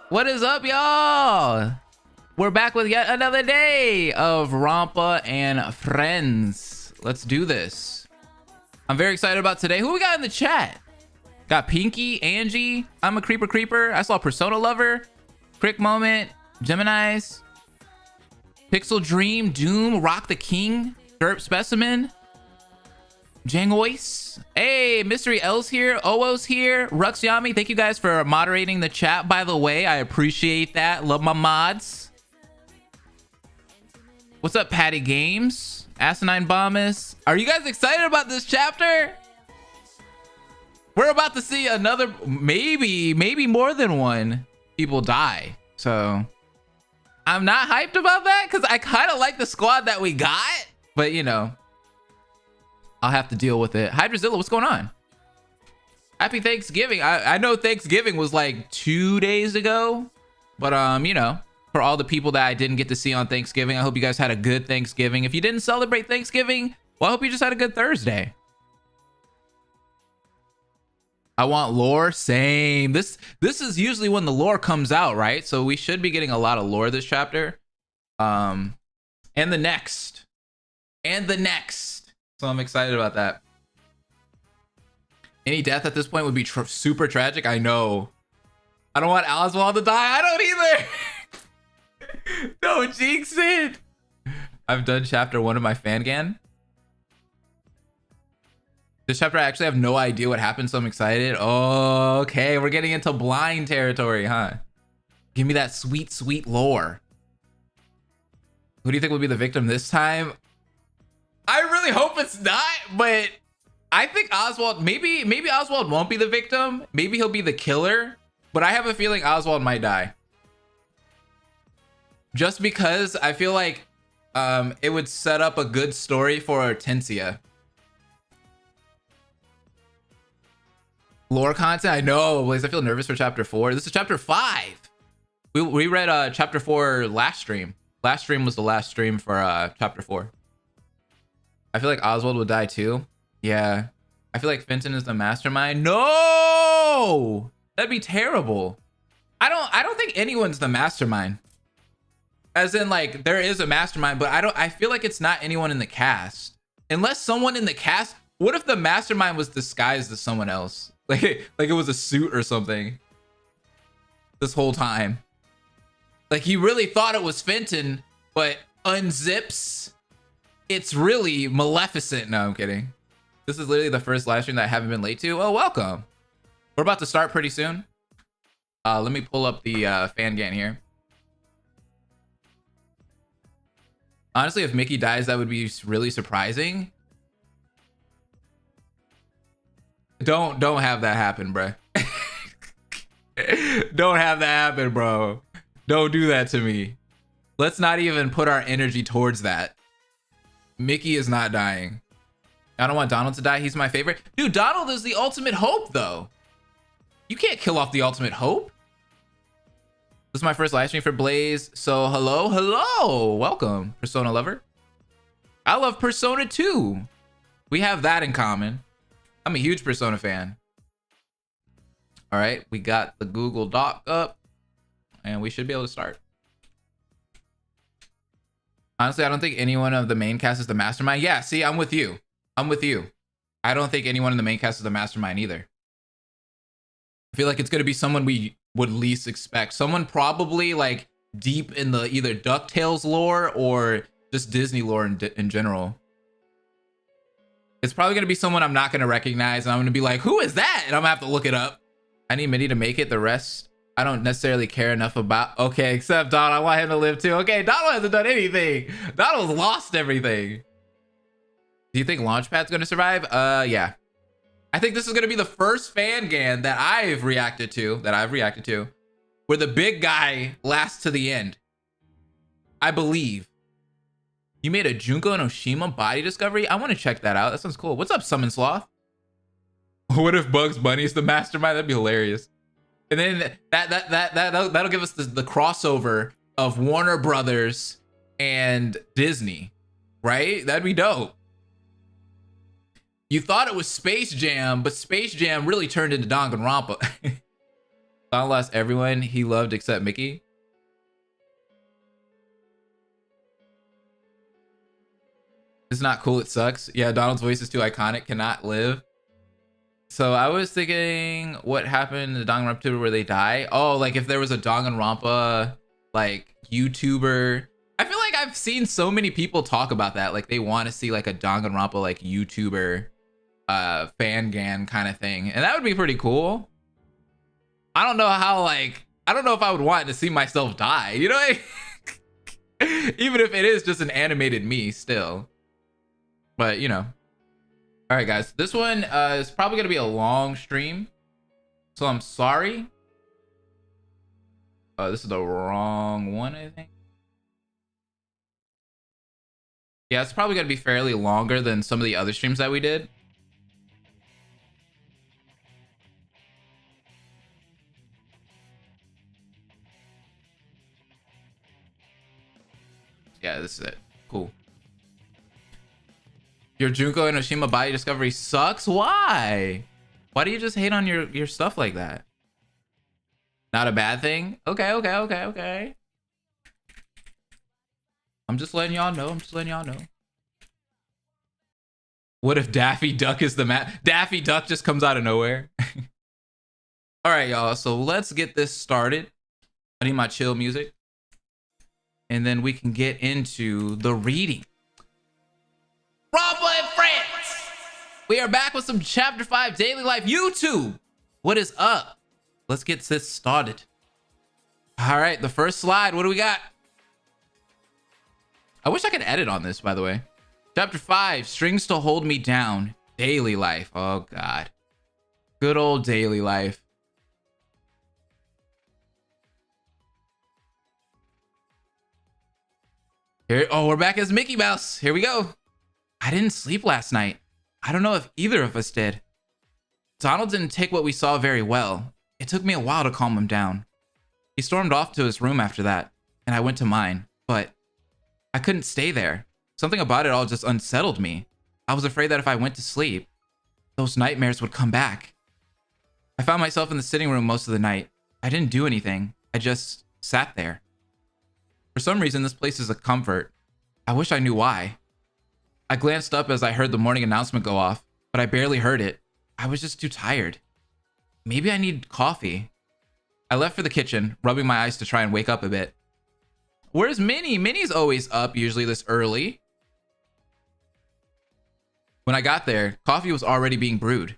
What is up, y'all? We're back with yet another day of Ronpa and Friends. Let's do this. I'm very excited about today. Who we got in the chat? Got Pinky, Angie, I'm a Creeper. I saw Persona Lover, Crick Moment, Gemini's, Pixel Dream, Doom, Rock the King, Derp Specimen, Jangois. Hey, Mystery L's here, Owo's here, Rux Yami. Thank you guys for moderating the chat, by the way. I appreciate that. Love my mods. What's up, Patty Games? Asinine Bombus. Are you guys excited about this chapter? We're about to see another, maybe more than one people die. So I'm not hyped about that because I kind of like the squad that we got, but you know, I'll have to deal with it. Hydrazilla, what's going on? Happy Thanksgiving. I know Thanksgiving was like 2 days ago, but you know, for all the people that I didn't get to see on Thanksgiving, I hope you guys had a good Thanksgiving. If you didn't celebrate Thanksgiving, well, I hope you just had a good Thursday. I want lore. Same. This is usually when the lore comes out, right? So we should be getting a lot of lore this chapter. And the next. So I'm excited about that. Any death at this point would be super tragic. I know. I don't want Oswald to die. I don't either. Don't jinx it. I've done chapter 1 of my Fangan. This chapter I actually have no idea what happened, so I'm excited. Oh, okay, we're getting into blind territory, huh? Give me that sweet lore. Who do you think will be the victim this time? I really hope it's not, but I think Oswald, maybe Oswald won't be the victim. Maybe he'll be the killer, but I have a feeling Oswald might die. Just because I feel like it would set up a good story for Hortensia. Lore content, I know, Blaze. I feel nervous for chapter 4. This is chapter 5. We read chapter 4 last stream. Last stream was the last stream for chapter 4. I feel like Oswald would die too. Yeah. I feel like Fenton is the mastermind. No! That'd be terrible. I don't think anyone's the mastermind. As in, like, there is a mastermind, but I feel like it's not anyone in the cast. Unless someone in the cast, what if the mastermind was disguised as someone else? Like it was a suit or something this whole time. Like he really thought it was Fenton, but unzips. It's really Maleficent. No, I'm kidding. This is literally the first live stream that I haven't been late to. Oh, welcome. We're about to start pretty soon. Let me pull up the Fangan here. Honestly, if Mickey dies, that would be really surprising. Don't have that happen, bro. Don't have that happen, bro. Don't do that to me. Let's not even put our energy towards that. Mickey is not dying. I don't want Donald to die. He's my favorite. Dude, Donald is the ultimate hope, though. You can't kill off the ultimate hope. This is my first live stream for Blaze. So hello. Welcome, Persona Lover. I love Persona 2. We have that in common. I'm a huge Persona fan. All right, we got the Google Doc up and we should be able to start. Honestly, I don't think anyone of the main cast is the mastermind. Yeah, see, I'm with you. I don't think anyone in the main cast is the mastermind either. I feel like it's going to be someone we would least expect. Someone probably like deep in the either DuckTales lore or just Disney lore in general. It's probably going to be someone I'm not going to recognize, and I'm going to be like, who is that? And I'm going to have to look it up. I need Minnie to make it. The rest, I don't necessarily care enough about. Okay, except Donald. I want him to live too. Okay, Donald hasn't done anything. Donald's lost everything. Do you think Launchpad's going to survive? Yeah. I think this is going to be the first Fangan that I've reacted to, where the big guy lasts to the end. I believe. You made a Junko and Oshima body discovery? I want to check that out. That sounds cool. What's up, Summon Sloth? What if Bugs Bunny is the mastermind? That'd be hilarious. And then that'll give us the crossover of Warner Brothers and Disney, right? That'd be dope. You thought it was Space Jam, but Space Jam really turned into Danganronpa. Donald lost everyone he loved except Mickey. It's not cool, it sucks. Yeah, Donald's voice is too iconic, cannot live. So I was thinking what happened in the Danganronpa 2 where they die. Oh, like if there was a Danganronpa like YouTuber. I feel like I've seen so many people talk about that. Like they want to see like a Danganronpa like YouTuber fan kind of thing. And that would be pretty cool. I don't know how I don't know if I would want to see myself die, you know? Even if it is just an animated me still. But you know. All right, guys, this one is probably going to be a long stream, so I'm sorry. This is the wrong one, I think. Yeah, it's probably going to be fairly longer than some of the other streams that we did. Yeah, this is it. Cool. Your Junko and Oshima body discovery sucks? Why? Why do you just hate on your stuff like that? Not a bad thing? Okay. I'm just letting y'all know. What if Daffy Duck is the Daffy Duck just comes out of nowhere? All right, y'all. So let's get this started. I need my chill music. And then we can get into the reading. Ronpa and Friends! We are back with some Chapter 5 Daily Life YouTube. What is up? Let's get this started. All right, the first slide. What do we got? I wish I could edit on this, by the way. Chapter 5, Strings to Hold Me Down. Daily Life. Oh, God. Good old Daily Life. Here, oh, we're back as Mickey Mouse. Here we go. I didn't sleep last night. I don't know if either of us did. Donald didn't take what we saw very well. It took me a while to calm him down. He stormed off to his room after that, and I went to mine, but I couldn't stay there. Something about it all just unsettled me. I was afraid that if I went to sleep, those nightmares would come back. I found myself in the sitting room most of the night. I didn't do anything. I just sat there. For some reason, this place is a comfort. I wish I knew why. I glanced up as I heard the morning announcement go off, but I barely heard it. I was just too tired. Maybe I need coffee. I left for the kitchen, rubbing my eyes to try and wake up a bit. Where's Minnie? Minnie's always up, usually this early. When I got there, coffee was already being brewed.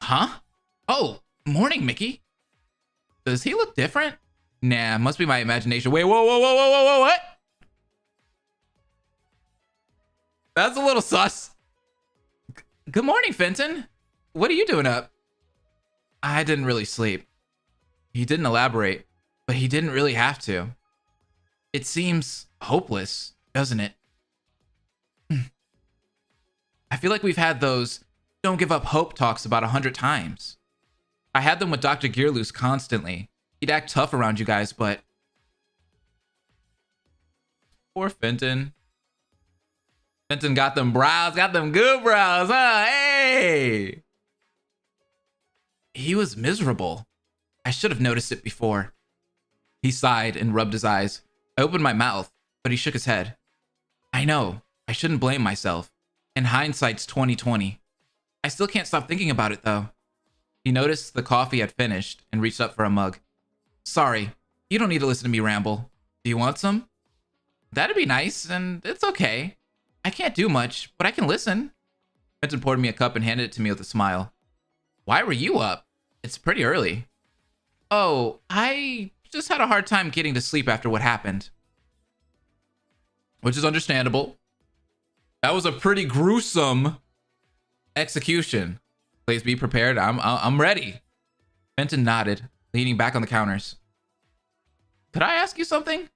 Huh? Oh, morning, Mickey. Does he look different? Nah, must be my imagination. Wait, whoa, what? That's a little sus. Good morning, Fenton. What are you doing up? I didn't really sleep. He didn't elaborate, but he didn't really have to. It seems hopeless, doesn't it? I feel like we've had those don't give up hope talks about 100 times. I had them with Dr. Gearloose constantly. He'd act tough around you guys, but... Poor Fenton. Fenton got them brows, got them good brows, huh? Hey! He was miserable. I should have noticed it before. He sighed and rubbed his eyes. I opened my mouth, but he shook his head. I know. I shouldn't blame myself. In hindsight's 2020. I still can't stop thinking about it, though. He noticed the coffee had finished and reached up for a mug. Sorry, you don't need to listen to me ramble. Do you want some? That'd be nice, and it's okay. I can't do much, but I can listen. Fenton poured me a cup and handed it to me with a smile. Why were you up? It's pretty early. Oh, I just had a hard time getting to sleep after what happened. Which is understandable. That was a pretty gruesome execution. Please be prepared. I'm ready. Fenton nodded, leaning back on the counters. Could I ask you something?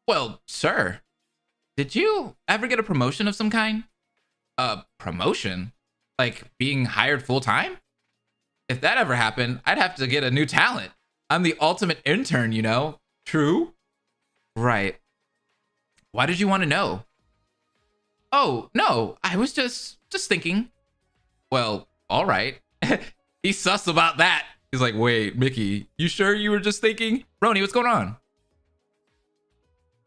Well, sir. Did you ever get a promotion of some kind? A promotion? Like being hired full-time? If that ever happened, I'd have to get a new talent. I'm the ultimate intern, you know? True? Right. Why did you want to know? Oh, no, I was just thinking. Well, all right. He's sus about that. He's like, wait, Mickey, you sure you were just thinking? Roni, what's going on?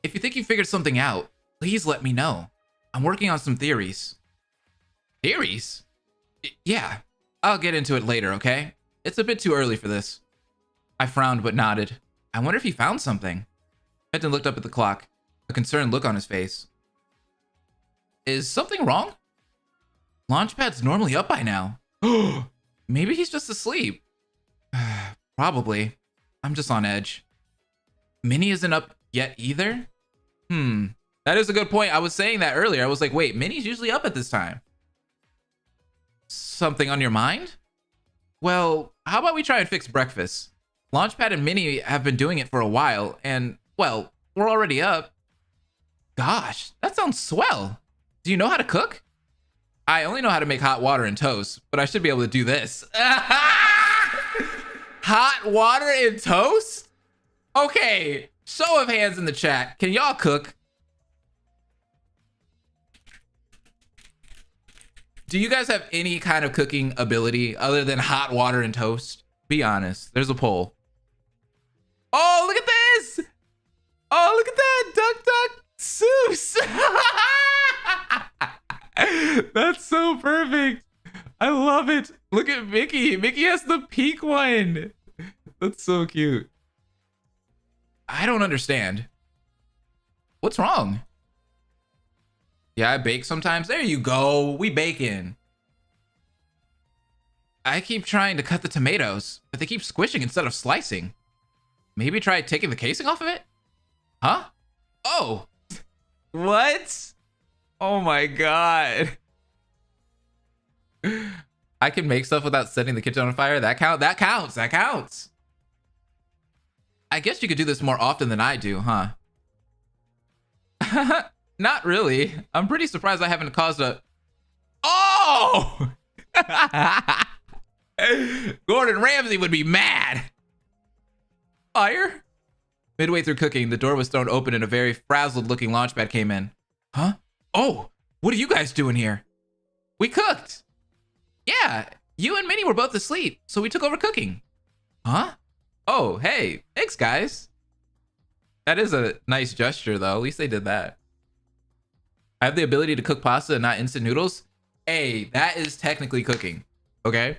If you think you figured something out, please let me know. I'm working on some theories. Theories? Yeah, I'll get into it later, okay? It's a bit too early for this. I frowned but nodded. I wonder if he found something. Fenton looked up at the clock, a concerned look on his face. Is something wrong? Launchpad's normally up by now. Maybe he's just asleep. Probably. I'm just on edge. Minnie isn't up yet either? That is a good point. I was saying that earlier. I was like, wait, Minnie's usually up at this time. Something on your mind? Well, how about we try and fix breakfast? Launchpad and Minnie have been doing it for a while, and, well, we're already up. Gosh, that sounds swell. Do you know how to cook? I only know how to make hot water and toast, but I should be able to do this. Hot water and toast? Okay, show of hands in the chat. Can y'all cook? Do you guys have any kind of cooking ability other than hot water and toast? Be honest. There's a poll. Oh, look at this! Oh, look at that! Duck, duck, Seuss! That's so perfect. I love it. Look at Mickey. Mickey has the pink one. That's so cute. I don't understand. What's wrong? Yeah, I bake sometimes. There you go. We baking. I keep trying to cut the tomatoes, but they keep squishing instead of slicing. Maybe try taking the casing off of it? Huh? Oh. What? Oh my god. I can make stuff without setting the kitchen on fire. That counts. That counts. I guess you could do this more often than I do, huh? Not really. I'm pretty surprised I haven't caused a... Oh! Gordon Ramsay would be mad. Fire? Midway through cooking, the door was thrown open and a very frazzled-looking Launchpad came in. Huh? Oh, what are you guys doing here? We cooked. Yeah, you and Minnie were both asleep, so we took over cooking. Huh? Oh, hey, thanks, guys. That is a nice gesture, though. At least they did that. I have the ability to cook pasta and not instant noodles. Hey, that is technically cooking, okay?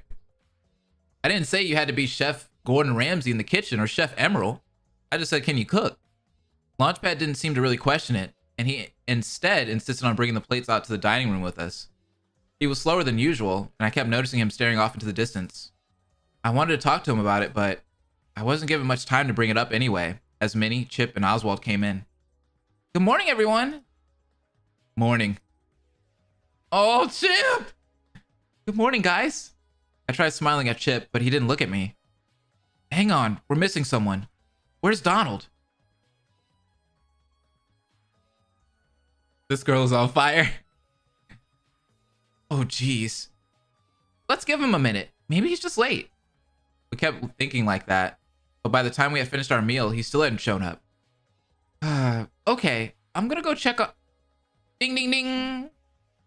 I didn't say you had to be Chef Gordon Ramsay in the kitchen or Chef Emerald. I just said, can you cook? Launchpad didn't seem to really question it, and he instead insisted on bringing the plates out to the dining room with us. He was slower than usual, and I kept noticing him staring off into the distance. I wanted to talk to him about it, but I wasn't given much time to bring it up anyway, as Minnie, Chip, and Oswald came in. Good morning, everyone. Morning. Oh, Chip! Good morning, guys. I tried smiling at Chip, but he didn't look at me. Hang on, we're missing someone. Where's Donald? This girl is on fire. Oh, geez. Let's give him a minute. Maybe he's just late. We kept thinking like that, but by the time we had finished our meal, he still hadn't shown up. Okay, I'm gonna go check up. Ding, ding, ding.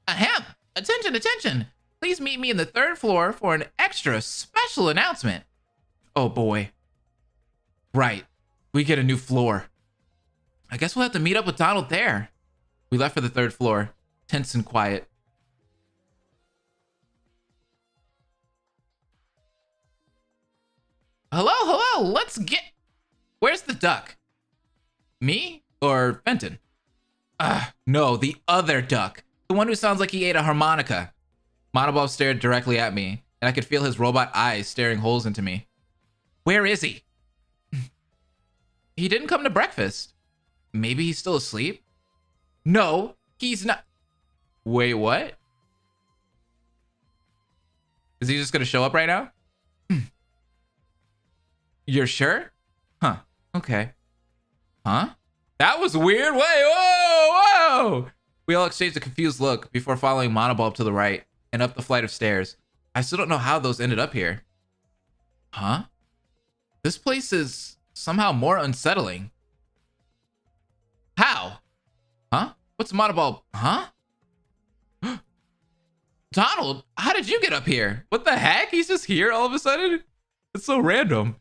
Ahem. Attention, attention. Please meet me in the 3rd floor for an extra special announcement. Oh, boy. Right. We get a new floor. I guess we'll have to meet up with Donald there. We left for the 3rd floor, tense and quiet. Hello, hello, let's get... Where's the duck? Me or Fenton? No, the other duck. The one who sounds like he ate a harmonica. Monobob stared directly at me, and I could feel his robot eyes staring holes into me. Where is he? He didn't come to breakfast. Maybe he's still asleep? No, he's not. Wait, what? Is he just gonna show up right now? You're sure? Huh, okay. Huh? That was weird. Wait, whoa, whoa! We all exchanged a confused look before following Monobulb to the right and up the flight of stairs. I still don't know how those ended up here. Huh? This place is somehow more unsettling. How? Huh? What's Monobulb? Huh? Donald, how did you get up here? What the heck? He's just here all of a sudden? It's so random.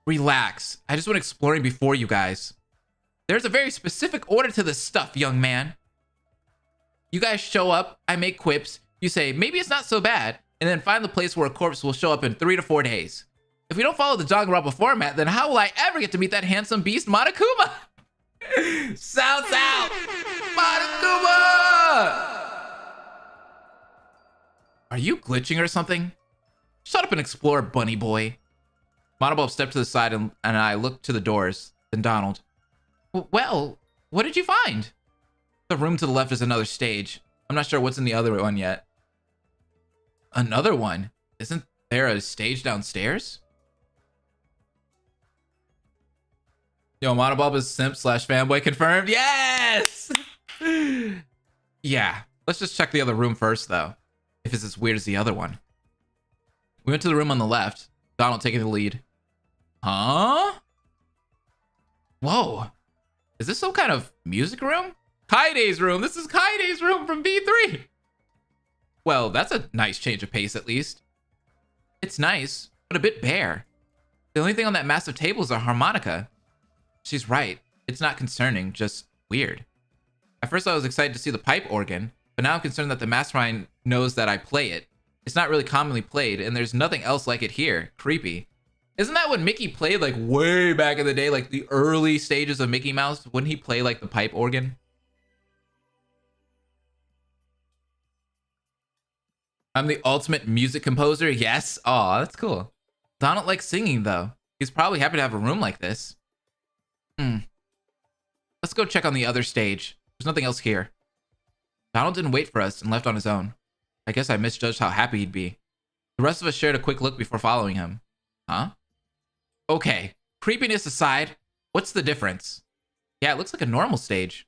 Relax. I just went exploring before you guys. There's a very specific order to this stuff, young man. You guys show up, I make quips, you say, maybe it's not so bad, and then find the place where a corpse will show up in 3 to 4 days. If we don't follow the Danganronpa format, then how will I ever get to meet that handsome beast, Monokuma? Sounds out! Monokuma! Are you glitching or something? Shut up and explore, bunny boy. Monobulb stepped to the side and I looked to the doors. Then Donald. Well, what did you find? The room to the left is another stage. I'm not sure what's in the other one yet. Another one? Isn't there a stage downstairs? Yo, Monobulb is simp / fanboy confirmed. Yes! Yeah, let's just check the other room first, though. If it's as weird as the other one. We went to the room on the left. Donald taking the lead. Huh? Whoa. Is this some kind of music room? Kaide's room. This is Kaide's room from B3. Well, that's a nice change of pace, at least. It's nice, but a bit bare. The only thing on that massive table is a harmonica. She's right. It's not concerning, just weird. At first, I was excited to see the pipe organ, but now I'm concerned that the mastermind knows that I play it. It's not really commonly played, and there's nothing else like it here. Creepy. Isn't that what Mickey played, like, way back in the day, like the early stages of Mickey Mouse? Wouldn't he play, like, the pipe organ? I'm the ultimate music composer. Yes. Aw, that's cool. Donald likes singing, though. He's probably happy to have a room like this. Let's go check on the other stage. There's nothing else here. Donald didn't wait for us and left on his own. I guess I misjudged how happy he'd be. The rest of us shared a quick look before following him. Huh? Okay. Creepiness aside, what's the difference? Yeah, it looks like a normal stage.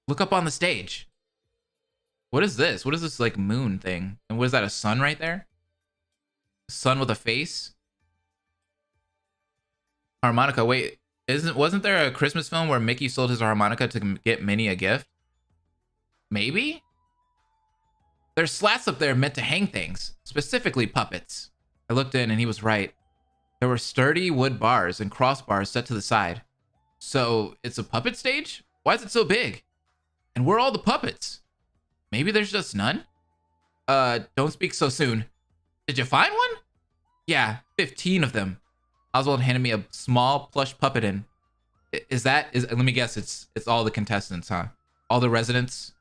Look up on the stage. What is this? What is this, like, moon thing? And what is that, a sun right there? A sun with a face? Harmonica. Wait, wasn't there a Christmas film where Mickey sold his harmonica to get Minnie a gift? Maybe? There's slats up there meant to hang things, specifically puppets. I looked in and he was right. There were sturdy wood bars and crossbars set to the side. So it's a puppet stage? Why is it so big? And where are all the puppets? Maybe there's just none? Don't speak so soon. Did you find one? Yeah, 15 of them. Oswald handed me a small plush puppet in. Let me guess, it's all the contestants, huh? All the residents?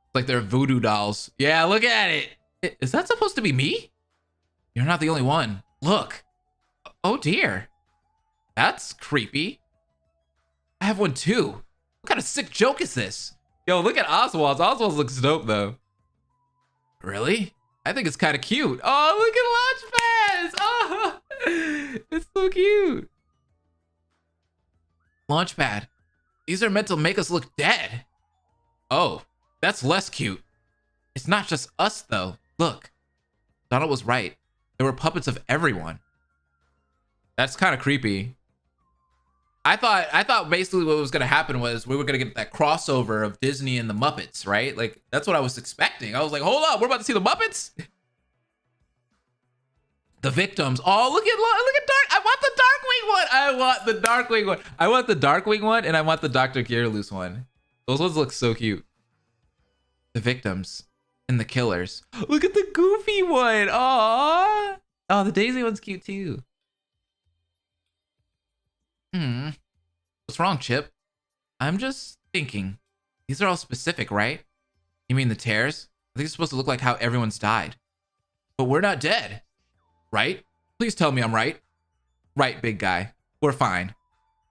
It's like they're voodoo dolls. Yeah, look at it. Is that supposed to be me? You're not the only one. Look. Oh dear. That's creepy. I have one too. What kind of sick joke is this? Yo, look at Oswald's. Oswald's looks dope though. Really? I think it's kind of cute. Oh, look at Launchpads. Oh, it's so cute. Launchpad. These are meant to make us look dead. Oh, that's less cute. It's not just us though. Look. Donald was right. There were puppets of everyone. That's kind of creepy. I thought basically what was gonna happen was we were gonna get that crossover of Disney and the Muppets, right? Like that's what I was expecting. I was like, hold up, we're about to see the Muppets. The victims. Oh, look at Dark. I want the Darkwing one. I want the Darkwing one. I want the Darkwing one, and I want the Dr. Gearloose one. Those ones look so cute. The victims and the killers. Look at the Goofy one. Aww. Oh, the Daisy one's cute too. What's wrong, Chip? I'm just thinking. These are all specific, right? You mean the tears? I think it's supposed to look like how everyone's died. But we're not dead. Right? Please tell me I'm right. Right, big guy. We're fine.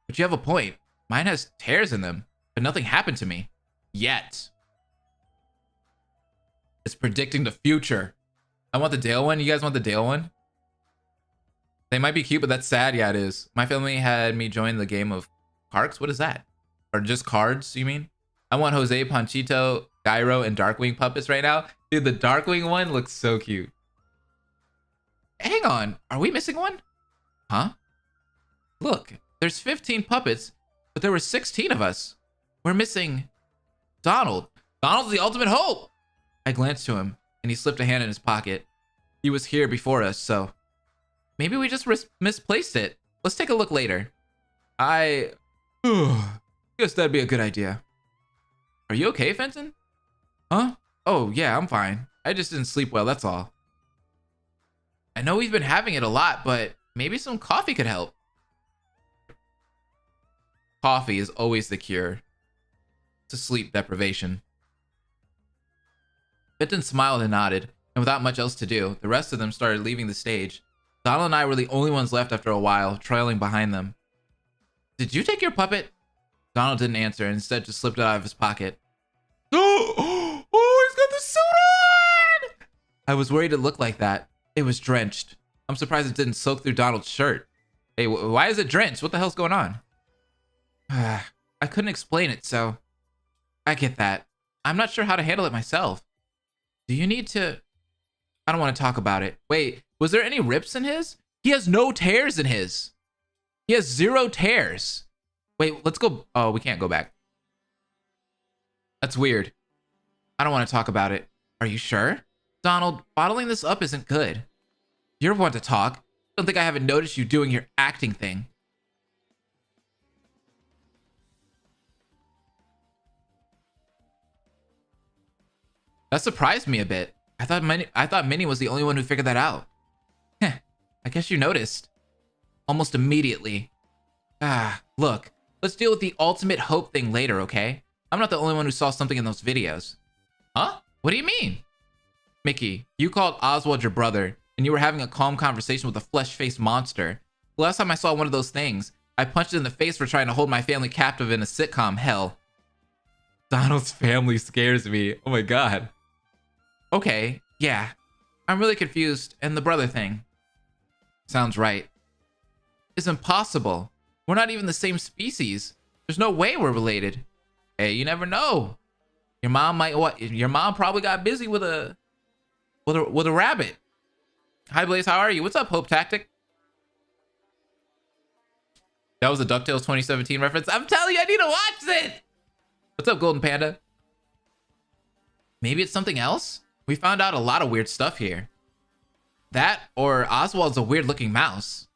But you have a point. Mine has tears in them, but nothing happened to me. Yet. It's predicting the future. I want the Dale one. You guys want the Dale one? They might be cute, but that's sad. Yeah, it is. My family had me join the game of Cards. What is that? Or just cards, you mean? I want Jose, Panchito, Gyro, and Darkwing puppets right now. Dude, the Darkwing one looks so cute. Hang on. Are we missing one? Huh? Look, there's 15 puppets, but there were 16 of us. We're missing Donald. Donald's the ultimate hope. I glanced to him. and he slipped a hand in his pocket. He was here before us, so maybe we just misplaced it. Let's take a look later. I guess that'd be a good idea. Are you okay, Fenton? Huh? Oh, yeah, I'm fine. I just didn't sleep well, that's all. I know we've been having it a lot, but maybe some coffee could help. Coffee is always the cure to sleep deprivation. Fenton smiled and nodded, and without much else to do, the rest of them started leaving the stage. Donald and I were the only ones left after a while, trailing behind them. Did you take your puppet? Donald didn't answer and instead just slipped it out of his pocket. Oh, he's got the suit on! I was worried it looked like that. It was drenched. I'm surprised it didn't soak through Donald's shirt. Hey, why is it drenched? What the hell's going on? I couldn't explain it, so I get that. I'm not sure how to handle it myself. Do you need to... I don't want to talk about it. Wait, was there any rips in his? He has no tears in his. He has 0 tears. Wait, let's go. Oh, we can't go back. That's weird. I don't want to talk about it. Are you sure? Donald, bottling this up isn't good. You're one to talk. Don't think I haven't noticed you doing your acting thing. That surprised me a bit. I thought Minnie was the only one who figured that out. Heh, I guess you noticed. Almost immediately. Look, let's deal with the ultimate hope thing later, okay? I'm not the only one who saw something in those videos. Huh? What do you mean? Mickey, you called Oswald your brother, and you were having a calm conversation with a flesh-faced monster. The last time I saw one of those things, I punched it in the face for trying to hold my family captive in a sitcom hell. Donald's family scares me. Oh my god. Okay, yeah. I'm really confused, and the brother thing. Sounds right. It's impossible. We're not even the same species. There's no way we're related. Hey, you never know. Your mom might what? Your mom probably got busy with a rabbit. Hi Blaze, how are you? What's up, Hope Tactic? That was a DuckTales 2017 reference. I'm telling you, I need to watch it. What's up, Golden Panda? Maybe it's something else? We found out a lot of weird stuff here. That or Oswald's a weird looking mouse.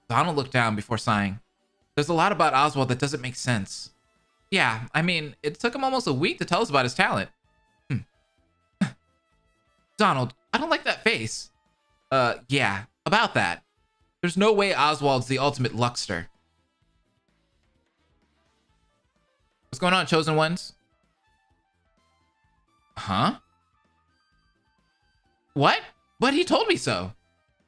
Donald looked down before sighing. There's a lot about Oswald that doesn't make sense. Yeah, I mean, it took him almost a week to tell us about his talent. Donald, I don't like that face. Yeah, about that. There's no way Oswald's the ultimate luckster. What's going on, Chosen Ones? Huh? What? But he told me so.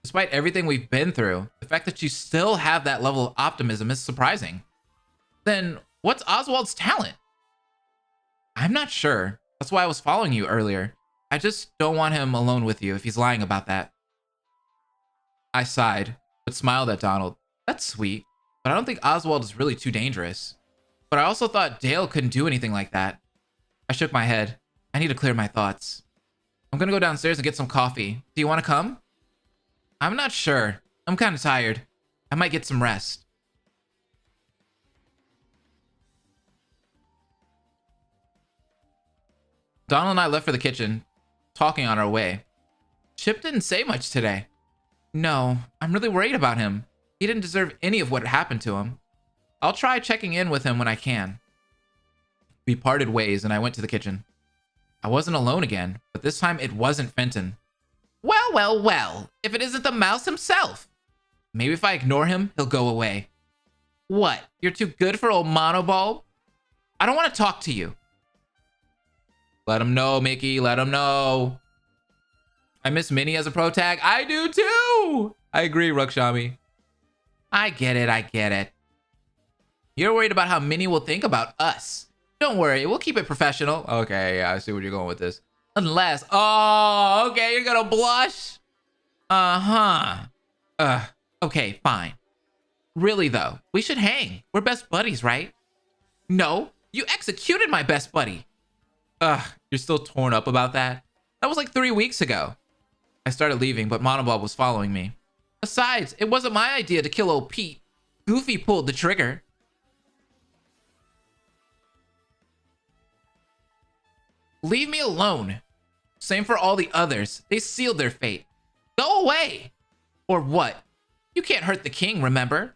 Despite everything we've been through, the fact that you still have that level of optimism is surprising. Then what's Oswald's talent? I'm not sure. That's why I was following you earlier. I just don't want him alone with you if he's lying about that. I sighed, but smiled at Donald. That's sweet, but I don't think Oswald is really too dangerous. But I also thought Dale couldn't do anything like that. I shook my head. I need to clear my thoughts. I'm gonna go downstairs and get some coffee. Do you want to come? I'm not sure. I'm kind of tired. I might get some rest. Donald and I left for the kitchen, talking on our way. Chip didn't say much today. No, I'm really worried about him. He didn't deserve any of what happened to him. I'll try checking in with him when I can. We parted ways and I went to the kitchen. I wasn't alone again, but this time it wasn't Fenton. Well, well, well, if it isn't the mouse himself. Maybe if I ignore him, he'll go away. What? You're too good for old Monobulb? I don't want to talk to you. Let him know, Mickey. Let him know. I miss Minnie as a pro tag. I do too. I agree, Rukshami. I get it. I get it. You're worried about how Minnie will think about us. Don't worry. We'll keep it professional. Okay, yeah, I see where you're going with this. Unless... Oh, okay. You're going to blush? Uh-huh. Okay, fine. Really, though, we should hang. We're best buddies, right? No, you executed my best buddy. You're still torn up about that? That was like 3 weeks ago. I started leaving, but Monobulb was following me. Besides, it wasn't my idea to kill old Pete. Goofy pulled the trigger. Leave me alone. Same for all the others. They sealed their fate. Go away! Or what? You can't hurt the king, remember?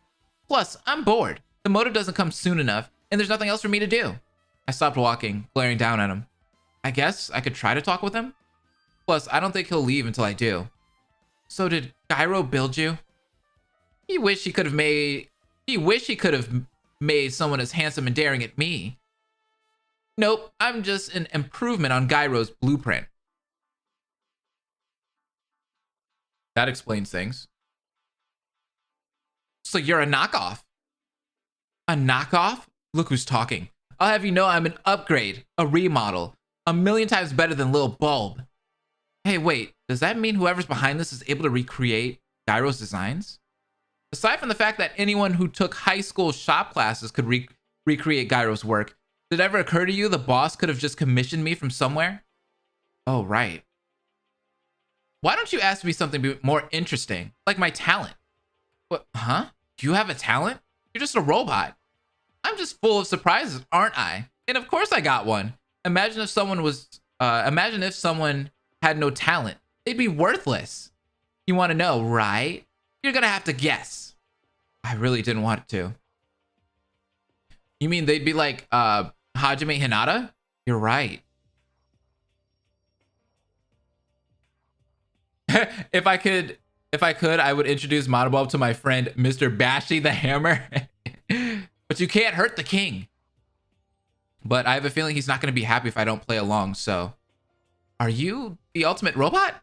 Plus, I'm bored. The motive doesn't come soon enough, and there's nothing else for me to do. I stopped walking, glaring down at him. I guess I could try to talk with him? Plus, I don't think he'll leave until I do. So did Gyro build you? He wish he could have made someone as handsome and daring at me. Nope, I'm just an improvement on Gyro's blueprint. That explains things. So you're a knockoff. A knockoff? Look who's talking. I'll have you know I'm an upgrade, a remodel, 1,000,000 times better than Lil Bulb. Hey, wait, does that mean whoever's behind this is able to recreate Gyro's designs? Aside from the fact that anyone who took high school shop classes could recreate Gyro's work, did it ever occur to you the boss could have just commissioned me from somewhere? Oh, right. Why don't you ask me something more interesting, like my talent? What, huh? Do you have a talent? You're just a robot. I'm just full of surprises, aren't I? And of course I got one. Imagine if someone had no talent. They'd be worthless. You want to know, right? You're gonna have to guess. I really didn't want to. You mean they'd be like Hajime Hinata? You're right. If I could, I would introduce Monobulb to my friend Mr. Bashy the Hammer. But you can't hurt the king. But I have a feeling he's not going to be happy if I don't play along, so. Are you the ultimate robot?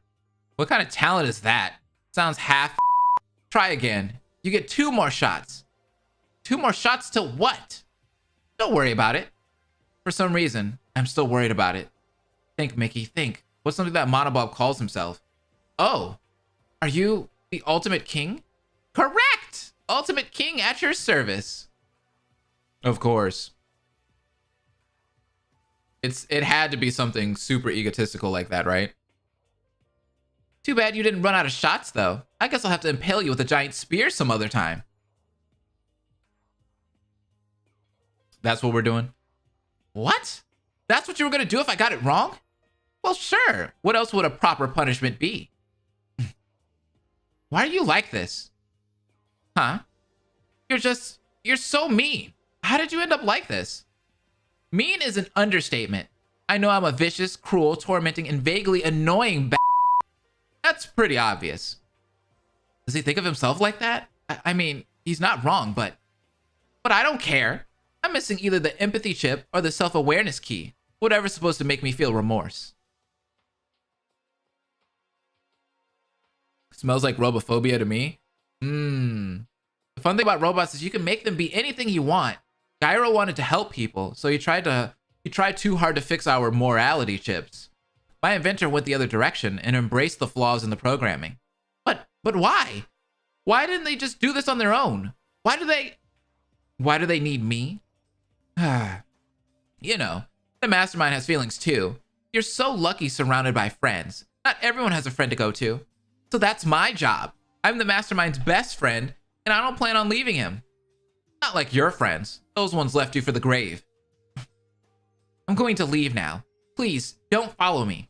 What kind of talent is that? Sounds half. Try again. You get 2 more shots. 2 more shots to what? Don't worry about it. For some reason, I'm still worried about it. Think, Mickey, think. What's something that Monobulb calls himself? Oh, are you the ultimate king? Correct! Ultimate king at your service. Of course. It had to be something super egotistical like that, right? Too bad you didn't run out of shots, though. I guess I'll have to impale you with a giant spear some other time. That's what we're doing? What? That's what you were gonna do if I got it wrong? Well, sure. What else would a proper punishment be? Why are you like this? Huh? You're so mean. How did you end up like this? Mean is an understatement. I know I'm a vicious, cruel, tormenting, and vaguely annoying That's pretty obvious. Does he think of himself like that? I mean, he's not wrong, but I don't care. I'm missing either the empathy chip or the self-awareness key. Whatever's supposed to make me feel remorse. Smells like robophobia to me. The fun thing about robots is you can make them be anything you want. Gyro wanted to help people, so he tried too hard to fix our morality chips. My inventor went the other direction and embraced the flaws in the programming. But why? Why didn't they just do this on their own? Why do they need me? You know, the mastermind has feelings too. You're so lucky surrounded by friends. Not everyone has a friend to go to. So that's my job. I'm the mastermind's best friend, and I don't plan on leaving him. Not like your friends. Those ones left you for the grave. I'm going to leave now. Please, don't follow me.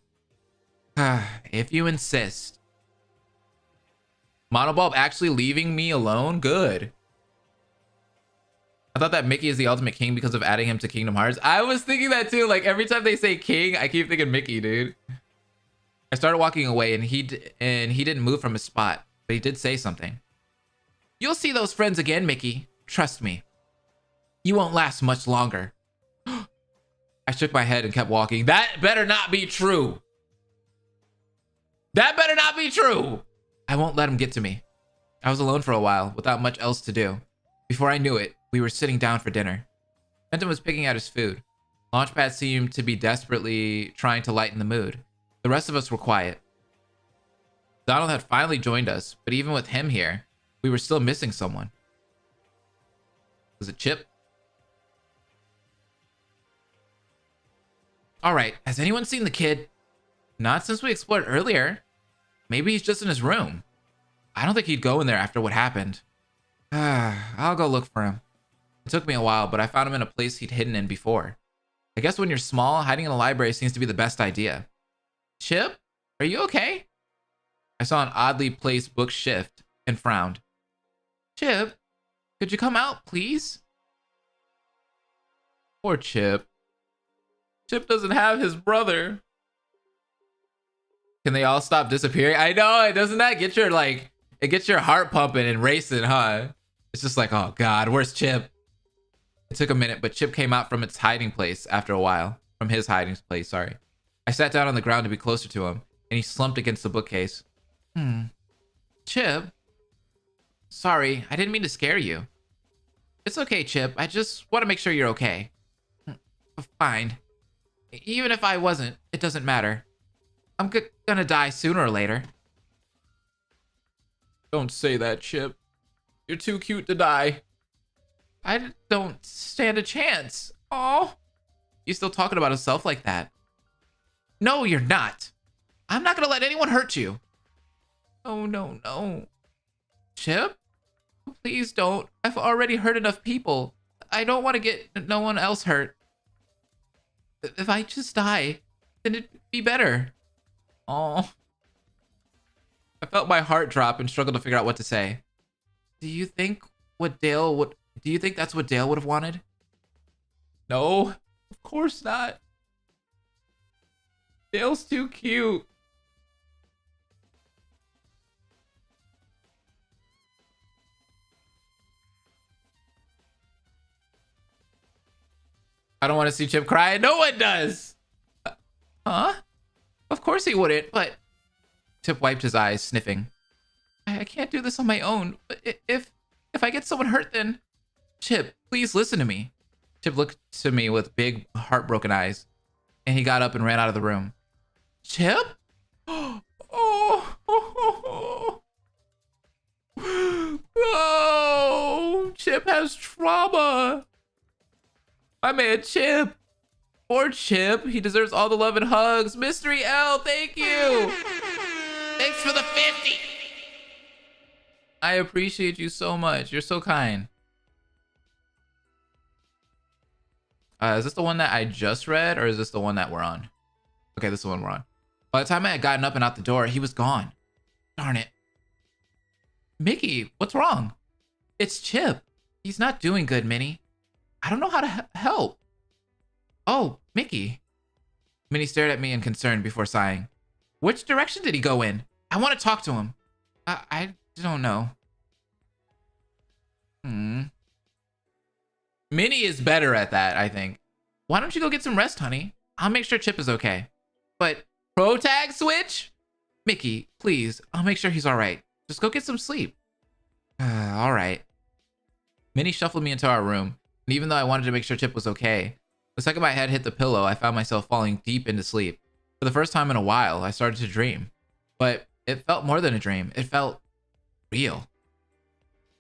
If you insist. Monobulb actually leaving me alone? Good. I thought that Mickey is the ultimate king because of adding him to Kingdom Hearts. I was thinking that too. Like every time they say king, I keep thinking Mickey, dude. I started walking away and he didn't move from his spot, but he did say something. You'll see those friends again, Mickey. Trust me. You won't last much longer. I shook my head and kept walking. That better not be true. That better not be true. I won't let him get to me. I was alone for a while without much else to do. Before I knew it, we were sitting down for dinner. Fenton was picking out his food. Launchpad seemed to be desperately trying to lighten the mood. The rest of us were quiet. Donald had finally joined us, but even with him here, we were still missing someone. Was it Chip? All right, has anyone seen the kid? Not since we explored earlier. Maybe he's just in his room. I don't think he'd go in there after what happened. I'll go look for him. It took me a while, but I found him in a place he'd hidden in before. I guess when you're small, hiding in a library seems to be the best idea. Chip, are you okay? I saw an oddly placed book shift and frowned. Chip, could you come out, please? Poor Chip. Chip doesn't have his brother. Can they all stop disappearing? I know, it doesn't that get your it gets your heart pumping and racing, huh? It's just like, oh God, where's Chip? It took a minute, but Chip came out from its hiding place after a while. From his hiding place, sorry. I sat down on the ground to be closer to him, and he slumped against the bookcase. Chip? Sorry, I didn't mean to scare you. It's okay, Chip. I just want to make sure you're okay. Fine. Even if I wasn't, it doesn't matter. I'm gonna die sooner or later. Don't say that, Chip. You're too cute to die. I don't stand a chance. Oh, you still talking about himself like that? No, you're not. I'm not gonna let anyone hurt you. Oh, no, no. Chip? Please don't. I've already hurt enough people. I don't want to get no one else hurt. If I just die, then it'd be better. Oh. I felt my heart drop and struggled to figure out what to say. Do you think that's what Dale would have wanted? No, of course not. Dale's too cute. I don't want to see Chip cry. No one does. Huh? Of course he wouldn't, but... Chip wiped his eyes, sniffing. I can't do this on my own. But if I get someone hurt, then... Chip, please listen to me. Chip looked to me with big, heartbroken eyes, and he got up and ran out of the room. Chip? Oh, oh, Chip has trauma. My man Chip. Poor Chip. He deserves all the love and hugs. Mystery L, thank you. Thanks for the 50. I appreciate you so much. You're so kind. Is this the one that I just read, or is this the one that we're on? Okay, this is the one we're on. By the time I had gotten up and out the door, he was gone. Darn it. Mickey, what's wrong? It's Chip. He's not doing good, Minnie. I don't know how to help. Oh, Mickey. Minnie stared at me in concern before sighing. Which direction did he go in? I want to talk to him. I don't know. Minnie is better at that, I think. Why don't you go get some rest, honey? I'll make sure Chip is okay. But pro tag switch? Mickey, please, I'll make sure he's all right. Just go get some sleep. All right. Minnie shuffled me into our room, and even though I wanted to make sure Chip was okay, the second my head hit the pillow, I found myself falling deep into sleep. For the first time in a while, I started to dream. But it felt more than a dream. It felt real.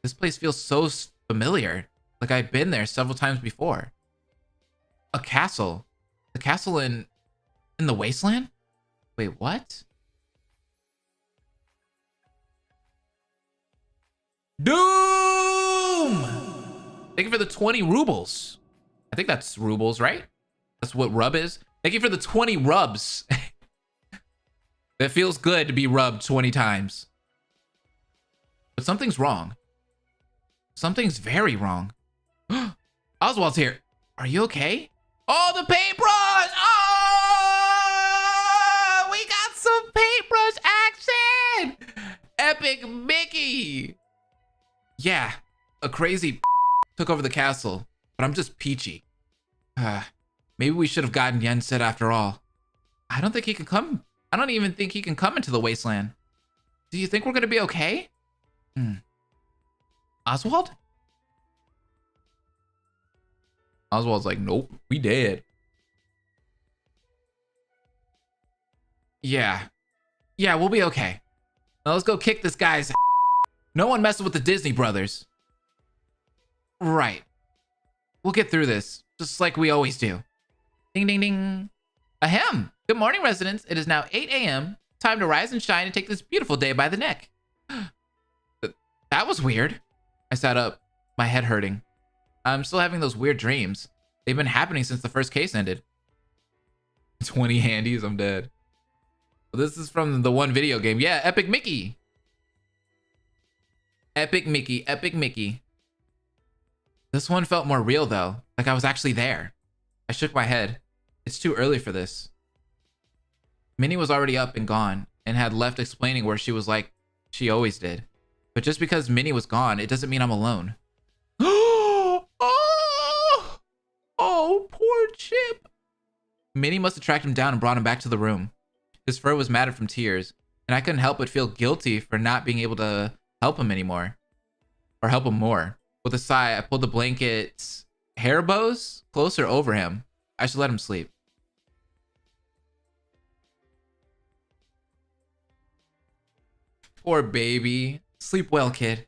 This place feels so familiar. Like I've been there several times before. A castle. The castle in the wasteland? Wait, what? Doom! Thank you for the 20 rubles. I think that's rubles, right? That's what rub is. Thank you for the 20 rubs. That feels good to be rubbed 20 times. But something's wrong. Something's very wrong. Oswald's here. Are you okay? Oh, the paintbrush! Oh! We got some paintbrush action! Epic Mickey! Yeah, a crazy took over the castle, but I'm just peachy. Maybe we should have gotten Yensid after all. I don't think he can come. I don't even think he can come into the wasteland. Do you think we're gonna be okay? Oswald? Oswald's like, nope, we dead. Yeah, we'll be okay. Now let's go kick this guy's ass. No one messes with the Disney brothers. Right. We'll get through this, just like we always do. Ding, ding, ding. Ahem. Good morning, residents. It is now 8 a.m. Time to rise and shine and take this beautiful day by the neck. That was weird. I sat up, my head hurting. I'm still having those weird dreams. They've been happening since the first case ended. 20 handies, I'm dead. This is from the one video game. Yeah, Epic Mickey. Epic Mickey, Epic Mickey. This one felt more real though, like I was actually there. I shook my head. It's too early for this. Minnie was already up and gone and had left explaining where she was like she always did. But just because Minnie was gone, it doesn't mean I'm alone. Oh, oh, poor Chip. Minnie must have tracked him down and brought him back to the room. His fur was matted from tears, and I couldn't help but feel guilty for not being able to help him anymore. Or help him more. With a sigh, I pulled the blanket's hair bows closer over him. I should let him sleep. Poor baby. Sleep well, kid.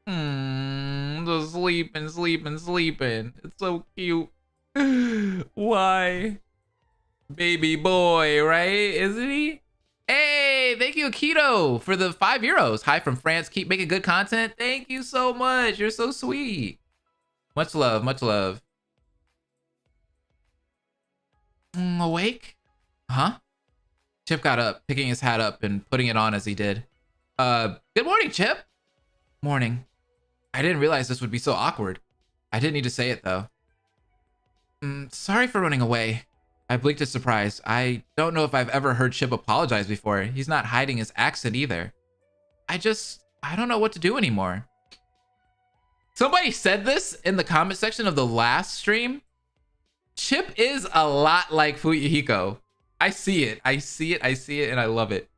Just sleeping, sleeping, sleeping. It's so cute. Why? Baby boy, right? Isn't he? Hey, thank you, Akito, for the €5. Hi from France. Keep making good content. Thank you so much. You're so sweet. Much love, much love. Awake? Huh? Chip got up, picking his hat up and putting it on as he did. Good morning, Chip. Morning. I didn't realize this would be so awkward. I didn't need to say it, though. Sorry for running away. I blinked in surprise. I don't know if I've ever heard Chip apologize before. He's not hiding his accent either. I don't know what to do anymore. Somebody said this in the comment section of the last stream. Chip is a lot like Fuyuhiko. I see it. I see it. I see it, and I love it.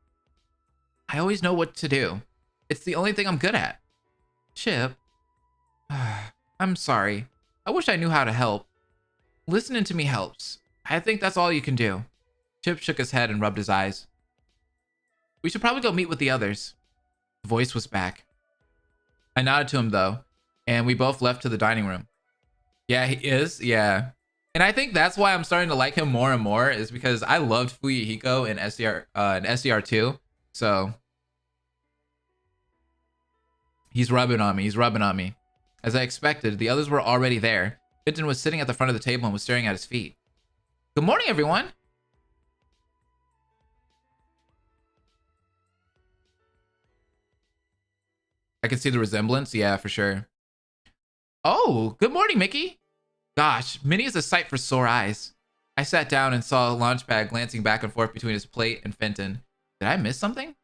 I always know what to do. It's the only thing I'm good at. Chip. I'm sorry. I wish I knew how to help. Listening to me helps. I think that's all you can do. Chip shook his head and rubbed his eyes. We should probably go meet with the others. The voice was back. I nodded to him, though, and we both left to the dining room. Yeah, he is. Yeah. And I think that's why I'm starting to like him more and more, is because I loved Fuyuhiko in SDR2. So he's rubbing on me. He's rubbing on me. As I expected, the others were already there. Fenton was sitting at the front of the table and was staring at his feet. Good morning, everyone. I can see the resemblance. Yeah, for sure. Oh, good morning, Mickey. Gosh, Minnie is a sight for sore eyes. I sat down and saw Launchpad glancing back and forth between his plate and Fenton. Did I miss something?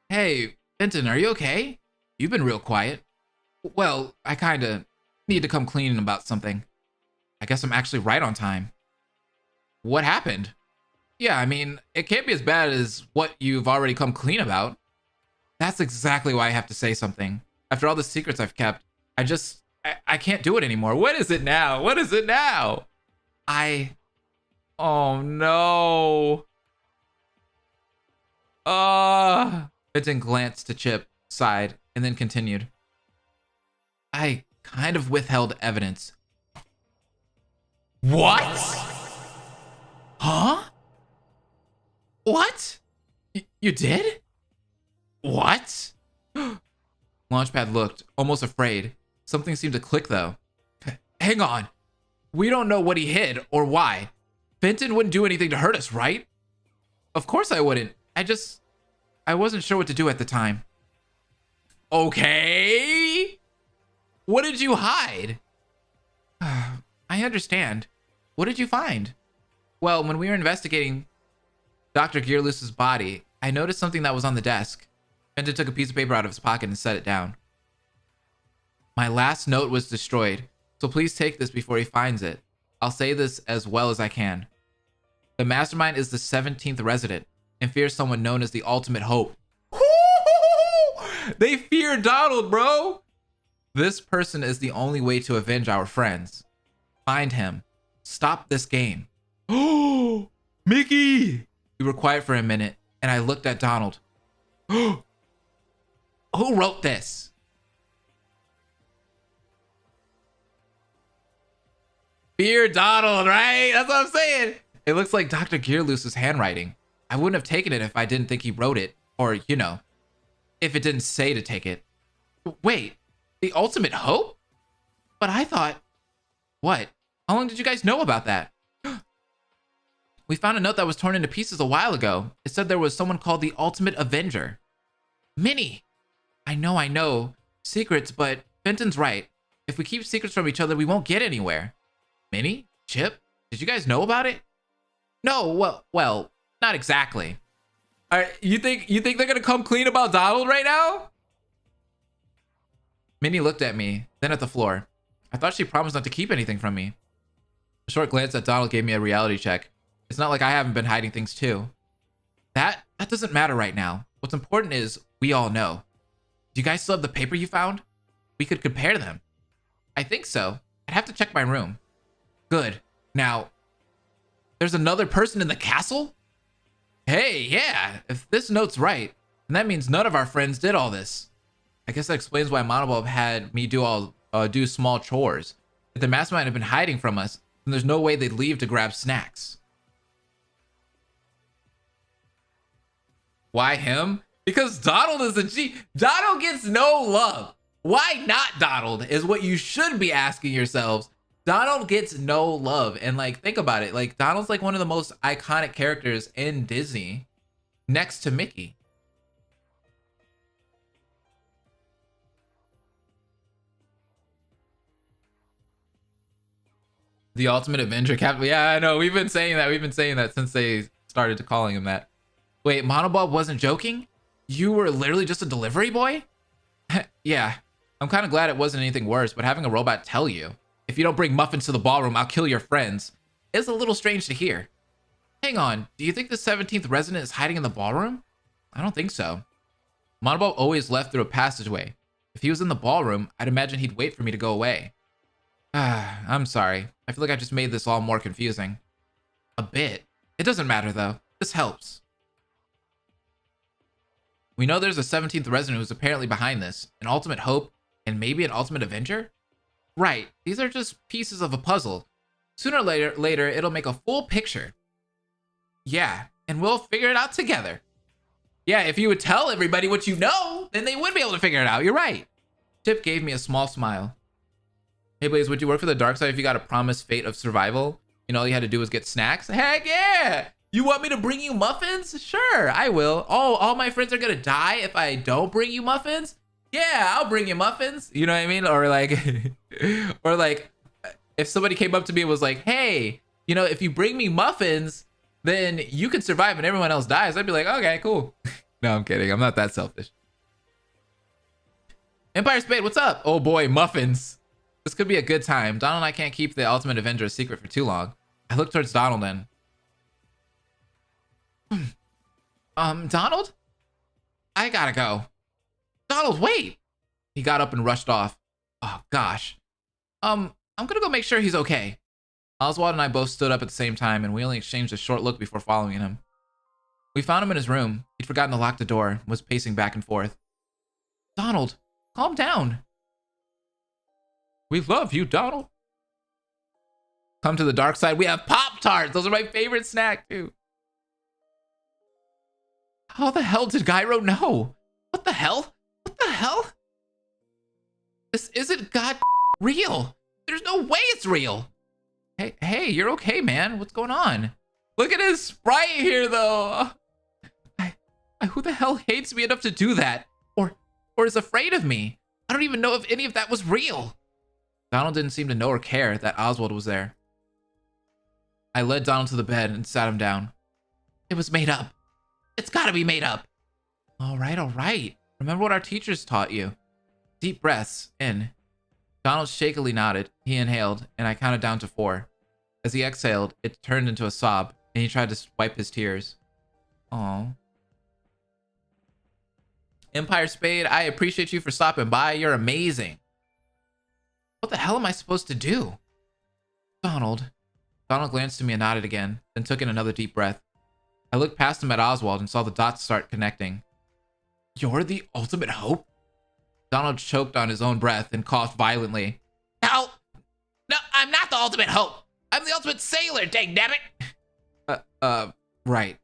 Hey, Fenton, are you okay? You've been real quiet. Well, I kinda need to come clean about something. I guess I'm actually right on time. What happened? Yeah, I mean, it can't be as bad as what you've already come clean about. That's exactly why I have to say something. After all the secrets I've kept, I can't do it anymore. What is it now? What is it now? Oh no. Fenton glanced to Chip, sighed, and then continued. I kind of withheld evidence. What? Huh? What? You did? What? Launchpad looked, almost afraid. Something seemed to click, though. Hang on. We don't know what he hid or why. Fenton wouldn't do anything to hurt us, right? Of course I wouldn't. I wasn't sure what to do at the time. Okay. What did you hide? I understand. What did you find? Well, when we were investigating Dr. Gearloose's body, I noticed something that was on the desk. Fenton took a piece of paper out of his pocket and set it down. My last note was destroyed, so please take this before he finds it. I'll say this as well as I can. The mastermind is the 17th resident and fears someone known as the Ultimate Hope. They fear Donald, bro! This person is the only way to avenge our friends. Find him. Stop this game. Oh, Mickey! We were quiet for a minute, and I looked at Donald. Who wrote this? Fear Donald, right? That's what I'm saying. It looks like Dr. Gearloose's handwriting. I wouldn't have taken it if I didn't think he wrote it. Or, you know, if it didn't say to take it. Wait, the Ultimate Hope? But I thought... What? How long did you guys know about that? We found a note that was torn into pieces a while ago. It said there was someone called the Ultimate Avenger. Minnie! I know. Secrets, but Fenton's right. If we keep secrets from each other, we won't get anywhere. Minnie? Chip? Did you guys know about it? No, well, not exactly. All right, you think they're gonna come clean about Donald right now? Minnie looked at me, then at the floor. I thought she promised not to keep anything from me. A short glance at Donald gave me a reality check. It's not like I haven't been hiding things too. That doesn't matter right now. What's important is we all know. Do you guys still have the paper you found? We could compare them. I think so. I'd have to check my room. Good. Now, there's another person in the castle? Hey, yeah, if this note's right, then that means none of our friends did all this. I guess that explains why Monobulb had me do small chores. If the mastermind had been hiding from us, then there's no way they'd leave to grab snacks. Why him? Because Donald is a G. Donald gets no love. Why not Donald is what you should be asking yourselves. Donald gets no love. And like, think about it. Like, Donald's like one of the most iconic characters in Disney next to Mickey. The Ultimate Avenger Captain. Yeah, I know. We've been saying that since they started to calling him that. Wait, Monobulb wasn't joking? You were literally just a delivery boy? Yeah. I'm kind of glad it wasn't anything worse, but having a robot tell you, if you don't bring muffins to the ballroom, I'll kill your friends, is a little strange to hear. Hang on, do you think the 17th resident is hiding in the ballroom? I don't think so. Monobulb always left through a passageway. If he was in the ballroom, I'd imagine he'd wait for me to go away. I'm sorry. I feel like I just made this all more confusing. A bit. It doesn't matter though. This helps. We know there's a 17th resident who's apparently behind this, an ultimate hope, and maybe an ultimate avenger? Right, these are just pieces of a puzzle. Sooner or later, it'll make a full picture. Yeah, and we'll figure it out together. Yeah, if you would tell everybody what you know, then they would be able to figure it out. You're right. Chip gave me a small smile. Hey Blaze, would you work for the dark side if you got a promised fate of survival? You know, all you had to do was get snacks? Heck yeah! You want me to bring you muffins? Sure, I will. Oh, all my friends are gonna die if I don't bring you muffins? Yeah, I'll bring you muffins. You know what I mean? Or like, or like, if somebody came up to me and was like, hey, you know, if you bring me muffins, then you can survive and everyone else dies. I'd be like, okay, cool. No, I'm kidding. I'm not that selfish. Empire Spade, what's up? Oh boy, muffins. This could be a good time. Donald and I can't keep the Ultimate Avenger a secret for too long. I look towards Donald then. Donald? I gotta go. Donald, wait! He got up and rushed off. Oh, gosh. I'm gonna go make sure he's okay. Oswald and I both stood up at the same time, and we only exchanged a short look before following him. We found him in his room. He'd forgotten to lock the door, and was pacing back and forth. Donald, calm down. We love you, Donald. Come to the dark side. We have Pop-Tarts. Those are my favorite snack, too. How the hell did Gyro know? What the hell? What the hell? This isn't god real. There's no way it's real. Hey, you're okay, man. What's going on? Look at his sprite here, though. Who the hell hates me enough to do that? Or is afraid of me? I don't even know if any of that was real. Donald didn't seem to know or care that Oswald was there. I led Donald to the bed and sat him down. It was made up. It's gotta be made up. All right. Remember what our teachers taught you. Deep breaths in. Donald shakily nodded. He inhaled, and I counted down to 4. As he exhaled, it turned into a sob, and he tried to wipe his tears. Aww. Empire Spade, I appreciate you for stopping by. You're amazing. What the hell am I supposed to do? Donald. Donald glanced at me and nodded again, then took in another deep breath. I looked past him at Oswald and saw the dots start connecting. You're the ultimate hope? Donald choked on his own breath and coughed violently. No, I'm not the ultimate hope. I'm the ultimate sailor, dangnabbit. Right.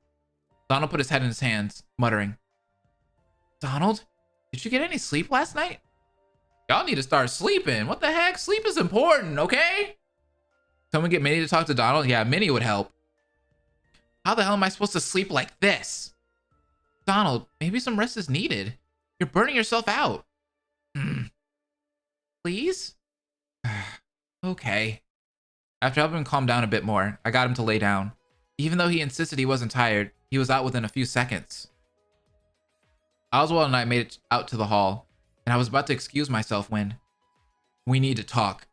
Donald put his head in his hands, muttering. Donald, did you get any sleep last night? Y'all need to start sleeping. What the heck? Sleep is important, okay? Someone get Minnie to talk to Donald? Yeah, Minnie would help. How the hell am I supposed to sleep like this? Donald, maybe some rest is needed. You're burning yourself out. Please? Okay. After helping him calm down a bit more, I got him to lay down. Even though he insisted he wasn't tired, he was out within a few seconds. Oswald and I made it out to the hall, and I was about to excuse myself when... We need to talk.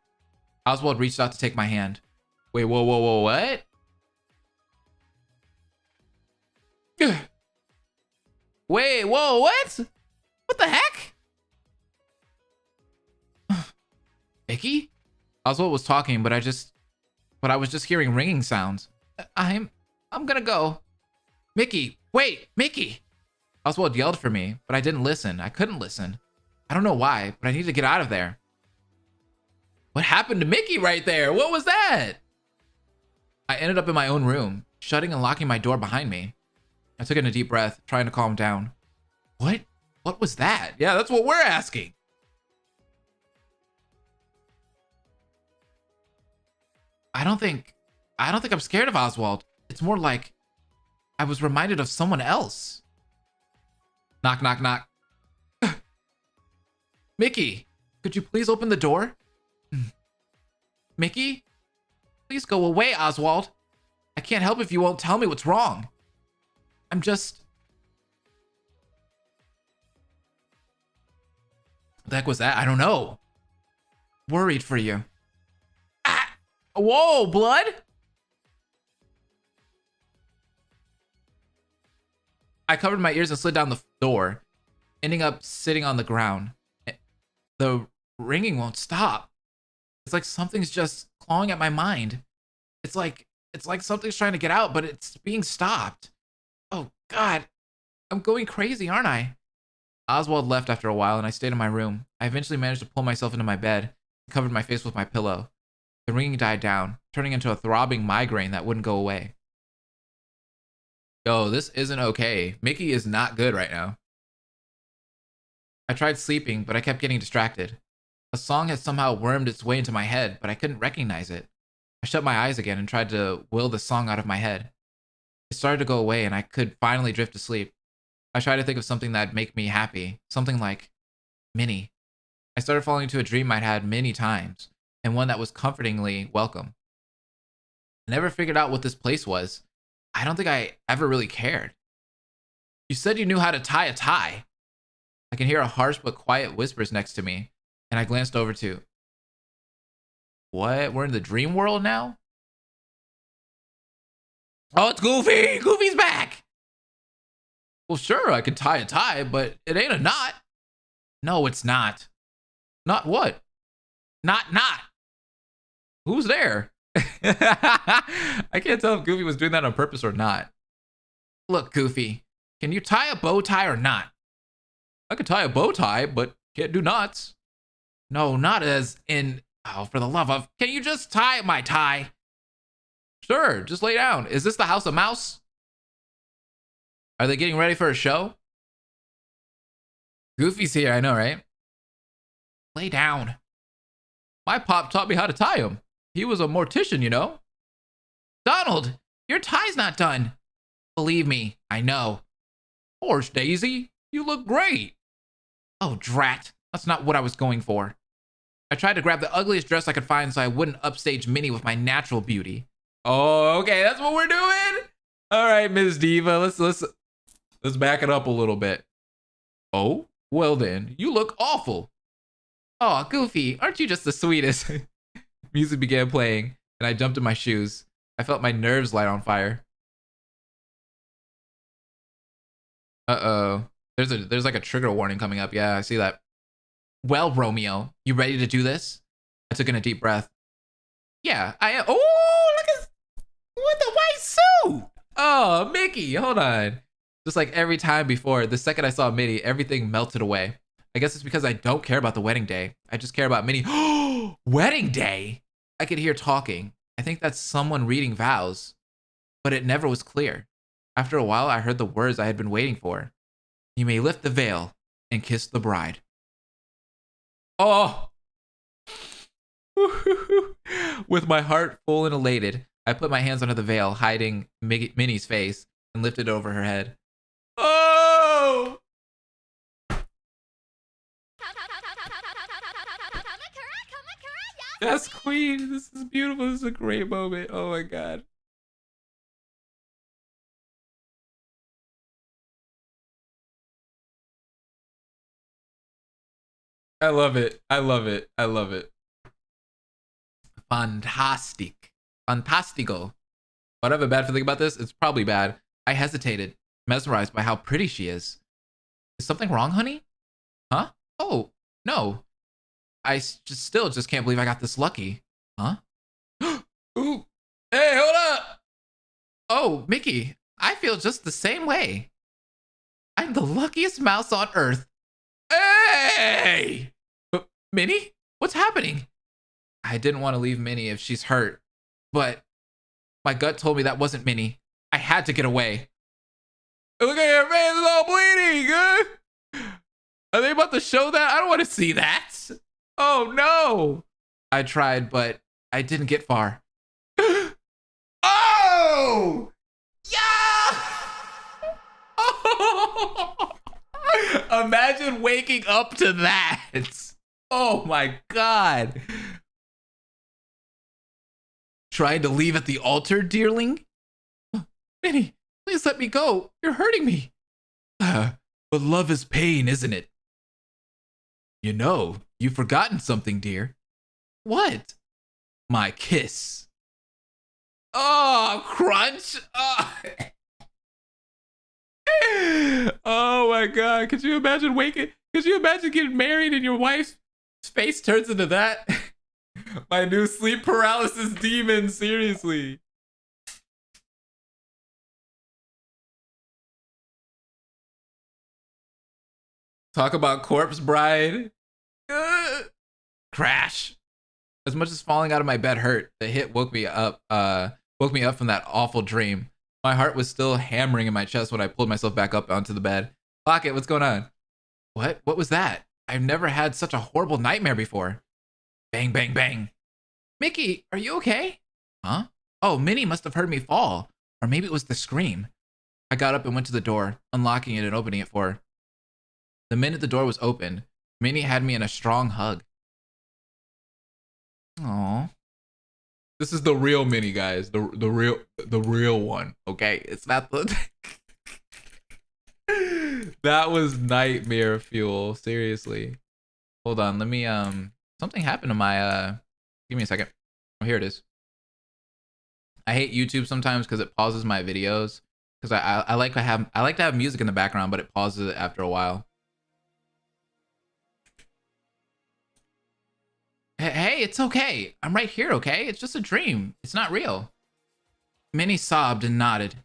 Oswald reached out to take my hand. Wait, whoa, what? Wait, whoa, what? What the heck? Mickey? Oswald was talking, but I was just hearing ringing sounds. I'm gonna go. Mickey, wait, Mickey! Oswald yelled for me, but I didn't listen. I couldn't listen. I don't know why, but I need to get out of there. What happened to Mickey right there? What was that? I ended up in my own room, shutting and locking my door behind me. I took in a deep breath, trying to calm down. What? What was that? Yeah, that's what we're asking. I don't think I'm scared of Oswald. It's more like I was reminded of someone else. Knock, knock, knock. Mickey, could you please open the door? Mickey? Please go away, Oswald. I can't help if you won't tell me what's wrong. I'm just... What the heck was that? I don't know. Worried for you. Ah! Whoa, blood? I covered my ears and slid down the door, ending up sitting on the ground. The ringing won't stop. It's like something's just clawing at my mind. It's like something's trying to get out, but it's being stopped. Oh, God. I'm going crazy, aren't I? Oswald left after a while, and I stayed in my room. I eventually managed to pull myself into my bed and covered my face with my pillow. The ringing died down, turning into a throbbing migraine that wouldn't go away. Yo, this isn't okay. Mickey is not good right now. I tried sleeping, but I kept getting distracted. A song had somehow wormed its way into my head, but I couldn't recognize it. I shut my eyes again and tried to will the song out of my head. It started to go away, and I could finally drift to sleep. I tried to think of something that'd make me happy, something like Minnie. I started falling into a dream I'd had many times, and one that was comfortingly welcome. I never figured out what this place was. I don't think I ever really cared. You said you knew how to tie a tie. I can hear a harsh but quiet whispers next to me, and I glanced over to... What? We're in the dream world now? Oh, it's Goofy! Goofy's back! Well, sure, I could tie a tie, but it ain't a knot. No, it's not. Not what? Not. Who's there? I can't tell if Goofy was doing that on purpose or not. Look, Goofy, can you tie a bow tie or not? I could tie a bow tie, but can't do knots. No, not as in... Oh, for the love of... Can you just tie my tie? Sure, just lay down. Is this the House of Mouse? Are they getting ready for a show? Goofy's here, I know, right? Lay down. My pop taught me how to tie him. He was a mortician, you know? Donald, your tie's not done. Believe me, I know. Horse Daisy, you look great. Oh, drat. That's not what I was going for. I tried to grab the ugliest dress I could find so I wouldn't upstage Minnie with my natural beauty. Oh, okay, that's what we're doing? All right, Ms. Diva, let's back it up a little bit. Oh, well then, you look awful. Oh, Goofy, aren't you just the sweetest? Music began playing, and I jumped in my shoes. I felt my nerves light on fire. Uh-oh. There's like a trigger warning coming up. Yeah, I see that. Well, Romeo, you ready to do this? I took in a deep breath. Yeah, I am. Oh, look at what the white suit. Oh, Mickey, hold on. Just like every time before, the second I saw Minnie, everything melted away. I guess it's because I don't care about the wedding day. I just care about Minnie. Wedding day? I could hear talking. I think that's someone reading vows, but it never was clear. After a while, I heard the words I had been waiting for. You may lift the veil and kiss the bride. Oh! With my heart full and elated, I put my hands under the veil, hiding Minnie's face, and lifted it over her head. Oh! That's Queen. This is beautiful. This is a great moment. Oh my god. I love it. I love it. I love it. Fantastic. Fantastico. But I have a bad feeling about this. It's probably bad. I hesitated, mesmerized by how pretty she is. Is something wrong, honey? Huh? Oh, no. I still just can't believe I got this lucky. Huh? Ooh. Hey, hold up. Oh, Mickey, I feel just the same way. I'm the luckiest mouse on earth. Hey! Minnie? What's happening? I didn't want to leave Minnie if she's hurt, but my gut told me that wasn't Minnie. I had to get away. Look at your face, it's all bleeding. Are they about to show that? I don't want to see that. Oh no. I tried, but I didn't get far. Oh! Yeah! Oh! Imagine waking up to that. Oh my god. Trying to leave at the altar, dearling? Minnie, please let me go. You're hurting me. But love is pain, isn't it? You know, you've forgotten something, dear. What? My kiss. Oh, crunch. Oh. Oh my god. Could you imagine getting married and your wife's face turns into that? My new sleep paralysis demon, seriously. Talk about corpse bride. Crash. As much as falling out of my bed hurt, the hit woke me up from that awful dream. My heart was still hammering in my chest when I pulled myself back up onto the bed. Pocket, what's going on? What? What was that? I've never had such a horrible nightmare before. Bang, bang, bang. Mickey, are you okay? Huh? Oh, Minnie must have heard me fall. Or maybe it was the scream. I got up and went to the door, unlocking it and opening it for her. The minute the door was opened, Minnie had me in a strong hug. Aww. This is the real Minnie, guys. The real one. Okay, it's not the. That was nightmare fuel. Seriously. Hold on. Let me Something happened to my Give me a second. Oh, here it is. I hate YouTube sometimes because it pauses my videos because I like to have music in the background, but it pauses it after a while. Hey, it's okay. I'm right here, okay? It's just a dream. It's not real. Minnie sobbed and nodded.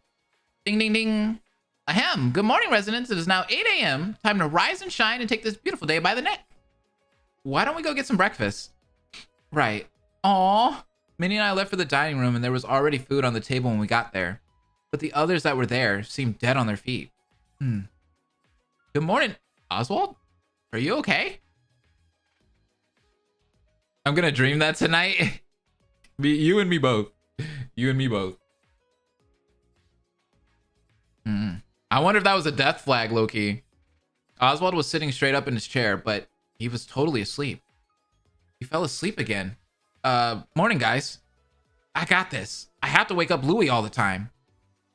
Ding, ding, ding. Ahem. Good morning, residents. It is now 8 a.m. Time to rise and shine and take this beautiful day by the neck. Why don't we go get some breakfast? Right. Aw. Minnie and I left for the dining room and there was already food on the table when we got there. But the others that were there seemed dead on their feet. Good morning, Oswald. Are you okay? I'm gonna dream that tonight. You and me both. You and me both. I wonder if that was a death flag, low-key. Oswald was sitting straight up in his chair, but he was totally asleep. He fell asleep again. Morning, guys. I got this. I have to wake up Louie all the time.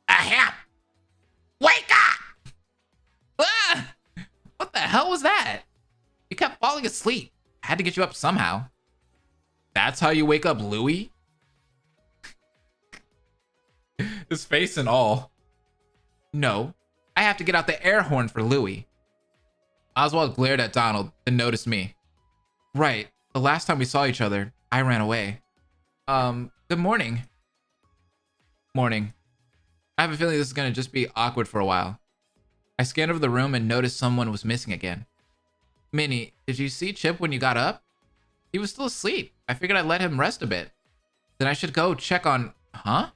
Ahem! Wake up! Ah! What the hell was that? You kept falling asleep. I had to get you up somehow. That's how you wake up Louie? His face and all. No, I have to get out the air horn for Louie. Oswald glared at Donald and noticed me. Right, the last time we saw each other, I ran away. Good morning. Morning. I have a feeling this is gonna just be awkward for a while. I scanned over the room and noticed someone was missing again. Minnie, did you see Chip when you got up? He was still asleep. I figured I'd let him rest a bit. Then I should go check on... Huh?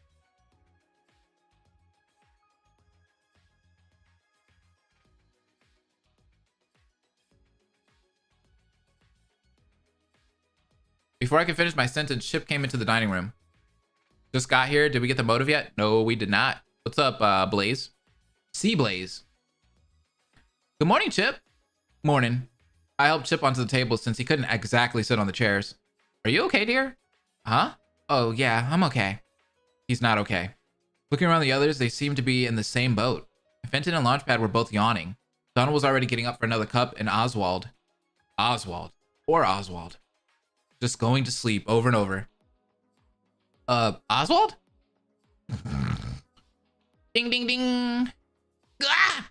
Before I could finish my sentence, Chip came into the dining room. Just got here. Did we get the motive yet? No, we did not. What's up, Blaze? Sea Blaze. Good morning, Chip. Morning. I helped Chip onto the table since he couldn't exactly sit on the chairs. Are you okay, dear? Huh? Oh, yeah, I'm okay. He's not okay. Looking around the others, they seem to be in the same boat. Fenton and Launchpad were both yawning. Donald was already getting up for another cup, and Oswald, just going to sleep over and over. Oswald? Ding, ding, ding. Ah!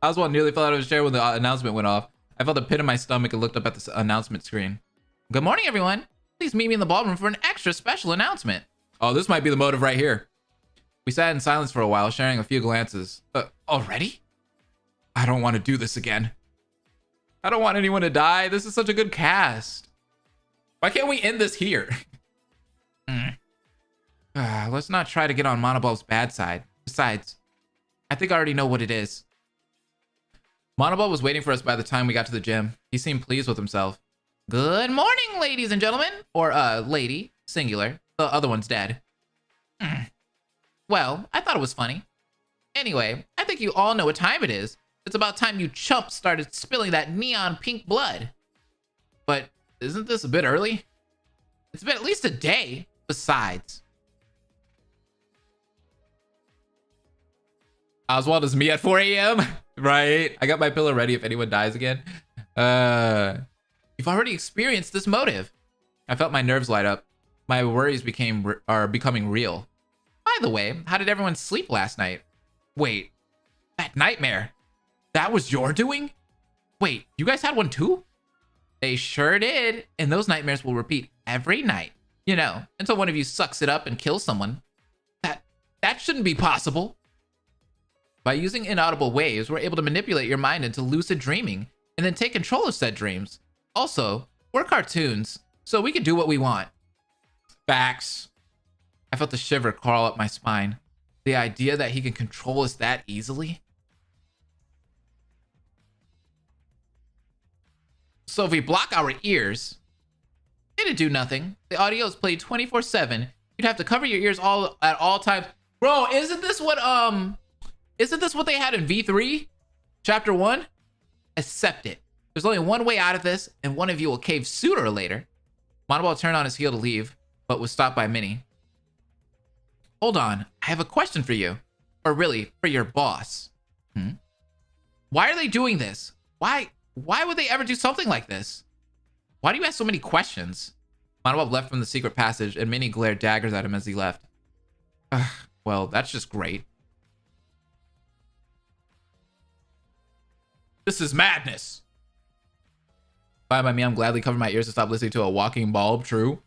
Oswald nearly fell out of his chair when the announcement went off. I felt a pit in my stomach and looked up at the announcement screen. Good morning, everyone. Please meet me in the ballroom for an extra special announcement. Oh, this might be the motive right here. We sat in silence for a while, sharing a few glances. Already? I don't want to do this again. I don't want anyone to die. This is such a good cast. Why can't we end this here? Let's not try to get on Monobulb's bad side. Besides, I think I already know what it is. Monobulb was waiting for us by the time we got to the gym. He seemed pleased with himself. Good morning, ladies and gentlemen. Or, lady, singular. The other one's dead. Well, I thought it was funny. Anyway, I think you all know what time it is. It's about time you chumps started spilling that neon pink blood. But isn't this a bit early? It's been at least a day. Besides. Oswald is me at 4 a.m. Right. I got my pillow ready if anyone dies again. You've already experienced this motive. I felt my nerves light up. My worries are becoming real. By the way, how did everyone sleep last night? Wait, that nightmare. That was your doing? Wait, you guys had one too? They sure did. And those nightmares will repeat every night. You know, until one of you sucks it up and kills someone. That shouldn't be possible. By using inaudible waves, we're able to manipulate your mind into lucid dreaming and then take control of said dreams. Also, we're cartoons, so we can do what we want. Facts. I felt a shiver crawl up my spine. The idea that he can control us that easily. So if we block our ears, it'd do nothing. The audio is played 24/7. You'd have to cover your ears at all times. Bro, isn't this what they had in V3? Chapter 1? Accept it. There's only one way out of this, and one of you will cave sooner or later. Monoball turned on his heel to leave, but was stopped by Minnie. Hold on, I have a question for you. Or really, for your boss. Why are they doing this? Why would they ever do something like this? Why do you ask so many questions? Monoball left from the secret passage, and Minnie glared daggers at him as he left. Well, that's just great. This is madness. Fine by me, I'm gladly covering my ears to stop listening to a walking bulb. True.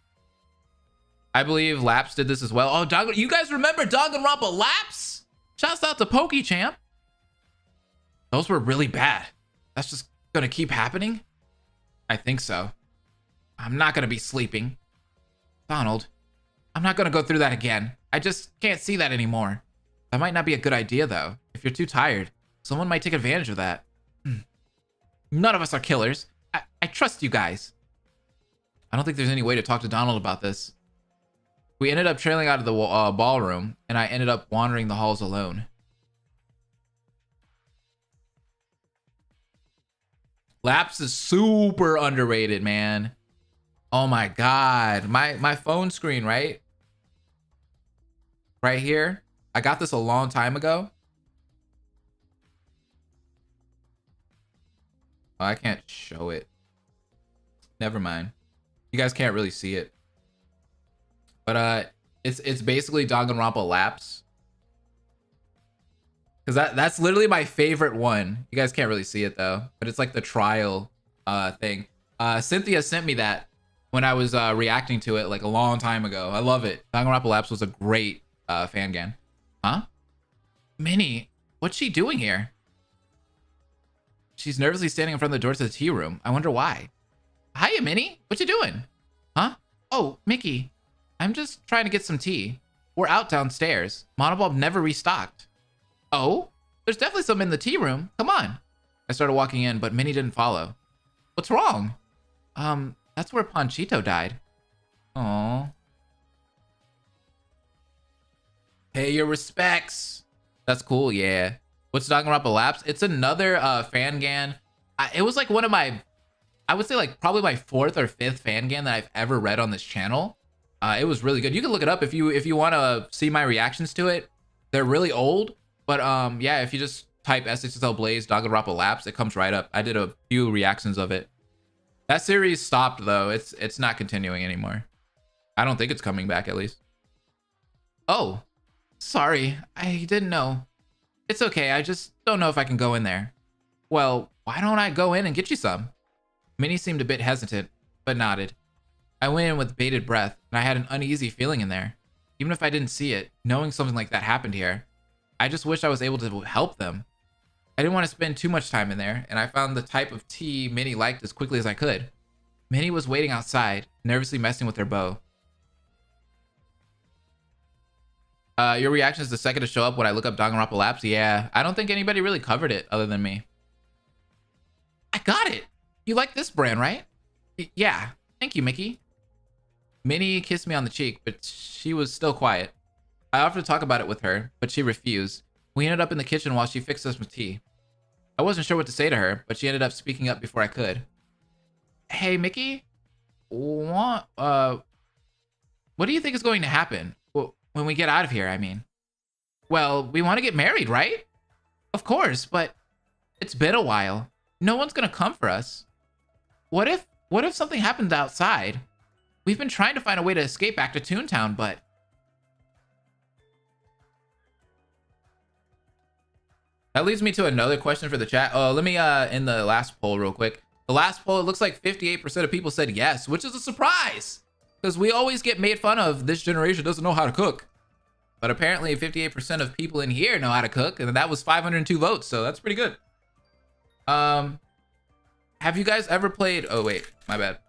I believe Laps did this as well. Oh, you guys remember Danganronpa Laps? Shouts out to PokeChamp. Those were really bad. That's just gonna keep happening? I think so. I'm not gonna be sleeping. Donald, I'm not gonna go through that again. I just can't see that anymore. That might not be a good idea though. If you're too tired, someone might take advantage of that. None of us are killers. I trust you guys. I don't think there's any way to talk to Donald about this. We ended up trailing out of the ballroom, and I ended up wandering the halls alone. Laps is super underrated, man. Oh my god. My phone screen, right? Right here. I got this a long time ago. Oh, I can't show it. Never mind. You guys can't really see it. But it's basically Danganronpa Laps. Cause that's literally my favorite one. You guys can't really see it though, but it's like the trial thing. Cynthia sent me that when I was reacting to it like a long time ago. I love it. Danganronpa Laps was a great fan game. Huh? Minnie, what's she doing here? She's nervously standing in front of the door to the tea room. I wonder why. Hiya, Minnie. What you doing? Huh? Oh, Mickey. I'm just trying to get some tea. We're out downstairs. Monobulb never restocked. Oh? There's definitely some in the tea room. Come on. I started walking in, but Minnie didn't follow. What's wrong? That's where Panchito died. Aww. Pay your respects. That's cool. Yeah. What's Danganronpa Laps? It's another fan it was like one of my, I would say like probably my fourth or fifth fan that I've ever read on this channel. It was really good. You can look it up if you want to see my reactions to it. They're really old, but yeah, if you just type SHSL Blaze Danganronpa Laps, it comes right up. I did a few reactions of it. That series stopped though. It's not continuing anymore. I don't think it's coming back at least. Oh, sorry. I didn't know. It's okay. I just don't know if I can go in there. Well, why don't I go in and get you some? Minnie seemed a bit hesitant, but nodded. I went in with bated breath, and I had an uneasy feeling in there. Even if I didn't see it, knowing something like that happened here, I just wished I was able to help them. I didn't want to spend too much time in there, and I found the type of tea Minnie liked as quickly as I could. Minnie was waiting outside, nervously messing with her bow. Your reaction is the second to show up when I look up Danganronpa Laps. Yeah, I don't think anybody really covered it other than me. I got it. You like this brand, right? Yeah. Thank you, Mickey. Minnie kissed me on the cheek, but she was still quiet. I offered to talk about it with her, but she refused. We ended up in the kitchen while she fixed us some tea. I wasn't sure what to say to her, but she ended up speaking up before I could. Hey, Mickey? What do you think is going to happen? Well, when we get out of here, I mean. Well, we want to get married, right? Of course, but it's been a while. No one's gonna come for us. What if something happens outside? We've been trying to find a way to escape back to Toontown, but... That leads me to another question for the chat. Oh, let me in the last poll real quick. The last poll, it looks like 58% of people said yes, which is a surprise. Because we always get made fun of, this generation doesn't know how to cook. But apparently 58% of people in here know how to cook, and that was 502 votes, so that's pretty good. Have you guys ever played... Oh, wait, my bad.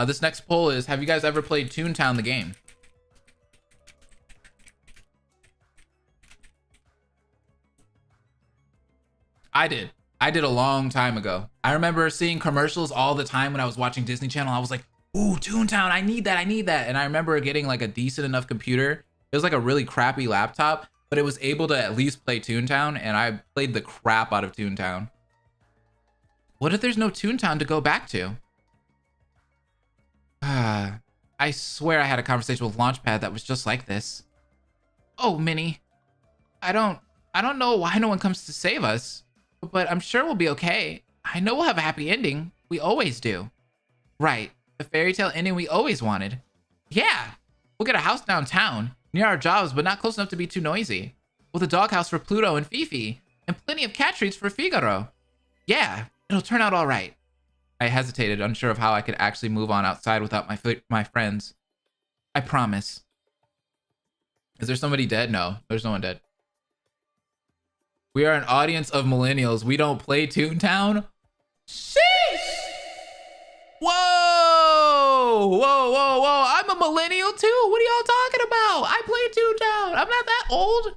This next poll is, have you guys ever played Toontown the game? I did. I did a long time ago. I remember seeing commercials all the time when I was watching Disney Channel. I was like, ooh, Toontown, I need that, I need that. And I remember getting like a decent enough computer. It was like a really crappy laptop, but it was able to at least play Toontown, and I played the crap out of Toontown. What if there's no Toontown to go back to? I swear I had a conversation with Launchpad that was just like this. Oh, Minnie. I don't know why no one comes to save us, but I'm sure we'll be okay. I know we'll have a happy ending. We always do. Right. The fairy tale ending we always wanted. Yeah. We'll get a house downtown, near our jobs, but not close enough to be too noisy. With a doghouse for Pluto and Fifi, and plenty of cat treats for Figaro. Yeah, it'll turn out all right. I hesitated, unsure of how I could actually move on outside without my friends. I promise. Is there somebody dead? No, there's no one dead. We are an audience of millennials. We don't play Toontown. Sheesh! Whoa! Whoa, whoa, whoa. I'm a millennial too. What are y'all talking about? I play Toontown. I'm not that old.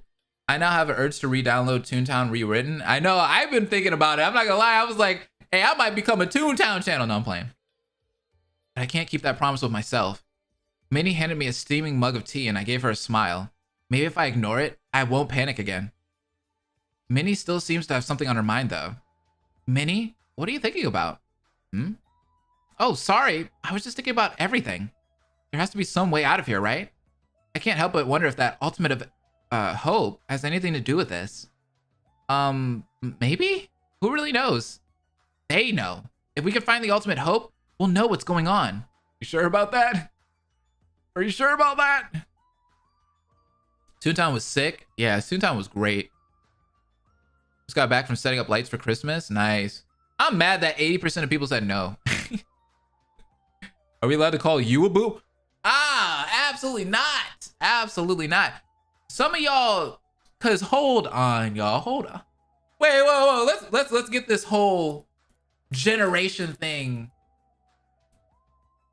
I now have an urge to re-download Toontown Rewritten. I know, I've been thinking about it. I'm not gonna lie. I was like, hey, I might become a Toontown channel. No, I'm playing. But I can't keep that promise with myself. Minnie handed me a steaming mug of tea and I gave her a smile. Maybe if I ignore it, I won't panic again. Minnie still seems to have something on her mind though. Minnie, what are you thinking about? Oh, sorry. I was just thinking about everything. There has to be some way out of here, right? I can't help but wonder if that ultimate of hope has anything to do with this. Maybe? Who really knows? They know. If we can find the ultimate hope, we'll know what's going on. You sure about that? Are you sure about that? Toontown was sick. Yeah, Toontown was great. Just got back from setting up lights for Christmas. Nice. I'm mad that 80% of people said no. Are we allowed to call you a boo? Absolutely not. Absolutely not. Some of y'all, cause hold on, y'all. Hold on. Wait, whoa. Let's get this whole generation thing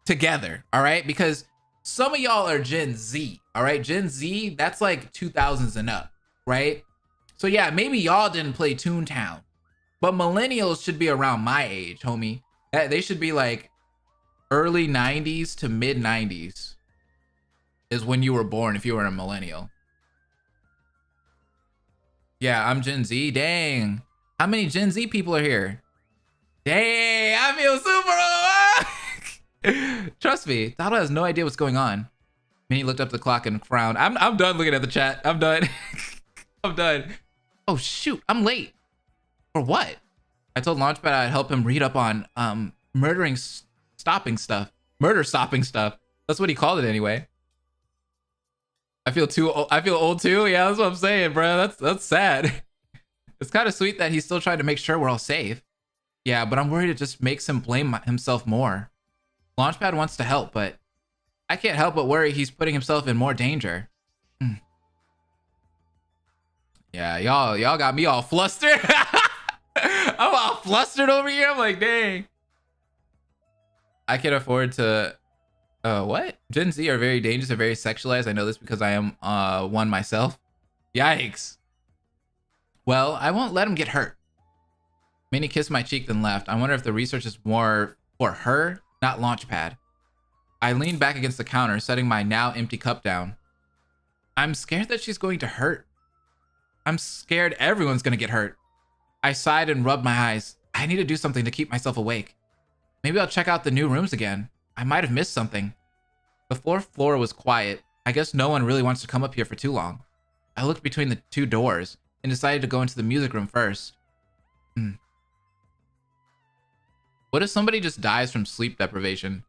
together, all right? Because some of y'all are Gen Z, all right? Gen Z, that's like 2000s and up, right? So yeah, maybe y'all didn't play Toontown, but millennials should be around my age, homie. They should be like early 90s to mid 90s. is when you were born if you were a millennial. Yeah, I'm Gen Z. Dang. How many Gen Z people are here? Dang, I feel super. Trust me, Dado has no idea what's going on. Minnie looked up the clock and frowned. I'm done looking at the chat. I'm done. I'm done. Oh shoot, I'm late. For what? I told Launchpad I'd help him read up on murder stopping stuff. That's what he called it anyway. I feel old too. Yeah, that's what I'm saying, bro. That's sad. It's kind of sweet that he's still trying to make sure we're all safe. Yeah, but I'm worried it just makes him blame himself more. Launchpad wants to help, but I can't help but worry he's putting himself in more danger. Yeah, y'all got me all flustered. I'm all flustered over here. I'm like, dang. I can afford to. What? Gen Z are very dangerous and very sexualized. I know this because I am one myself. Yikes. Well, I won't let him get hurt. Minnie kissed my cheek then left. I wonder if the research is more for her, not Launchpad. I leaned back against the counter, setting my now empty cup down. I'm scared that she's going to hurt. I'm scared everyone's going to get hurt. I sighed and rubbed my eyes. I need to do something to keep myself awake. Maybe I'll check out the new rooms again. I might have missed something. The floor was quiet. I guess no one really wants to come up here for too long. I looked between the two doors and decided to go into the music room first. What if somebody just dies from sleep deprivation?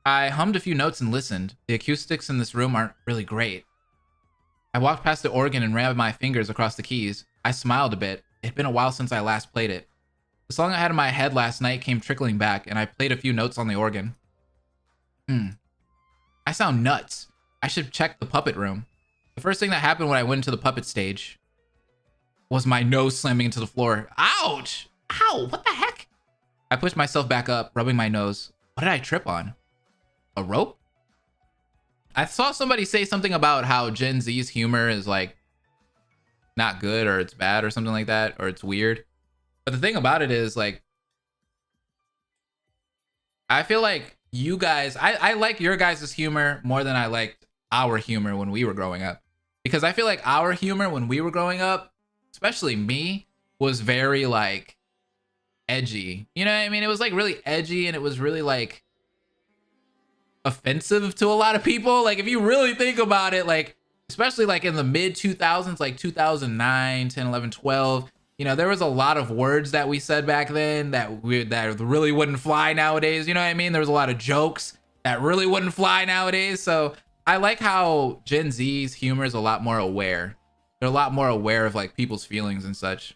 I hummed a few notes and listened. The acoustics in this room aren't really great. I walked past the organ and ran my fingers across the keys. I smiled a bit. It'd been a while since I last played it. The song I had in my head last night came trickling back, and I played a few notes on the organ. I sound nuts. I should check the puppet room. The first thing that happened when I went into the puppet stage was my nose slamming into the floor. Ouch! Ow! What the heck? I pushed myself back up, rubbing my nose. What did I trip on? A rope? I saw somebody say something about how Gen Z's humor is like not good or it's bad or something like that, or it's weird. But the thing about it is, like, I feel like you guys, I like your guys' humor more than I liked our humor when we were growing up. Because I feel like our humor when we were growing up, especially me, was very like edgy. You know what I mean? It was like really edgy, and it was really like offensive to a lot of people. Like if you really think about it, like especially like in the mid 2000s, like 2009, 10, 11, 12, you know, there was a lot of words that we said back then that really wouldn't fly nowadays. You know what I mean? There was a lot of jokes that really wouldn't fly nowadays. So I like how Gen Z's humor is a lot more aware. They're a lot more aware of like people's feelings and such.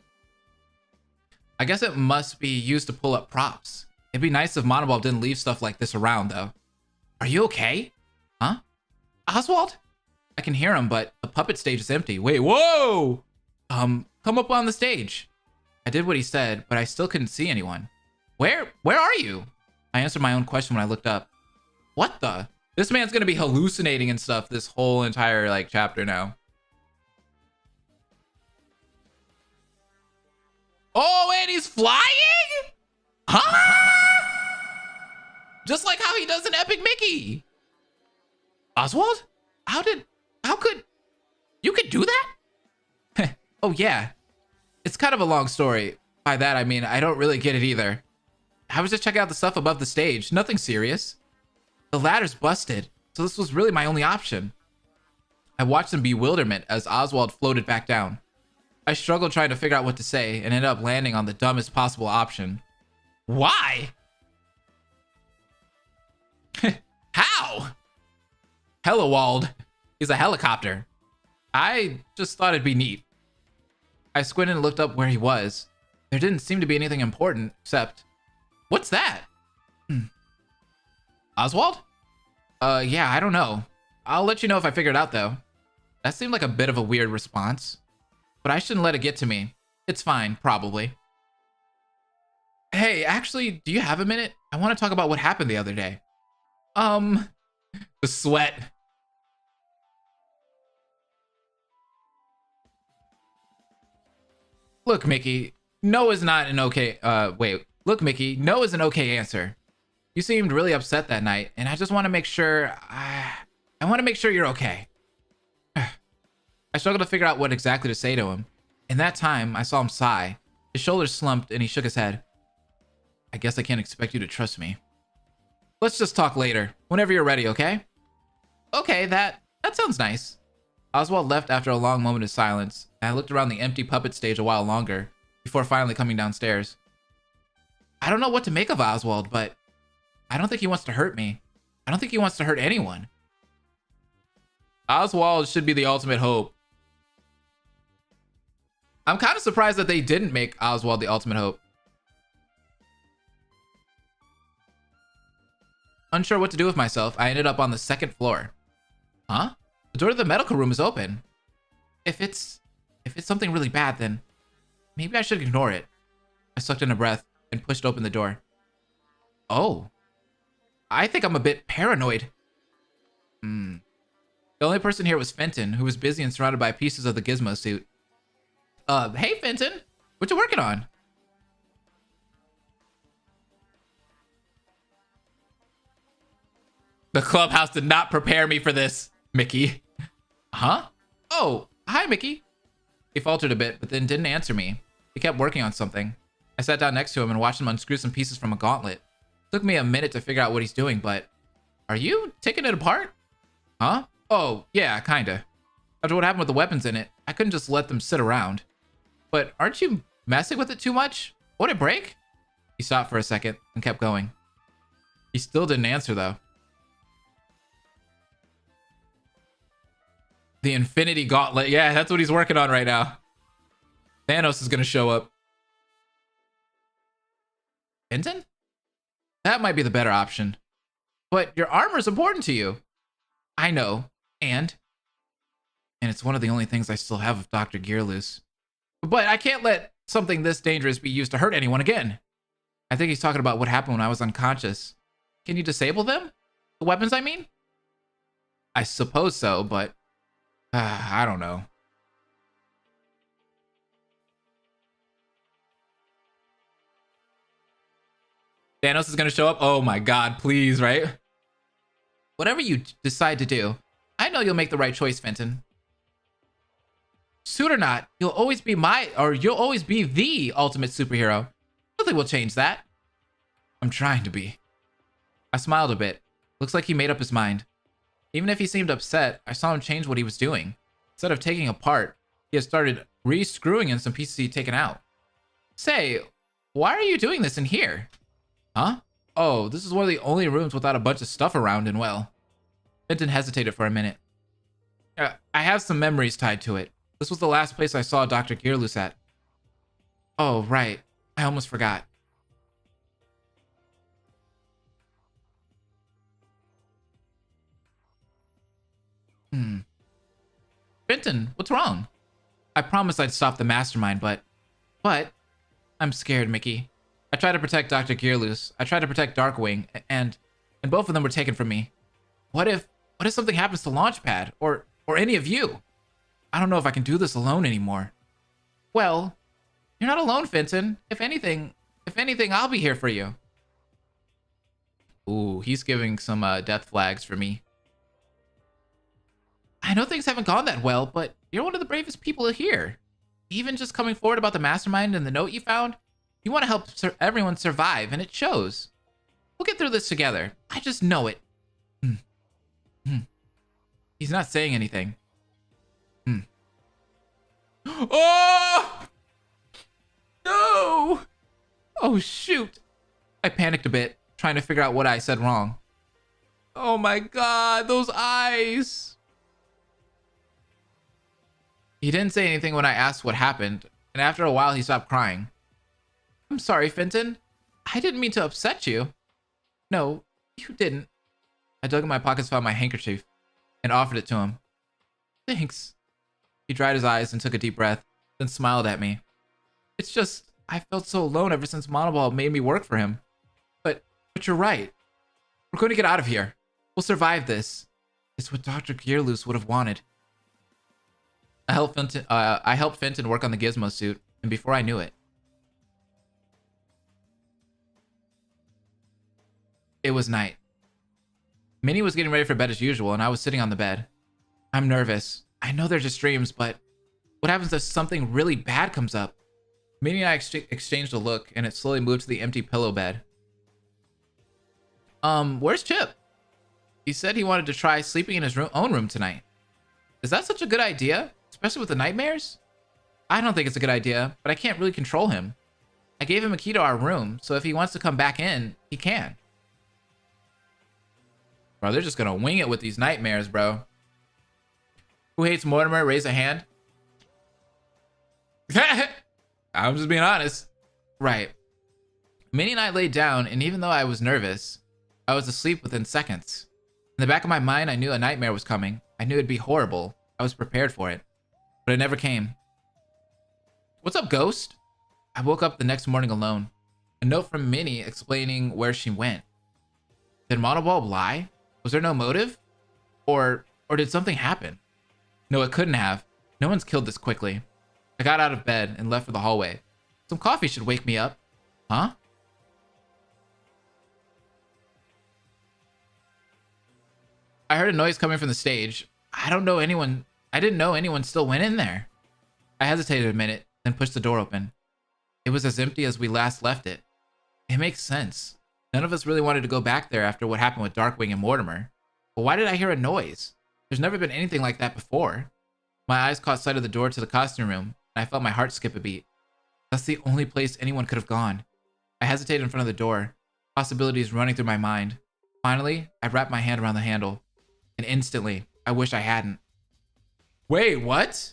I guess it must be used to pull up props. It'd be nice if Monobulb didn't leave stuff like this around though. Are you okay? Huh? Oswald? I can hear him, but the puppet stage is empty. Wait, whoa! Come up on the stage. I did what he said, but I still couldn't see anyone. Where are you? I answered my own question when I looked up. What the? This man's gonna be hallucinating and stuff this whole entire like chapter now. Oh, and he's flying? Huh? Just like how he does in Epic Mickey. Oswald? How could you could do that? Oh yeah. It's kind of a long story. By that I mean I don't really get it either. I was just checking out the stuff above the stage. Nothing serious. The ladder's busted, so this was really my only option. I watched in bewilderment as Oswald floated back down. I struggled trying to figure out what to say and ended up landing on the dumbest possible option. Why? How? Hellawald. He's a helicopter. I just thought it'd be neat. I squinted and looked up where he was. There didn't seem to be anything important, except... What's that? Oswald? Yeah, I don't know. I'll let you know if I figure it out, though. That seemed like a bit of a weird response. But I shouldn't let it get to me. It's fine, probably. Hey, actually, do you have a minute? I want to talk about what happened the other day. The sweat. Look, Mickey, no is not an okay... Look, Mickey, no is an okay answer. You seemed really upset that night, and I just want to make sure... I want to make sure you're okay. I struggled to figure out what exactly to say to him. In that time, I saw him sigh. His shoulders slumped, and he shook his head. I guess I can't expect you to trust me. Let's just talk later, whenever you're ready, okay? Okay, that sounds nice. Oswald left after a long moment of silence, and I looked around the empty puppet stage a while longer, before finally coming downstairs. I don't know what to make of Oswald, but I don't think he wants to hurt me. I don't think he wants to hurt anyone. Oswald should be the ultimate hope. I'm kind of surprised that they didn't make Oswald the ultimate hope. Unsure what to do with myself, I ended up on the second floor. Huh? The door to the medical room is open. If it's something really bad, then maybe I should ignore it. I sucked in a breath and pushed open the door. Oh. I think I'm a bit paranoid. The only person here was Fenton, who was busy and surrounded by pieces of the gizmo suit. Hey Fenton, what you working on? The clubhouse did not prepare me for this, Mickey. Huh? Oh, hi Mickey. He faltered a bit, but then didn't answer me. He kept working on something. I sat down next to him and watched him unscrew some pieces from a gauntlet. It took me a minute to figure out what he's doing, but... Are you taking it apart? Huh? Oh, yeah, kinda. After what happened with the weapons in it, I couldn't just let them sit around. But aren't you messing with it too much? Would it break? He stopped for a second and kept going. He still didn't answer, though. The Infinity Gauntlet. Yeah, that's what he's working on right now. Thanos is gonna show up. Fenton? That might be the better option. But your armor's important to you. I know. And it's one of the only things I still have of Dr. Gearloose. But I can't let something this dangerous be used to hurt anyone again. I think he's talking about what happened when I was unconscious. Can you disable them? The weapons, I mean? I suppose so, but... I don't know. Thanos is gonna show up? Oh my god, please, right? Whatever you decide to do, I know you'll make the right choice, Fenton. Suit or not, you'll always be the ultimate superhero. Nothing will change that. I'm trying to be. I smiled a bit. Looks like he made up his mind. Even if he seemed upset, I saw him change what he was doing. Instead of taking apart, he had started re-screwing in some pieces he'd taken out. Say, why are you doing this in here? Huh? Oh, this is one of the only rooms without a bunch of stuff around, and well... Fenton hesitated for a minute. I have some memories tied to it. This was the last place I saw Dr. Gearloose at. Oh, right. I almost forgot. Fenton, what's wrong? I promised I'd stop the mastermind, but I'm scared, Mickey. I tried to protect Dr. Gearloose. I tried to protect Darkwing, and both of them were taken from me. What if something happens to Launchpad or any of you? I don't know if I can do this alone anymore. Well, you're not alone, Fenton. If anything, I'll be here for you. Ooh, he's giving some death flags for me. I know things haven't gone that well, but you're one of the bravest people here. Even just coming forward about the mastermind and the note you found, you want to help everyone survive, and it shows. We'll get through this together. I just know it. He's not saying anything. Oh! No! Oh, shoot. I panicked a bit, trying to figure out what I said wrong. Oh my god, those eyes! He didn't say anything when I asked what happened, and after a while he stopped crying. I'm sorry, Fenton. I didn't mean to upset you. No, you didn't. I dug in my pockets, found my handkerchief, and offered it to him. Thanks. He dried his eyes and took a deep breath, then smiled at me. It's just, I felt so alone ever since Monoball made me work for him. But you're right. We're going to get out of here. We'll survive this. It's what Dr. Gearloose would have wanted. I helped Fenton work on the gizmo suit, and before I knew it, It was night. Minnie was getting ready for bed as usual, and I was sitting on the bed. I'm nervous. I know they're just dreams, but what happens if something really bad comes up? Minnie and I exchanged a look, and it slowly moved to the empty pillow bed. Where's Chip? He said he wanted to try sleeping in his own room tonight. Is that such a good idea? Especially with the nightmares? I don't think it's a good idea, but I can't really control him. I gave him a key to our room, so if he wants to come back in, he can. Bro, they're just gonna wing it with these nightmares, bro. Who hates Mortimer? Raise a hand. I'm just being honest. Right. Minnie and I laid down, and even though I was nervous, I was asleep within seconds. In the back of my mind, I knew a nightmare was coming. I knew it'd be horrible. I was prepared for it. But it never came. What's up, Ghost? I woke up the next morning alone. A note from Minnie explaining where she went. Did Monobulb lie? Was there no motive? Or did something happen? No, it couldn't have. No one's killed this quickly. I got out of bed and left for the hallway. Some coffee should wake me up. Huh? I heard a noise coming from the stage. I didn't know anyone still went in there. I hesitated a minute, then pushed the door open. It was as empty as we last left it. It makes sense. None of us really wanted to go back there after what happened with Darkwing and Mortimer. But why did I hear a noise? There's never been anything like that before. My eyes caught sight of the door to the costume room, and I felt my heart skip a beat. That's the only place anyone could have gone. I hesitated in front of the door, possibilities running through my mind. Finally, I wrapped my hand around the handle, and instantly, I wish I hadn't. Wait, what?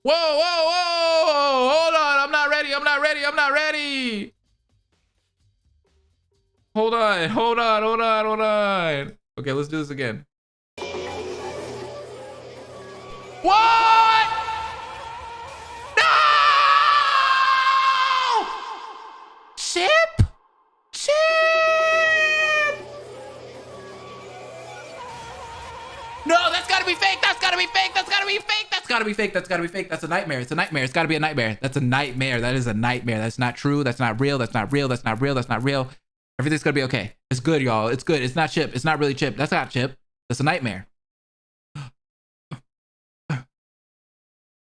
Whoa, whoa, whoa! Hold on, I'm not ready, I'm not ready, I'm not ready! Hold on, hold on, hold on, hold on. Okay, let's do this again. What? No! Chip? Chip! No, that's gotta be fake. That's gotta be fake. That's gotta be fake. That's gotta be fake. That's gotta be fake. That's a nightmare. It's a nightmare. It's gotta be a nightmare. That's a nightmare. That is a nightmare. That's not true. That's not real. That's not real. That's not real. That's not real. Everything's gonna be okay. It's good, y'all. It's good. It's not Chip. It's not really Chip. That's not Chip. That's a nightmare.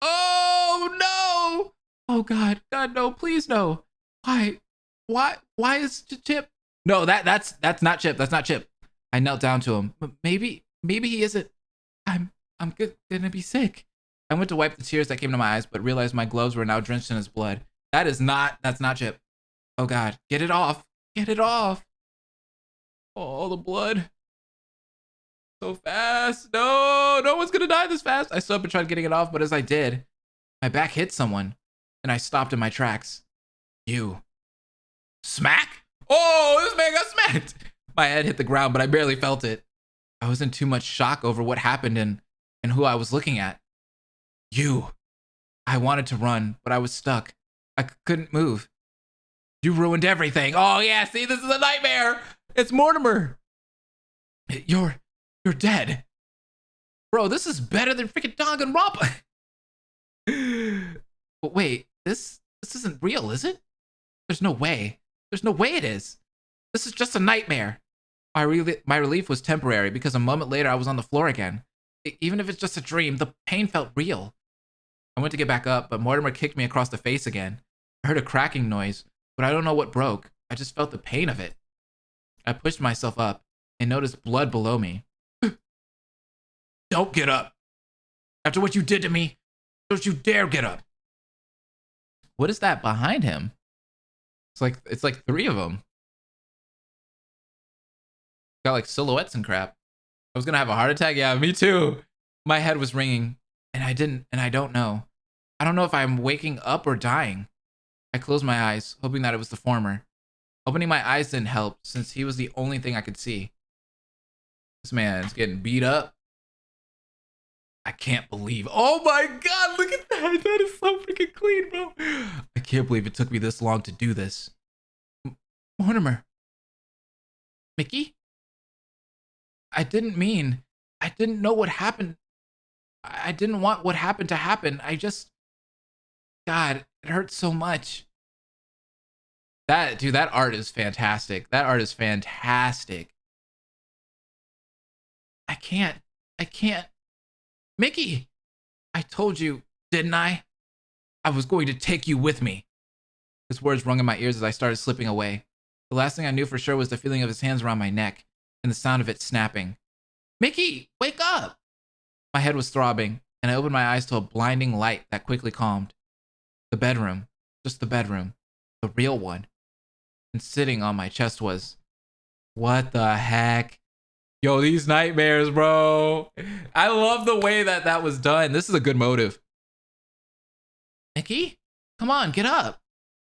Oh no! Oh God, God no! Please no! Why is Chip? No, that's not Chip. That's not Chip. I knelt down to him. But maybe he isn't. I'm gonna be sick. I went to wipe the tears that came to my eyes, but realized my gloves were now drenched in his blood. That's not Chip. Oh God, get it off. Get it off. Oh, the blood. So fast. No, no one's gonna die this fast. I stood up and tried getting it off, but as I did, my back hit someone, and I stopped in my tracks. You. Smack? Oh, this man got smacked. My head hit the ground, but I barely felt it. I was in too much shock over what happened and who I was looking at. You. I wanted to run, but I was stuck. I couldn't move. You ruined everything. Oh yeah, see, this is a nightmare. It's Mortimer. You're dead. Bro, this is better than freaking Danganronpa. But wait, this isn't real, is it? There's no way. There's no way it is. This is just a nightmare. My relief was temporary because a moment later I was on the floor again. Even if it's just a dream, the pain felt real. I went to get back up, but Mortimer kicked me across the face again. I heard a cracking noise, but I don't know what broke. I just felt the pain of it. I pushed myself up and noticed blood below me. Don't get up. After what you did to me, don't you dare get up. What is that behind him? It's like three of them. Got like silhouettes and crap. I was gonna have a heart attack. Yeah, me too. My head was ringing, and I don't know. I don't know if I'm waking up or dying. I closed my eyes, hoping that it was the former. Opening my eyes didn't help, since he was the only thing I could see. This man's getting beat up. I can't believe. Oh my God, look at that. That is so freaking clean, bro. I can't believe it took me this long to do this. Mortimer. Mickey? I didn't know what happened. I didn't want what happened to happen. God, it hurts so much. That, dude, that art is fantastic. That art is fantastic. I can't. I can't. Mickey, I told you, didn't I? I was going to take you with me. His words rung in my ears as I started slipping away. The last thing I knew for sure was the feeling of his hands around my neck and the sound of it snapping. Mickey, wake up! My head was throbbing, and I opened my eyes to a blinding light that quickly calmed. The bedroom, just the bedroom, the real one. And sitting on my chest was... What the heck? Yo, these nightmares, bro. I love the way that that was done. This is a good motive. Mickey, come on, get up.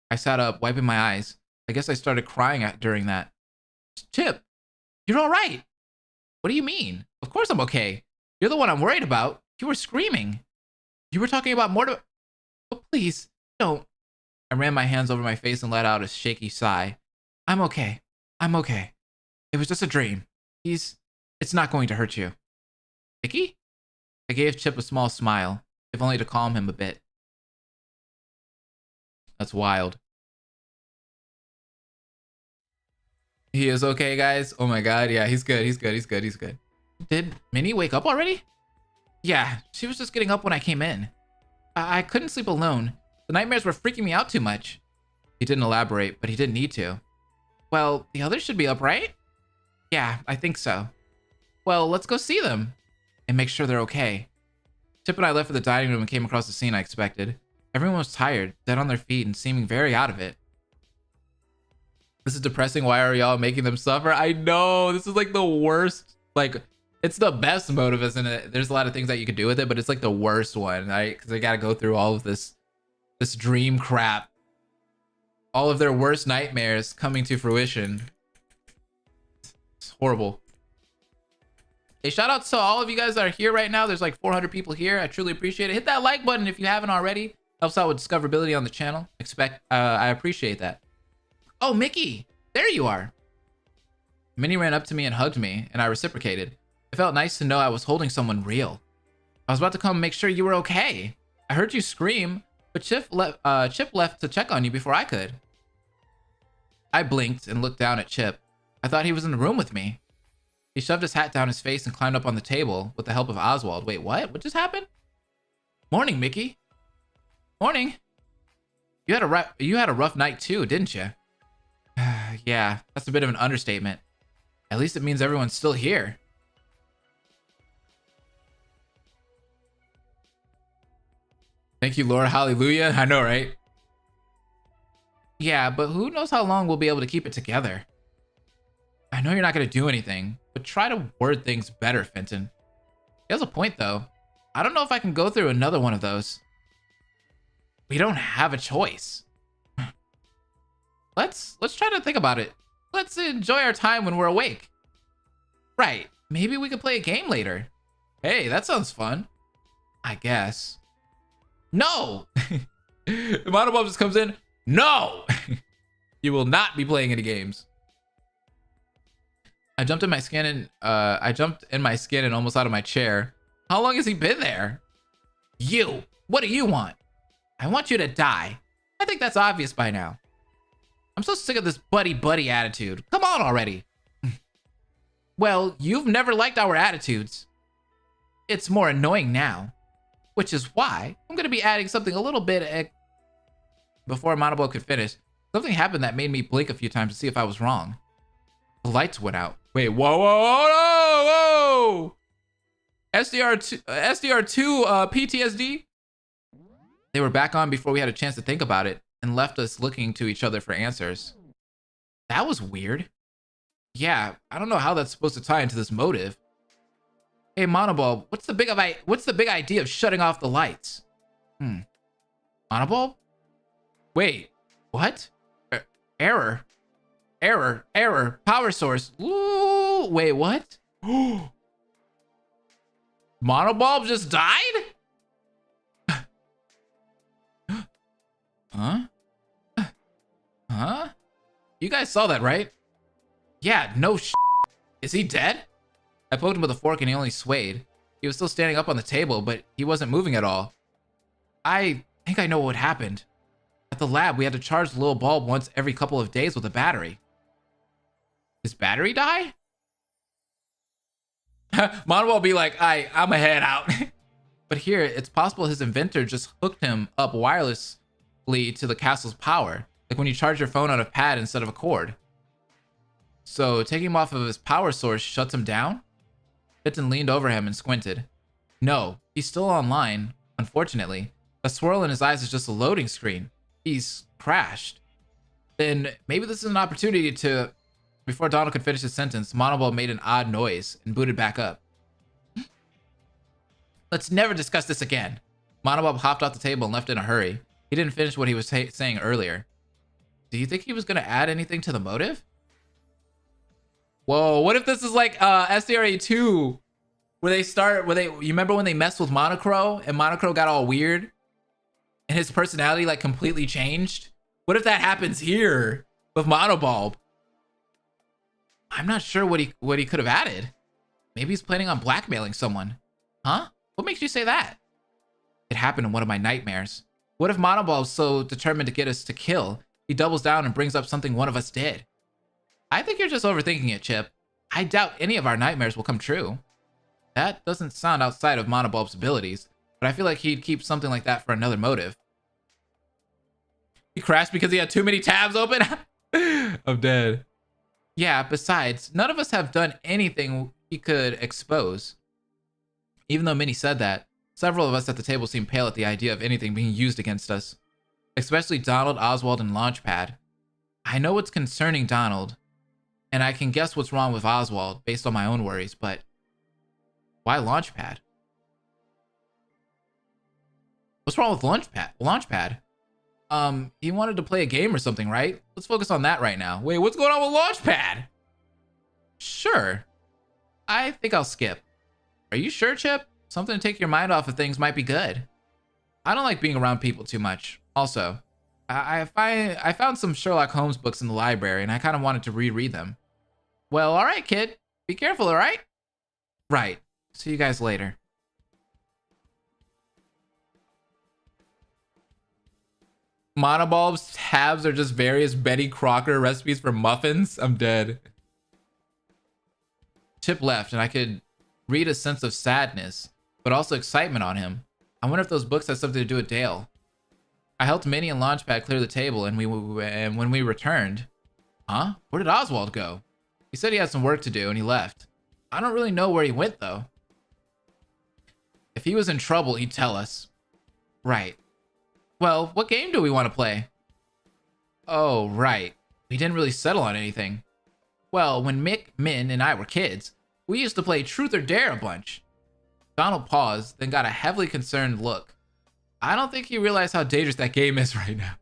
I sat up, wiping my eyes. I guess I started crying during that. Chip, you're all right. What do you mean? Of course I'm okay. You're the one I'm worried about. You were screaming. You were talking about more to... Oh, please, don't. I ran my hands over my face and let out a shaky sigh. I'm okay. I'm okay. It was just a dream. It's not going to hurt you. Mickey? I gave Chip a small smile, if only to calm him a bit. That's wild. He is okay, guys. Oh my god, yeah, he's good. He's good. He's good. He's good. Did Minnie wake up already? Yeah, she was just getting up when I came in. I couldn't sleep alone. The nightmares were freaking me out too much. He didn't elaborate, but he didn't need to. Well, the others should be up, right? Yeah, I think so. Well, let's go see them and make sure they're okay. Chip and I left for the dining room and came across the scene I expected. Everyone was tired, dead on their feet, and seeming very out of it. This is depressing. Why are y'all making them suffer? I know. This is like the worst. Like, it's the best motive, isn't it? There's a lot of things that you could do with it, but it's like the worst one, right? Because they got to go through all of this dream crap. All of their worst nightmares coming to fruition. It's horrible. Hey, shout out to all of you guys that are here right now. There's like 400 people here. I truly appreciate it. Hit that like button if you haven't already. Helps out with discoverability on the channel. I appreciate that. Oh, Mickey, there you are. Minnie ran up to me and hugged me, and I reciprocated. It felt nice to know I was holding someone real. I was about to come make sure you were okay. I heard you scream, but Chip left to check on you before I could. I blinked and looked down at Chip. I thought he was in the room with me. He shoved his hat down his face and climbed up on the table with the help of Oswald. Wait, what? What just happened? Morning, Mickey. Morning. You had a rough night too, didn't you? Yeah, that's a bit of an understatement. At least it means everyone's still here. Thank you, Lord. Hallelujah. I know, right? Yeah, but who knows how long we'll be able to keep it together. I know you're not going to do anything, but try to word things better, Fenton. He has a point, though. I don't know if I can go through another one of those. We don't have a choice. Let's try to think about it. Let's enjoy our time when we're awake. Right. Maybe we could play a game later. Hey, that sounds fun. I guess. No! The Monobob just comes in. No! You will not be playing any games. I jumped in my skin and almost out of my chair. How long has he been there? You! What do you want? I want you to die. I think that's obvious by now. I'm so sick of this buddy-buddy attitude. Come on already. Well, you've never liked our attitudes. It's more annoying now. Which is why I'm going to be adding something a little bit... Before Monobo could finish, something happened that made me blink a few times to see if I was wrong. The lights went out. Wait, whoa, whoa, whoa, whoa! SDR2 PTSD? They were back on before we had a chance to think about it and left us looking to each other for answers. That was weird. Yeah, I don't know how that's supposed to tie into this motive. Hey, Monobulb, what's the big idea of shutting off the lights? Monobulb? Wait, what? Error. Power source. Ooh, wait, what? Monobulb just died? Huh? Huh? You guys saw that, right? Yeah, no sh**. Is he dead? I poked him with a fork and he only swayed. He was still standing up on the table, but he wasn't moving at all. I think I know what happened. At the lab, we had to charge the little bulb once every couple of days with a battery. His battery die? Monobo will be like, I'm a head out. But here, it's possible his inventor just hooked him up wirelessly to the castle's power. Like when you charge your phone on a pad instead of a cord. So taking him off of his power source shuts him down? Fenton leaned over him and squinted. No, he's still online, unfortunately. The swirl in his eyes is just a loading screen. He's crashed. Then maybe this is an opportunity to... Before Donald could finish his sentence, Monobo made an odd noise and booted back up. Let's never discuss this again. Monobo hopped off the table and left in a hurry. He didn't finish what he was saying earlier. Do you think he was going to add anything to the motive? Whoa, what if this is like SDRA 2? Where you remember when they messed with Monocro and Monocro got all weird? And his personality like completely changed? What if that happens here with Monobulb? I'm not sure what he could have added. Maybe he's planning on blackmailing someone. Huh? What makes you say that? It happened in one of my nightmares. What if Monobulb's so determined to get us to kill, he doubles down and brings up something one of us did? I think you're just overthinking it, Chip. I doubt any of our nightmares will come true. That doesn't sound outside of Monobulb's abilities, but I feel like he'd keep something like that for another motive. He crashed because he had too many tabs open? I'm dead. Yeah, besides, none of us have done anything he could expose. Even though Minnie said that, several of us at the table seemed pale at the idea of anything being used against us. Especially Donald, Oswald, and Launchpad. I know what's concerning Donald, and I can guess what's wrong with Oswald based on my own worries, but why Launchpad? What's wrong with Launchpad? He wanted to play a game or something, right? Let's focus on that right now. Wait, what's going on with Launchpad? Sure. I think I'll skip. Are you sure, Chip? Something to take your mind off of things might be good. I don't like being around people too much. Also, I found some Sherlock Holmes books in the library, and I kind of wanted to reread them. Well, all right, kid. Be careful, all right? Right. See you guys later. Monobulb's tabs are just various Betty Crocker recipes for muffins. I'm dead. Chip left, and I could read a sense of sadness, but also excitement on him. I wonder if those books had something to do with Dale. I helped Minnie and Launchpad clear the table, and when we returned... Huh? Where did Oswald go? He said he had some work to do, and he left. I don't really know where he went, though. If he was in trouble, he'd tell us. Right. Well, what game do we want to play? Oh, right. We didn't really settle on anything. Well, when Mick, Min, and I were kids, we used to play Truth or Dare a bunch. Donald paused, then got a heavily concerned look. I don't think he realized how dangerous that game is right now.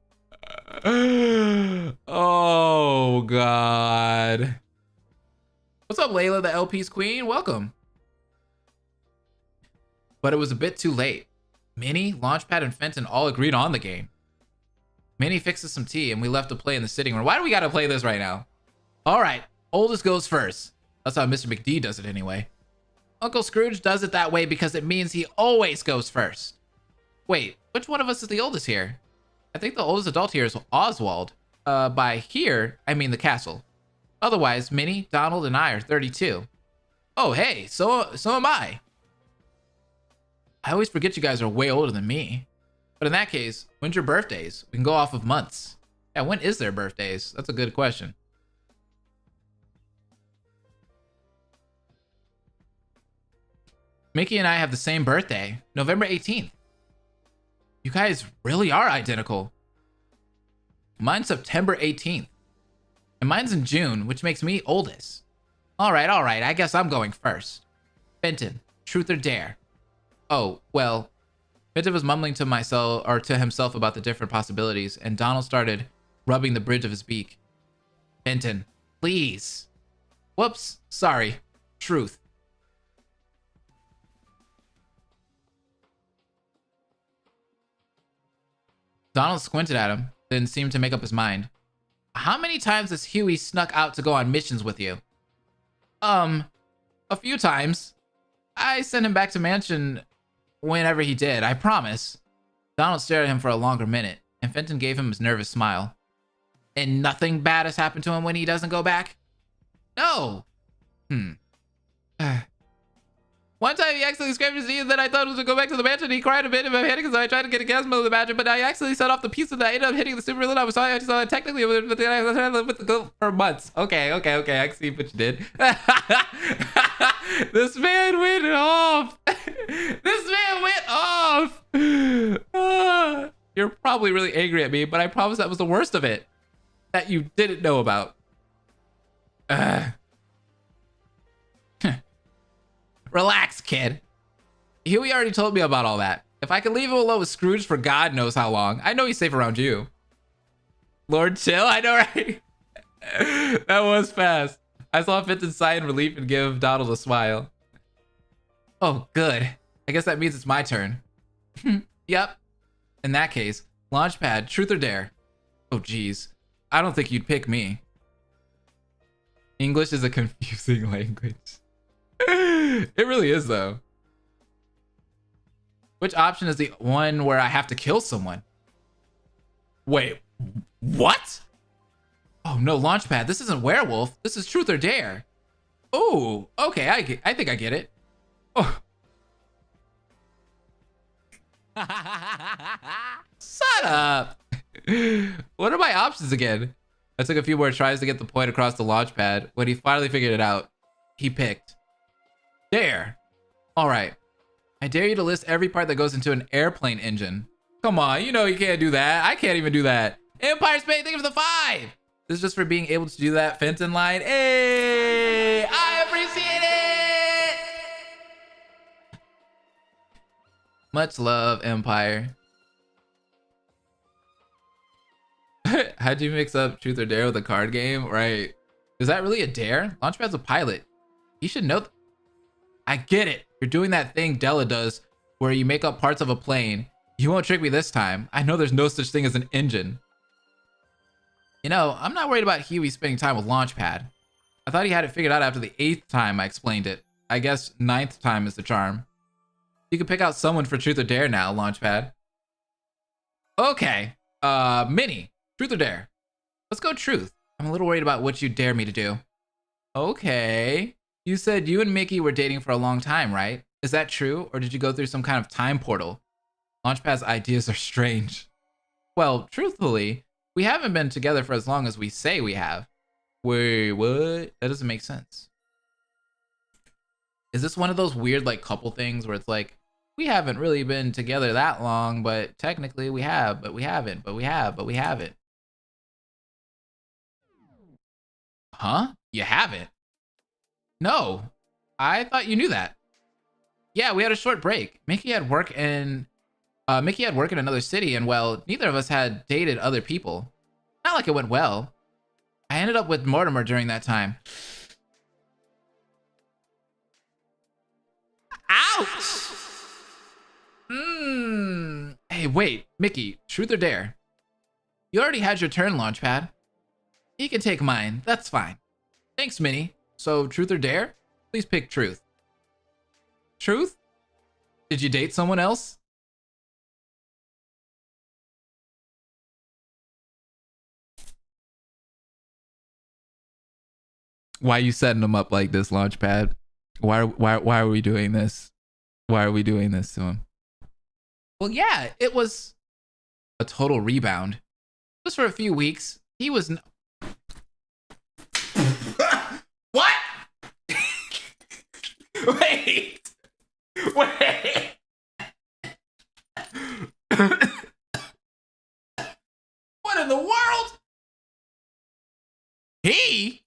Oh, God. What's up, Layla, the LP's queen? Welcome. But it was a bit too late. Minnie, Launchpad, and Fenton all agreed on the game. Minnie fixed us some tea, and we left to play in the sitting room. Why do we gotta play this right now? All right, oldest goes first. That's how Mr. McD does it anyway. Uncle Scrooge does it that way because it means he always goes first. Wait, which one of us is the oldest here? I think the oldest adult here is Oswald. By here, I mean the castle. Otherwise, Minnie, Donald, and I are 32. Oh, hey, so am I. I always forget you guys are way older than me. But in that case, when's your birthdays? We can go off of months. Yeah, when is their birthdays? That's a good question. Mickey and I have the same birthday, November 18th. You guys really are identical. Mine's September 18th. And mine's in June, which makes me oldest. All right, I guess I'm going first. Fenton, Truth or Dare? Oh, well, Fenton was mumbling to himself about the different possibilities, and Donald started rubbing the bridge of his beak. Fenton, please. Whoops, sorry. Truth. Donald squinted at him, then seemed to make up his mind. How many times has Huey snuck out to go on missions with you? A few times. I sent him back to mansion whenever he did, I promise. Donald stared at him for a longer minute. And Fenton gave him his nervous smile. And nothing bad has happened to him when he doesn't go back? No. One time he accidentally scraped his knee and then I thought it was to go back to the mansion. He cried a bit in my head because I tried to get a gas mill in the mansion, but I accidentally set off the piece that I ended up hitting the super villain. I was sorry, I saw it technically, but then I was with the girl for months. Okay. I can see what you did. This man went off. You're probably really angry at me, but I promise that was the worst of it that you didn't know about. Relax, kid. Huey already told me about all that. If I can leave him alone with Scrooge for God knows how long, I know he's safe around you. Lord Chill, I know, right? That was fast. I saw Fenton sigh in relief and give Donald a smile. Oh, good. I guess that means it's my turn. Yep. In that case, Launchpad, truth or dare? Oh, geez. I don't think you'd pick me. English is a confusing language. It really is, though. Which option is the one where I have to kill someone? Wait, what? Oh no, Launchpad, this isn't werewolf. This is truth or dare. Oh, okay, I think I get it. Oh. Shut up. What are my options again? I took a few more tries to get the point across the Launchpad. When he finally figured it out, he picked dare. All right. I dare you to list every part that goes into an airplane engine. Come on, you know you can't do that. I can't even do that. Empire Space, thank you for the 5. This is just for being able to do that Fenton line. Hey, I appreciate it. Much love, Empire. How'd you mix up truth or dare with a card game? Right. Is that really a dare? Launchpad's a pilot. You should know. I get it. You're doing that thing Della does where you make up parts of a plane. You won't trick me this time. I know there's no such thing as an engine. You know, I'm not worried about Huey spending time with Launchpad. I thought he had it figured out after the 8th time I explained it. I guess 9th time is the charm. You can pick out someone for truth or dare now, Launchpad. Okay. Minnie, truth or dare? Let's go truth. I'm a little worried about what you dare me to do. Okay. You said you and Mickey were dating for a long time, right? Is that true? Or did you go through some kind of time portal? Launchpad's ideas are strange. Well, truthfully, we haven't been together for as long as we say we have. Wait, what? That doesn't make sense. Is this one of those weird like couple things where it's like, we haven't really been together that long, but technically we have, but we haven't, but we have, but we haven't. Huh? You haven't? No, I thought you knew that. Yeah, we had a short break. Mickey had work in another city, and well, neither of us had dated other people. Not like it went well. I ended up with Mortimer during that time. Ouch! Hey, wait, Mickey, truth or dare? You already had your turn, Launchpad. You can take mine, that's fine. Thanks, Minnie. So, truth or dare? Please pick truth. Truth? Did you date someone else? Why are you setting them up like this, Launchpad? Why are we doing this? Why are we doing this to him? Well, yeah, it was a total rebound. Just for a few weeks. He was... What? Wait. What in the world? He?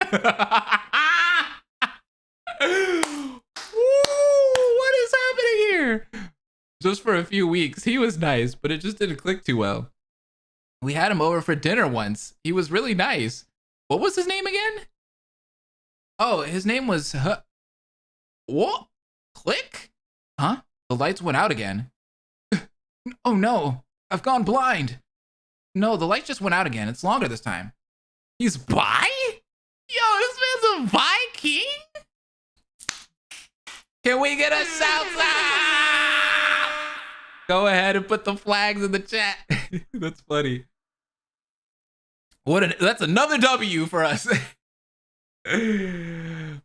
What is happening here? Just for a few weeks. He was nice, but it just didn't click too well. We had him over for dinner once. He was really nice. What was his name again? Oh, his name was... What? Click? Huh? The lights went out again. Oh no, I've gone blind. No, the light just went out again. It's longer this time. He's bi? Yo, this man's a Viking? Can we get a shout out? Go ahead and put the flags in the chat. That's funny. That's another W for us.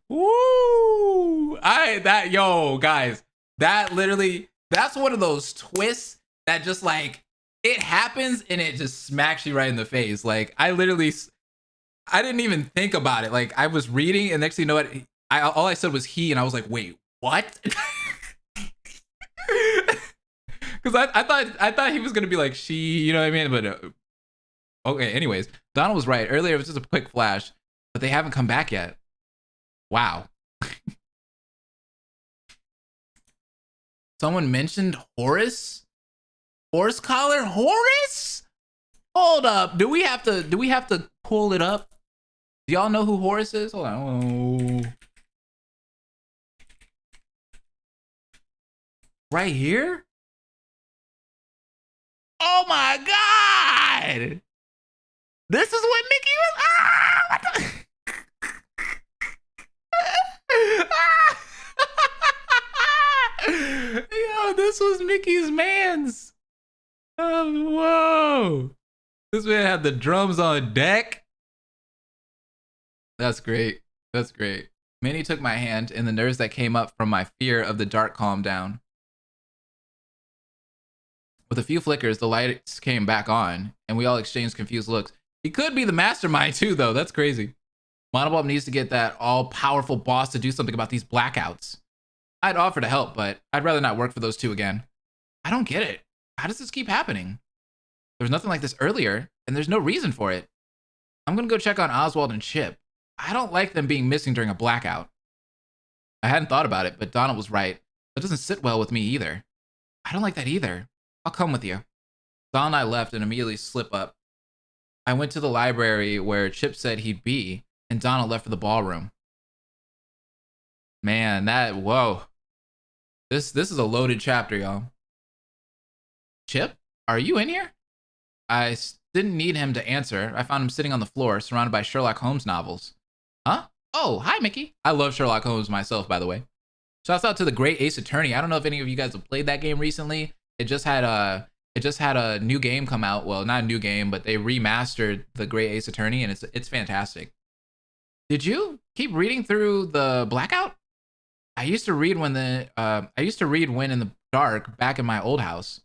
Woo! Yo, guys, that literally, that's one of those twists that just like it happens and it just smacks you right in the face. Like I didn't even think about it. Like I was reading and next thing you know what, all I said was he, and I was like, wait, what? Because I thought he was gonna be like she, you know what I mean? But okay, anyways, Donald was right. Earlier it was just a quick flash, but they haven't come back yet. Wow. Someone mentioned Horace? Horse collar? Horace? Hold up. Do we have to pull it up? Do y'all know who Horace is? Hold on. Oh. Right here? Oh my god! This is what Mickey was. What the? Yo, this was Mickey's man's. Oh, whoa. This man had the drums on deck. That's great. That's great. Minnie took my hand, and the nerves that came up from my fear of the dark calmed down. With a few flickers, the lights came back on, and we all exchanged confused looks. He could be the mastermind too, though. That's crazy. Monobulb needs to get that all-powerful boss to do something about these blackouts. I'd offer to help, but I'd rather not work for those two again. I don't get it. How does this keep happening? There was nothing like this earlier, and there's no reason for it. I'm gonna go check on Oswald and Chip. I don't like them being missing during a blackout. I hadn't thought about it, but Donald was right. That doesn't sit well with me either. I don't like that either. I'll come with you. Donald and I left and immediately slip up. I went to the library where Chip said he'd be, and Donald left for the ballroom. Man, whoa. This is a loaded chapter, y'all. Chip, are you in here? I didn't need him to answer. I found him sitting on the floor, surrounded by Sherlock Holmes novels. Huh? Oh, hi, Mickey. I love Sherlock Holmes myself, by the way. Shouts out to the Great Ace Attorney. I don't know if any of you guys have played that game recently. It just had a new game come out. Well, not a new game, but they remastered the Great Ace Attorney, and it's fantastic. Did you keep reading through the Blackout? I used to read when in the dark back in my old house.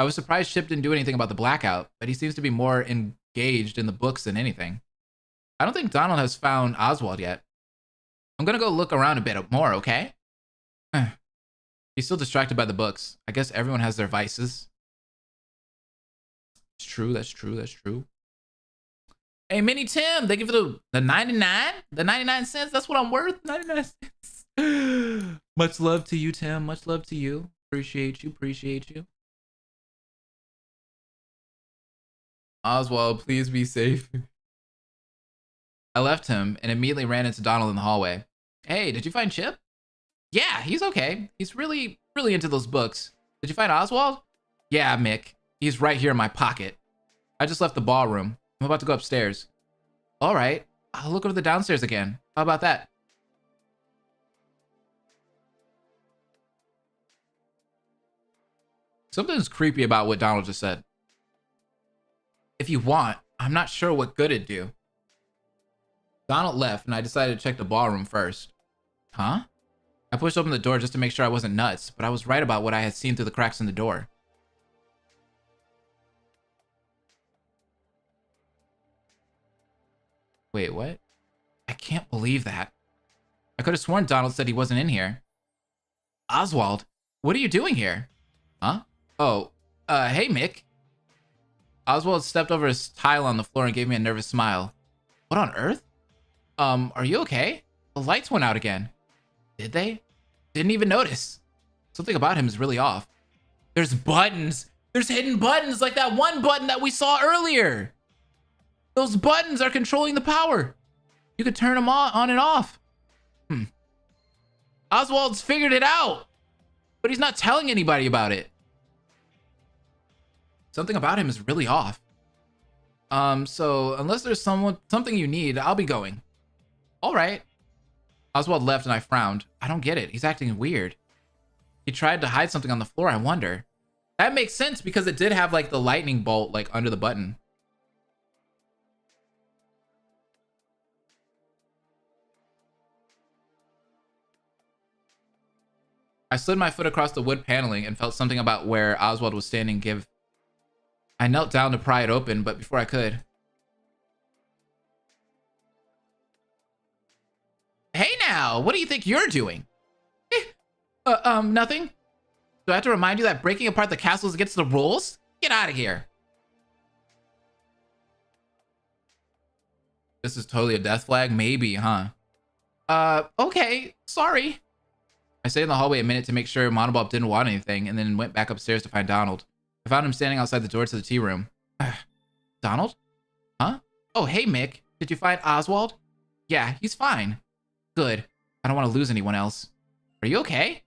I was surprised Chip didn't do anything about the Blackout, but he seems to be more engaged in the books than anything. I don't think Donald has found Oswald yet. I'm gonna go look around a bit more, okay? He's still distracted by the books. I guess everyone has their vices. It's true, that's true, that's true. Hey, Mini Tim, thank you for the 99? The 99 cents, that's what I'm worth, 99 cents. Much love to you, Tim, much love to you. Appreciate you, appreciate you. Oswald, please be safe. I left him and immediately ran into Donald in the hallway. Hey, did you find Chip? Yeah, he's okay. He's really into those books. Did you find Oswald? Yeah, Mick. He's right here in my pocket. I just left the ballroom. I'm about to go upstairs. All right. I'll look over the downstairs again. How about that? Something's creepy about what Donald just said. If you want, I'm not sure what good it'd do. Donald left, and I decided to check the ballroom first. Huh? I pushed open the door just to make sure I wasn't nuts, but I was right about what I had seen through the cracks in the door. Wait, what? I can't believe that. I could have sworn Donald said he wasn't in here. Oswald, what are you doing here? Huh? Oh, hey, Mick. Oswald stepped over his tile on the floor and gave me a nervous smile. What on earth? Are you okay? The lights went out again. Did they? Didn't even notice. Something about him is really off. There's buttons. There's hidden buttons like that one button that we saw earlier. Those buttons are controlling the power. You could turn them on and off. Oswald's figured it out, but he's not telling anybody about it. Something about him is really off. So unless there's something you need, I'll be going. All right. Oswald left and I frowned. I don't get it. He's acting weird. He tried to hide something on the floor, I wonder. That makes sense because it did have like the lightning bolt like under the button. I slid my foot across the wood paneling and felt something about where Oswald was standing give. I knelt down to pry it open, but before I could. Hey now, what do you think you're doing? Nothing. Do I have to remind you that breaking apart the castle is against the rules? Get out of here. This is totally a death flag? Maybe, huh? Okay, sorry. I stayed in the hallway a minute to make sure Monobob didn't want anything, and then went back upstairs to find Donald. I found him standing outside the door to the tea room. Donald? Huh? Oh, hey, Mick. Did you find Oswald? Yeah, he's fine. Good. I don't want to lose anyone else. Are you okay?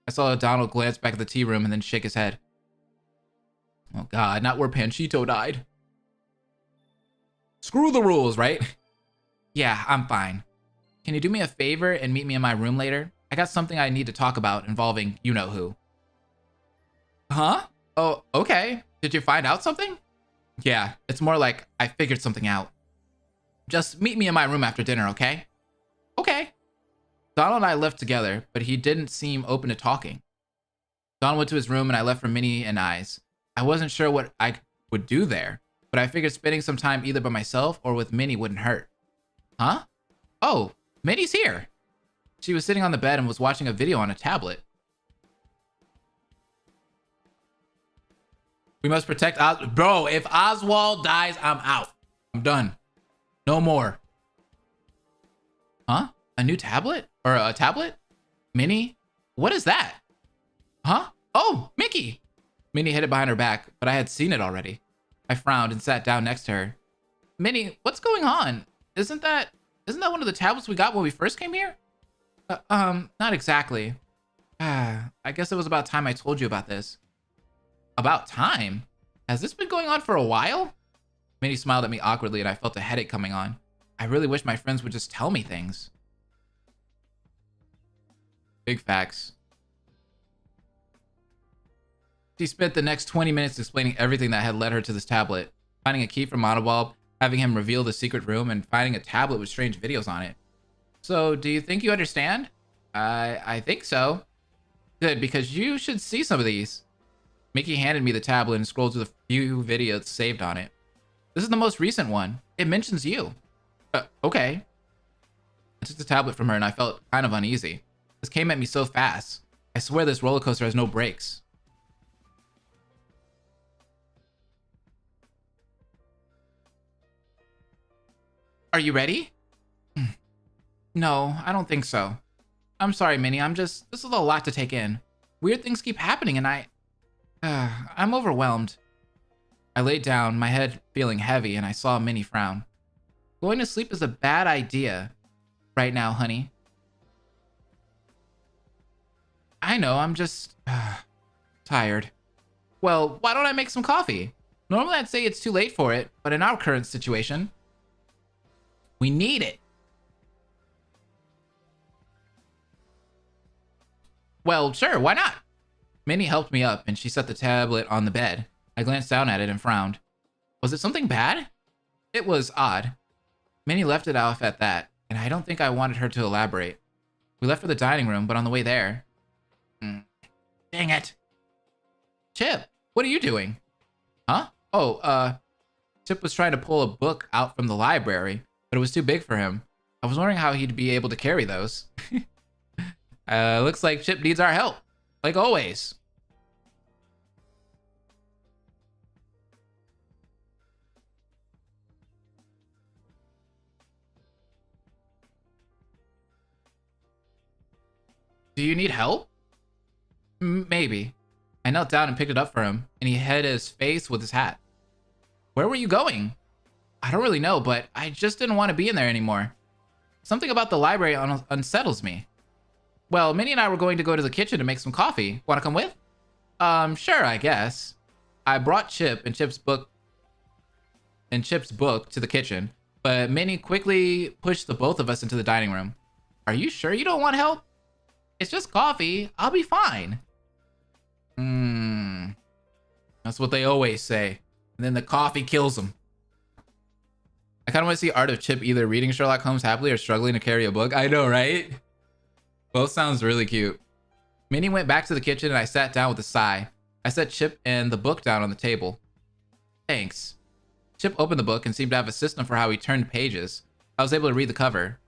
I saw Donald glance back at the tea room and then shake his head. Oh, God, not where Panchito died. Screw the rules, right? Yeah, I'm fine. Can you do me a favor and meet me in my room later? I got something I need to talk about involving you-know-who. Huh? Oh, okay. Did you find out something? Yeah, it's more like I figured something out. Just meet me in my room after dinner, okay? Okay. Donald and I left together, but he didn't seem open to talking. Donald went to his room and I left for Minnie and Eyes. I wasn't sure what I would do there, but I figured spending some time either by myself or with Minnie wouldn't hurt. Huh? Oh, Minnie's here. She was sitting on the bed and was watching a video on a tablet. We must protect Bro, if Oswald dies, I'm out. I'm done. No more. Huh? A new tablet? Or a tablet? Minnie? What is that? Huh? Oh, Mickey! Minnie hid it behind her back, but I had seen it already. I frowned and sat down next to her. Minnie, what's going on? Isn't that one of the tablets we got when we first came here? Not exactly. I guess it was about time I told you about this. About time? Has this been going on for a while? Minnie smiled at me awkwardly and I felt a headache coming on. I really wish my friends would just tell me things. Big facts. She spent the next 20 minutes explaining everything that had led her to this tablet, finding a key from Monobulb, having him reveal the secret room, and finding a tablet with strange videos on it. So, do you think you understand? I think so. Good, because you should see some of these. Mickey handed me the tablet and scrolled through the few videos saved on it. This is the most recent one. It mentions you. Okay. I took the tablet from her and I felt kind of uneasy. This came at me so fast. I swear this roller coaster has no brakes. Are you ready? No, I don't think so. I'm sorry, Minnie. This is a lot to take in. Weird things keep happening and I'm overwhelmed. I laid down, my head feeling heavy, and I saw Minnie frown. Going to sleep is a bad idea right now, honey. I know, I'm just tired. Well, why don't I make some coffee? Normally I'd say it's too late for it, but in our current situation, we need it. Well, sure, why not? Minnie helped me up and she set the tablet on the bed. I glanced down at it and frowned. Was it something bad? It was odd. Minnie left it off at that, and I don't think I wanted her to elaborate. We left for the dining room, but on the way there... Dang it. Chip, what are you doing? Huh? Oh, Chip was trying to pull a book out from the library, but it was too big for him. I was wondering how he'd be able to carry those. Looks like Chip needs our help. Like always. Do you need help? Maybe. I knelt down and picked it up for him, and he hid his face with his hat. Where were you going? I don't really know, but I just didn't want to be in there anymore. Something about the library unsettles me. Well, Minnie and I were going to go to the kitchen to make some coffee. Want to come with? Sure, I guess. I brought Chip and Chip's book to the kitchen, but Minnie quickly pushed the both of us into the dining room. Are you sure you don't want help? It's just coffee. I'll be fine. That's what they always say. And then the coffee kills them. I kind of want to see art of Chip either reading Sherlock Holmes happily or struggling to carry a book. I know, right? Both sounds really cute. Minnie went back to the kitchen and I sat down with a sigh. I set Chip and the book down on the table. Thanks. Chip opened the book and seemed to have a system for how he turned pages. I was able to read the cover.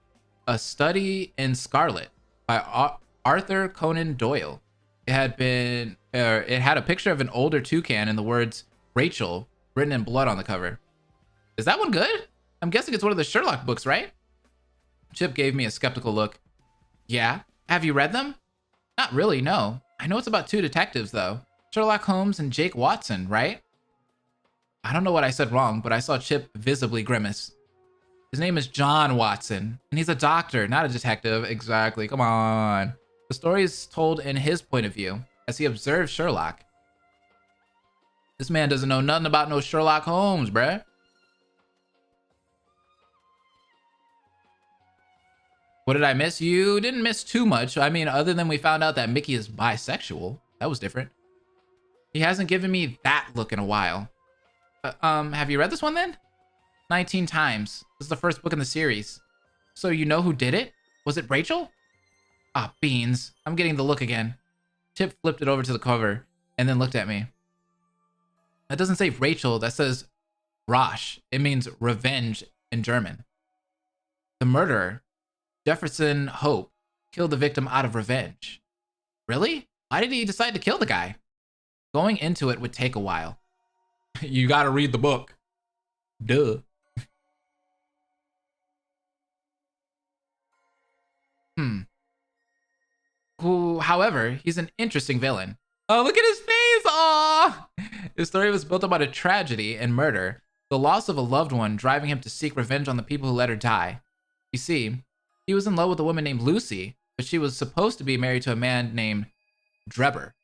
A Study in Scarlet by Arthur Conan Doyle. It had a picture of an older toucan and the words Rachel written in blood on the cover. Is that one good? I'm guessing it's one of the Sherlock books, right? Chip gave me a skeptical look. Yeah? Have you read them? Not really, no. I know it's about two detectives, though. Sherlock Holmes and Jake Watson, right? I don't know what I said wrong, but I saw Chip visibly grimace. His name is John Watson, and he's a doctor, not a detective. Exactly, come on. The story is told in his point of view, as he observes Sherlock. This man doesn't know nothing about no Sherlock Holmes, bruh. What did I miss? You didn't miss too much. I mean, other than we found out that Mickey is bisexual. That was different. He hasn't given me that look in a while. Have you read this one then? 19 times. This is the first book in the series. So you know who did it? Was it Rachel? Ah, beans. I'm getting the look again. Chip flipped it over to the cover and then looked at me. That doesn't say Rachel. That says Rache. It means revenge in German. The murderer, Jefferson Hope, killed the victim out of revenge. Really? Why did he decide to kill the guy? Going into it would take a while. You gotta read the book. Duh. However, he's an interesting villain. Oh, look at his face! Aw! His story was built about a tragedy and murder, the loss of a loved one driving him to seek revenge on the people who let her die. You see, he was in love with a woman named Lucy, but she was supposed to be married to a man named Drebber.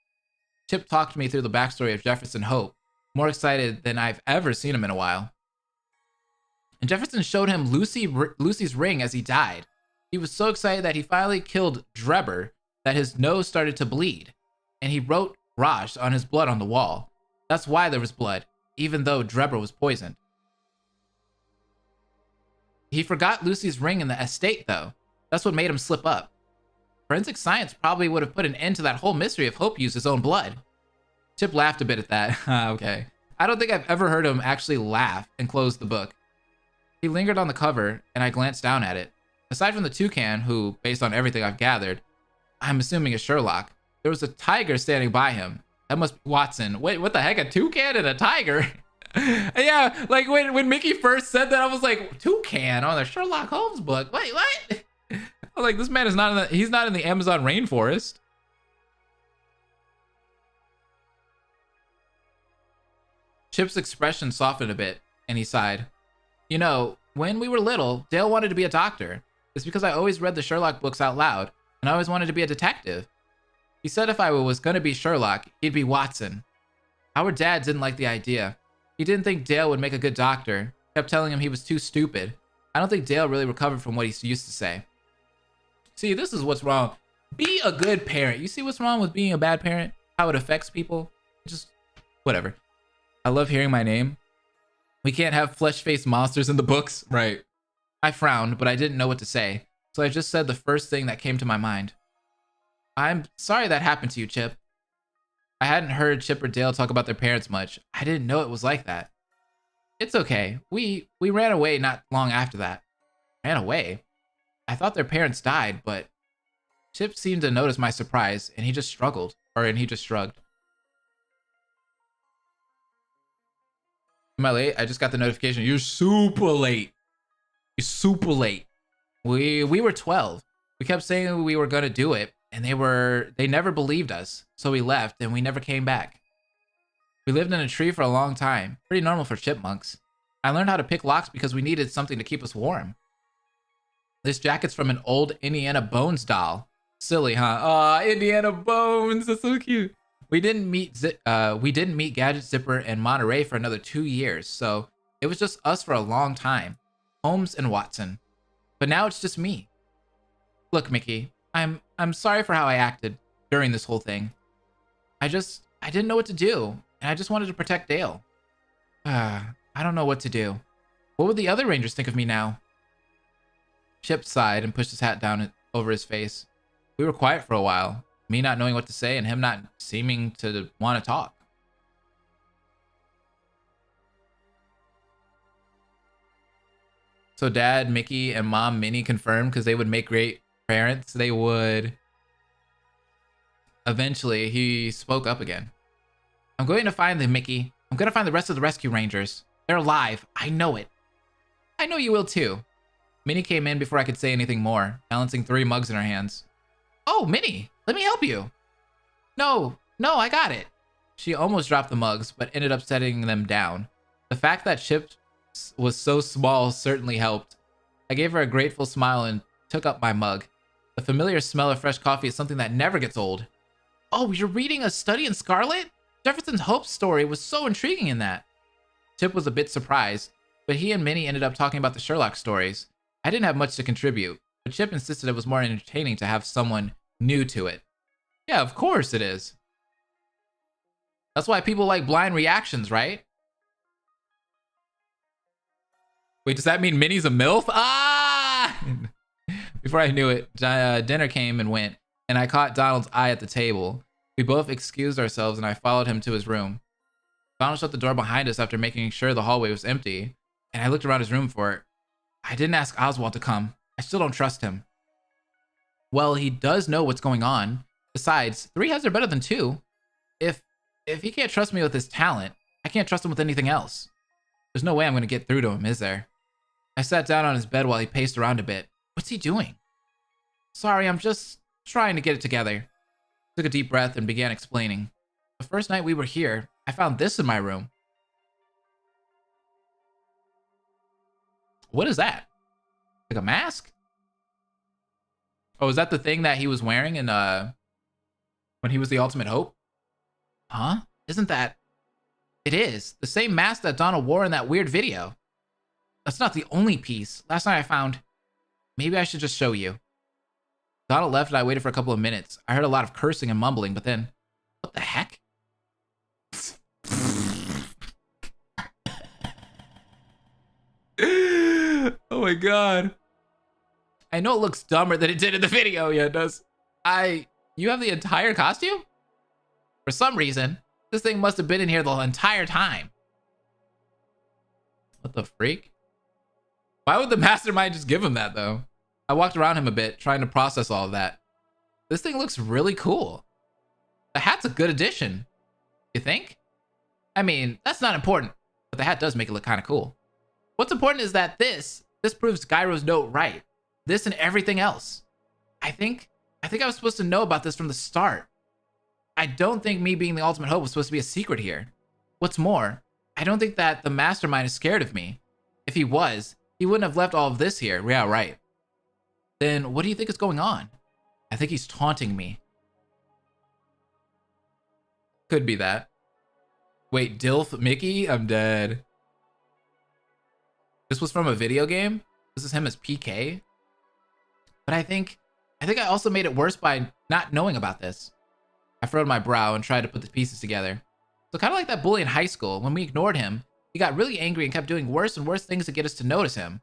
Chip talked me through the backstory of Jefferson Hope, more excited than I've ever seen him in a while. And Jefferson showed him Lucy's ring as he died. He was so excited that he finally killed Drebber that his nose started to bleed, and he wrote Rache on his blood on the wall. That's why there was blood, even though Drebber was poisoned. He forgot Lucy's ring in the estate, though. That's what made him slip up. Forensic science probably would have put an end to that whole mystery if Hope used his own blood. Chip laughed a bit at that. Okay. I don't think I've ever heard him actually laugh and close the book. He lingered on the cover, and I glanced down at it. Aside from the toucan, who, based on everything I've gathered, I'm assuming is Sherlock, there was a tiger standing by him. That must be Watson. Wait, what the heck? A toucan and a tiger? Yeah, like when Mickey first said that, I was like, toucan on the Sherlock Holmes book? Wait, what? I was like, this man is not he's not in the Amazon rainforest. Chip's expression softened a bit, and he sighed. You know, when we were little, Dale wanted to be a doctor. It's because I always read the Sherlock books out loud, and I always wanted to be a detective. He said if I was going to be Sherlock, he'd be Watson. Our dad didn't like the idea. He didn't think Dale would make a good doctor. Kept telling him he was too stupid. I don't think Dale really recovered from what he used to say. See, this is what's wrong. Be a good parent. You see what's wrong with being a bad parent? How it affects people? Just whatever. I love hearing my name. We can't have flesh-faced monsters in the books. Right. I frowned, but I didn't know what to say, so I just said the first thing that came to my mind. I'm sorry that happened to you, Chip. I hadn't heard Chip or Dale talk about their parents much. I didn't know it was like that. It's okay. We ran away not long after that. Ran away? I thought their parents died, but Chip seemed to notice my surprise, and he just shrugged. Am I late? I just got the notification. You're super late. You're super late. We were 12. We kept saying we were gonna do it, and they never believed us. So we left, and we never came back. We lived in a tree for a long time. Pretty normal for chipmunks. I learned how to pick locks because we needed something to keep us warm. This jacket's from an old Indiana Bones doll. Silly, huh? Aw, Indiana Bones. That's so cute. We didn't meet Gadget Zipper and Monterey for another 2 years, so it was just us for a long time. Holmes and Watson. But now it's just me. Look, Mickey, I'm sorry for how I acted during this whole thing. I didn't know what to do, and I just wanted to protect Dale. I don't know what to do. What would the other Rangers think of me now? Chip sighed and pushed his hat down over his face. We were quiet for a while, me not knowing what to say and him not seeming to want to talk. So Dad, Mickey, and Mom, Minnie confirmed because they would make great parents. They would. Eventually, he spoke up again. I'm going to find them, Mickey. I'm going to find the rest of the rescue rangers. They're alive. I know it. I know you will too. Minnie came in before I could say anything more, balancing 3 mugs in her hands. Oh, Minnie, let me help you. No, I got it. She almost dropped the mugs, but ended up setting them down. The fact that Chip was so small certainly helped. I gave her a grateful smile and took up my mug. The familiar smell of fresh coffee is something that never gets old. Oh, you're reading A Study in Scarlet? Jefferson Hope's story was so intriguing in that. Chip was a bit surprised, but he and Minnie ended up talking about the Sherlock stories. I didn't have much to contribute, but Chip insisted it was more entertaining to have someone new to it. Yeah, of course it is. That's why people like blind reactions, right? Wait, does that mean Minnie's a MILF? Ah! Before I knew it, dinner came and went, and I caught Donald's eye at the table. We both excused ourselves, and I followed him to his room. Donald shut the door behind us after making sure the hallway was empty, and I looked around his room for it. I didn't ask Oswald to come. I still don't trust him. Well, he does know what's going on. Besides, 3 heads are better than 2. If he can't trust me with his talent, I can't trust him with anything else. There's no way I'm going to get through to him, is there? I sat down on his bed while he paced around a bit. What's he doing? Sorry, I'm just trying to get it together. Took a deep breath and began explaining. The first night we were here, I found this in my room. What is that? Like a mask? Oh, is that the thing that he was wearing in when he was the Ultimate Hope? Huh? Isn't that? It is. The same mask that Donald wore in that weird video. That's not the only piece. Last night I found... Maybe I should just show you. Donald left and I waited for a couple of minutes. I heard a lot of cursing and mumbling, but then... What the heck? Oh my god. I know it looks dumber than it did in the video. Yeah, it does. You have the entire costume? For some reason, this thing must have been in here the entire time. What the freak? Why would the mastermind just give him that, though? I walked around him a bit, trying to process all of that. This thing looks really cool. The hat's a good addition. You think? I mean, that's not important, but the hat does make it look kind of cool. What's important is that this proves Gyro's note right. This and everything else. I think I was supposed to know about this from the start. I don't think me being the Ultimate Hope was supposed to be a secret here. What's more, I don't think that the mastermind is scared of me. If he was, he wouldn't have left all of this here. Yeah, right. Then what do you think is going on? I think he's taunting me. Could be that. Wait, Dilf Mickey? I'm dead. This was from a video game? This is him as PK? But I think I also made it worse by not knowing about this. I furrowed my brow and tried to put the pieces together. So kind of like that bully in high school, when we ignored him, he got really angry and kept doing worse and worse things to get us to notice him.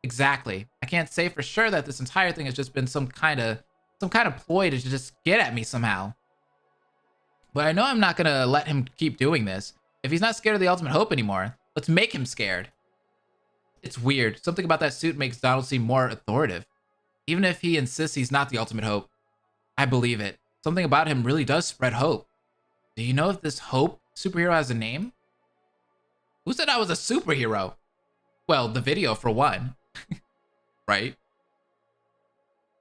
Exactly. I can't say for sure that this entire thing has just been some kind of ploy to just get at me somehow. But I know I'm not gonna let him keep doing this. If he's not scared of the Ultimate Hope anymore, let's make him scared. It's weird. Something about that suit makes Donald seem more authoritative. Even if he insists he's not the Ultimate Hope, I believe it. Something about him really does spread hope. Do you know if this Hope superhero has a name? Who said I was a superhero? Well, the video for one. Right?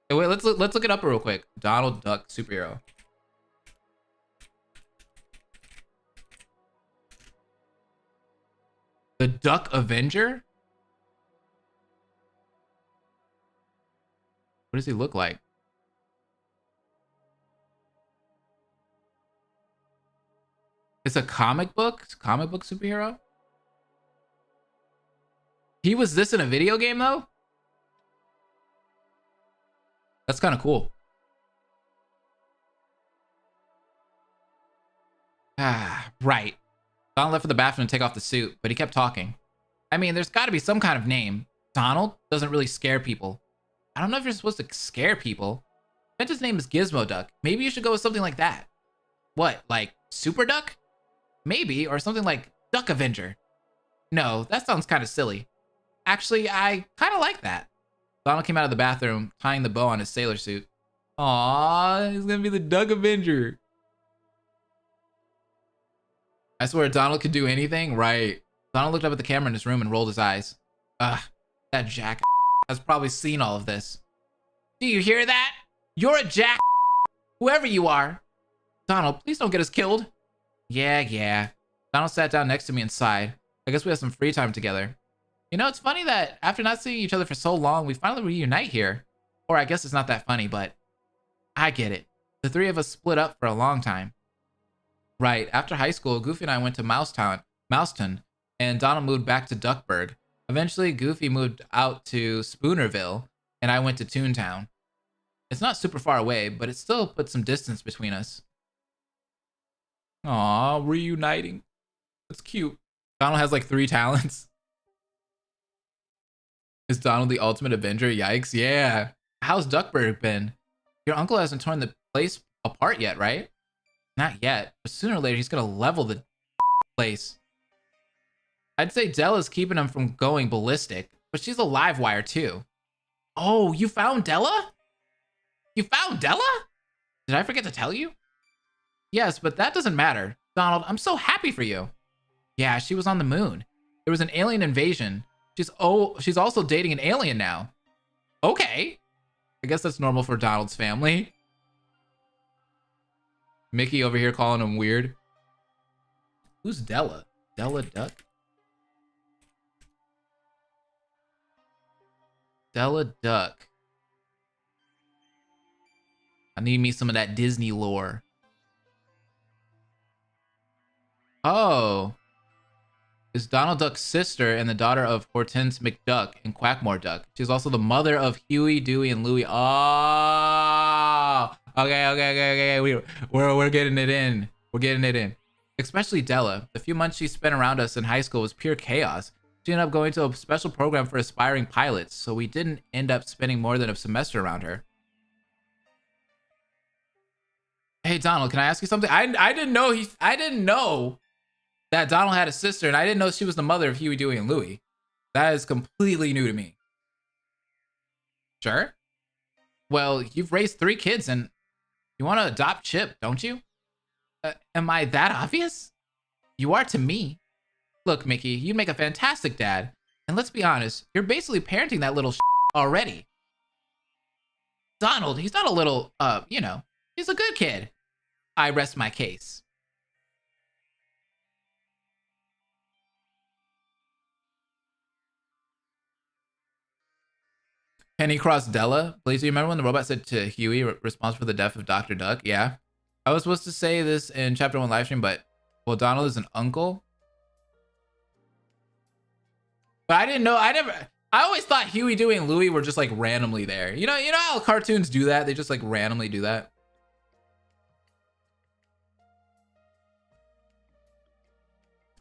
Hey, wait, let's look it up real quick. Donald Duck superhero. The Duck Avenger? What does he look like? It's a comic book superhero? He was this in a video game, though? That's kind of cool. Ah, right. Donald left for the bathroom to take off the suit, but he kept talking. I mean, there's got to be some kind of name. Donald doesn't really scare people. I don't know if you're supposed to scare people. I bet his name is Gizmo Duck. Maybe you should go with something like that. What, like Super Duck? Maybe, or something like Duck Avenger. No, that sounds kind of silly. Actually, I kind of like that. Donald came out of the bathroom, tying the bow on his sailor suit. Aww, he's gonna be the Duck Avenger. I swear Donald could do anything, right? Donald looked up at the camera in his room and rolled his eyes. Ugh, that jack has probably seen all of this. Do you hear that? You're a jack, whoever you are. Donald, please don't get us killed. Yeah. Donald sat down next to me and sighed. I guess we have some free time together. You know, it's funny that after not seeing each other for so long, we finally reunite here. Or I guess it's not that funny, but I get it. The three of us split up for a long time. Right, after high school, Goofy and I went to Mouseton, and Donald moved back to Duckburg. Eventually, Goofy moved out to Spoonerville, and I went to Toontown. It's not super far away, but it still puts some distance between us. Aw, reuniting. That's cute. Donald has like 3 talents. Is Donald the ultimate Avenger? Yikes, yeah. How's Duckburg been? Your uncle hasn't torn the place apart yet, right? Not yet, but sooner or later he's gonna level the place. I'd say Della's keeping him from going ballistic, but she's a live wire too. Oh, you found Della? You found Della? Did I forget to tell you? Yes, but that doesn't matter. Donald, I'm so happy for you. Yeah, she was on the moon. There was an alien invasion. She's also dating an alien now. Okay. I guess that's normal for Donald's family. Mickey over here calling him weird. Who's Della? Della Duck? Della Duck. I need me some of that Disney lore. Oh. Is Donald Duck's sister and the daughter of Hortense McDuck and Quackmore Duck. She's also the mother of Huey, Dewey, and Louie. Oh. Okay. We're getting it in. We're getting it in. Especially Della. The few months she spent around us in high school was pure chaos. She ended up going to a special program for aspiring pilots, so we didn't end up spending more than a semester around her. Hey Donald, can I ask you something? I didn't know that Donald had a sister, and I didn't know she was the mother of Huey, Dewey, and Louie. That is completely new to me. Sure. Well, you've raised 3 kids, and you want to adopt Chip, don't you? Am I that obvious? You are to me. Look, Mickey, you make a fantastic dad. And let's be honest, you're basically parenting that little already. Donald, he's not a little, he's a good kid. I rest my case. Penny Cross Della. Please, do you remember when the robot said to Huey, responsible for the death of Dr. Duck? Yeah. I was supposed to say this in Chapter 1 livestream, but, well, Donald is an uncle. But I didn't know, I always thought Huey, Dewey, and Louie were just, like, randomly there. You know how cartoons do that? They just, like, randomly do that.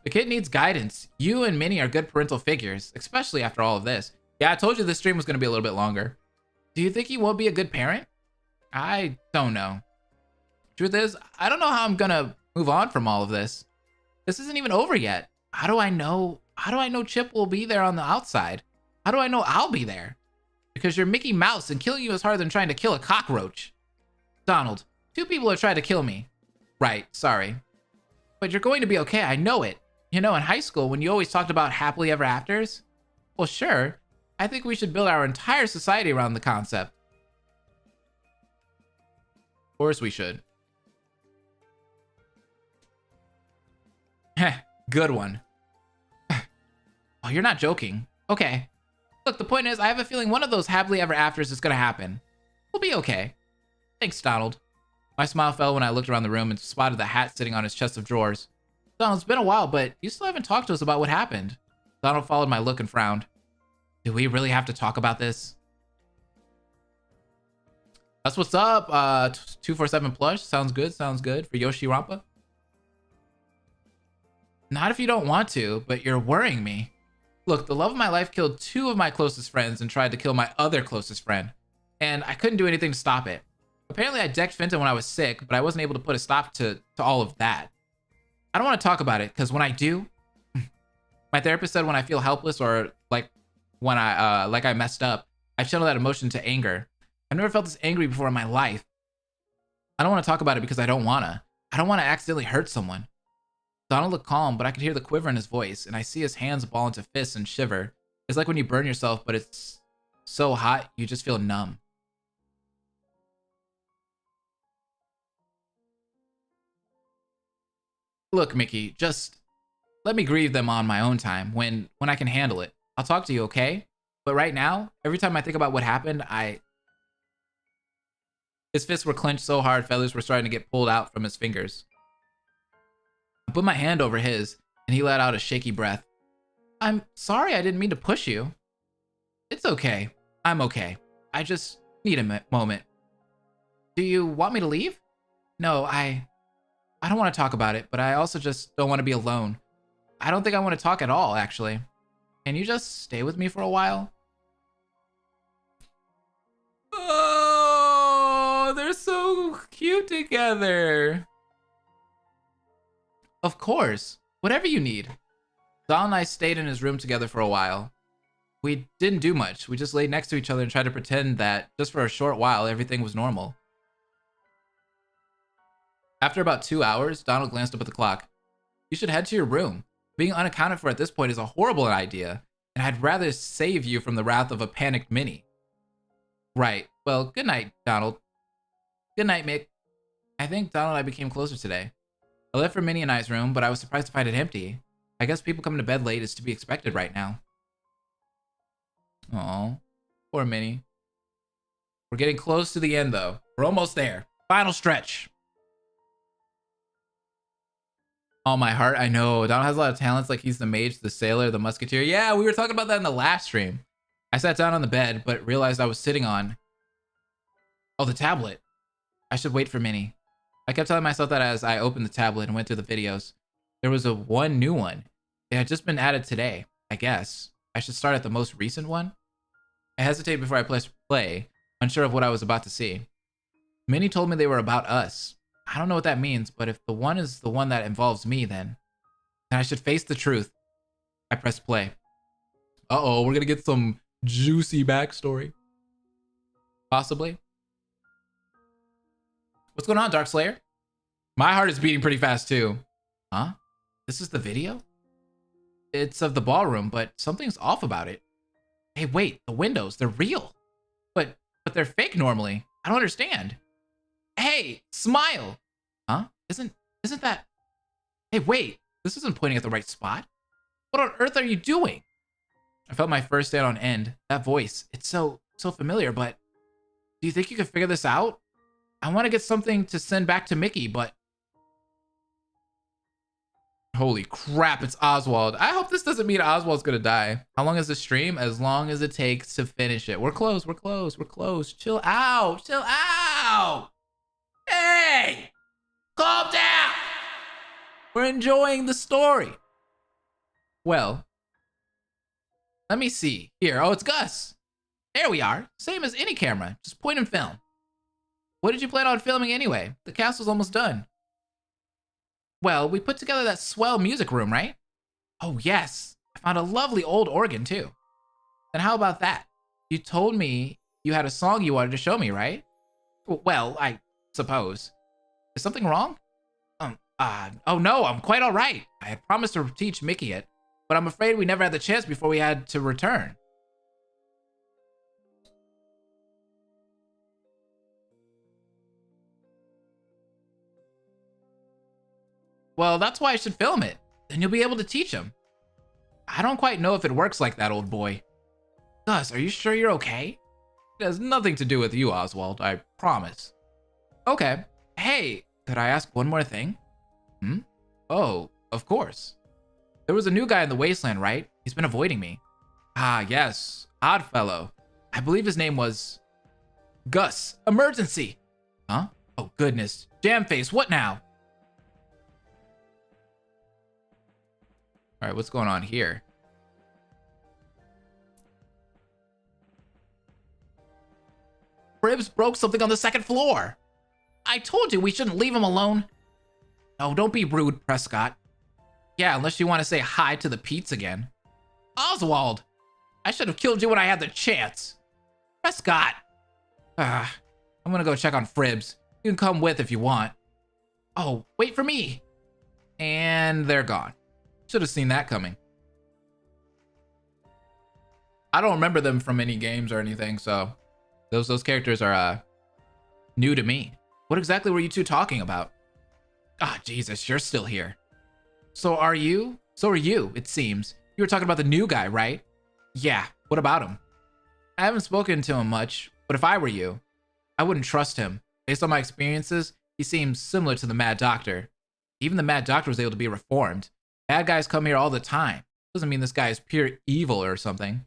The kid needs guidance. You and Minnie are good parental figures, especially after all of this. Yeah, I told you this stream was going to be a little bit longer. Do you think he won't be a good parent? I don't know. Truth is, I don't know how I'm going to move on from all of this. This isn't even over yet. How do I know Chip will be there on the outside? How do I know I'll be there? Because you're Mickey Mouse, and killing you is harder than trying to kill a cockroach. Donald, 2 people have tried to kill me. Right, sorry. But you're going to be okay, I know it. You know, in high school, when you always talked about happily ever afters? Well, sure. I think we should build our entire society around the concept. Of course we should. Heh, good one. Oh, you're not joking. Okay. Look, the point is, I have a feeling one of those happily ever afters is gonna happen. We'll be okay. Thanks, Donald. My smile fell when I looked around the room and spotted the hat sitting on his chest of drawers. Donald, it's been a while, but you still haven't talked to us about what happened. Donald followed my look and frowned. Do we really have to talk about this? That's what's up. 247 plush. Sounds good. For Yoshi Ronpa. Not if you don't want to, but you're worrying me. Look, the love of my life killed two of my closest friends and tried to kill my other closest friend. And I couldn't do anything to stop it. Apparently I decked Fenton when I was sick, but I wasn't able to put a stop to all of that. I don't want to talk about it, because when I do, my therapist said when I feel helpless or like when I messed up, I channel that emotion to anger. I've never felt this angry before in my life. I don't want to talk about it because I don't want to. I don't want to accidentally hurt someone. Donald looked calm, but I could hear the quiver in his voice, and I see his hands ball into fists and shiver. It's like when you burn yourself, but it's so hot, you just feel numb. Look, Mickey, just let me grieve them on my own time when I can handle it. I'll talk to you, okay? But right now, every time I think about what happened, His fists were clenched so hard, feathers were starting to get pulled out from his fingers. I put my hand over his, and he let out a shaky breath. I'm sorry, I didn't mean to push you. It's okay. I'm okay. I just need a moment. Do you want me to leave? No, I don't want to talk about it, but I also just don't want to be alone. I don't think I want to talk at all, actually. Can you just stay with me for a while? Oh, they're so cute together. Of course. Whatever you need. Donald and I stayed in his room together for a while. We didn't do much. We just laid next to each other and tried to pretend that, just for a short while, everything was normal. After about 2 hours, Donald glanced up at the clock. You should head to your room. Being unaccounted for at this point is a horrible idea, and I'd rather save you from the wrath of a panicked Minnie. Right. Well, good night, Donald. Good night, Mick. I think Donald and I became closer today. I left for Minnie and I's room, but I was surprised to find it empty. I guess people coming to bed late is to be expected right now. Aw, poor Minnie. We're getting close to the end, though. We're almost there. Final stretch. All my heart, I know. Donald has a lot of talents, like he's the mage, the sailor, the musketeer. Yeah, we were talking about that in the last stream. I sat down on the bed, but realized I was sitting on... Oh, the tablet. I should wait for Minnie. I kept telling myself that as I opened the tablet and went through the videos. There was one new one. It had just been added today, I guess. I should start at the most recent one. I hesitated before I pressed play, unsure of what I was about to see. Minnie told me they were about us. I don't know what that means, but if the one is the one that involves me, then I should face the truth. I pressed play. Uh-oh, we're gonna get some juicy backstory. Possibly. What's going on, Darkslayer? My heart is beating pretty fast, too. Huh? This is the video? It's of the ballroom, but something's off about it. Hey, wait, the windows, they're real. But they're fake normally. I don't understand. Hey, smile. Huh? Isn't that... Hey, wait, this isn't pointing at the right spot. What on earth are you doing? I felt my first stand on end. That voice, it's so familiar, but do you think you can figure this out? I want to get something to send back to Mickey, but... Holy crap, it's Oswald. I hope this doesn't mean Oswald's gonna die. How long is the stream? As long as it takes to finish it. We're close, we're close, we're close. Chill out, chill out. Hey, calm down. We're enjoying the story. Well, let me see. Here, oh, it's Gus. There we are. Same as any camera, just point and film. What did you plan on filming anyway? The castle's almost done. Well, we put together that swell music room, right? Oh, yes. I found a lovely old organ, too. Then how about that? You told me you had a song you wanted to show me, right? Well, I suppose. Is something wrong? Oh no, I'm quite all right. I had promised to teach Mickey it, but I'm afraid we never had the chance before we had to return. Well, that's why I should film it. Then you'll be able to teach him. I don't quite know if it works like that, old boy. Gus, are you sure you're okay? It has nothing to do with you, Oswald, I promise. Okay. Hey, could I ask one more thing? Oh, of course. There was a new guy in the wasteland, right? He's been avoiding me. Ah, yes. Odd fellow. I believe his name was... Gus. Emergency! Huh? Oh, goodness. Jamface, what now? All right, what's going on here? Ribs broke something on the second floor. I told you we shouldn't leave him alone. Oh, don't be rude, Prescott. Yeah, unless you want to say hi to the Pete's again. Oswald! I should have killed you when I had the chance. Prescott! I'm gonna go check on Fribs. You can come with if you want. Oh, wait for me! And they're gone. Should have seen that coming. I don't remember them from any games or anything, so those characters are new to me. What exactly were you two talking about? Ah, Jesus, you're still here. So are you? So are you, it seems. You were talking about the new guy, right? Yeah, what about him? I haven't spoken to him much, but if I were you, I wouldn't trust him. Based on my experiences, he seems similar to the Mad Doctor. Even the Mad Doctor was able to be reformed. Bad guys come here all the time. Doesn't mean this guy is pure evil or something.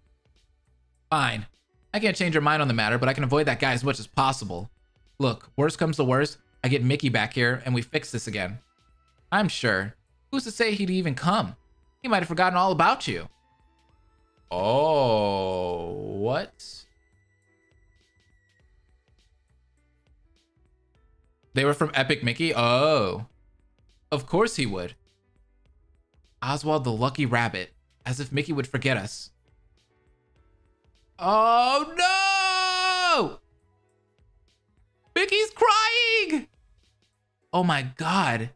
Fine. I can't change your mind on the matter, but I can avoid that guy as much as possible. Look, worst comes to worst, I get Mickey back here and we fix this again. I'm sure. Who's to say he'd even come? He might have forgotten all about you. Oh, what? They were from Epic Mickey? Oh. Of course he would. Oswald the Lucky Rabbit. As if Mickey would forget us. Oh no! Mickey's crying! Oh my god.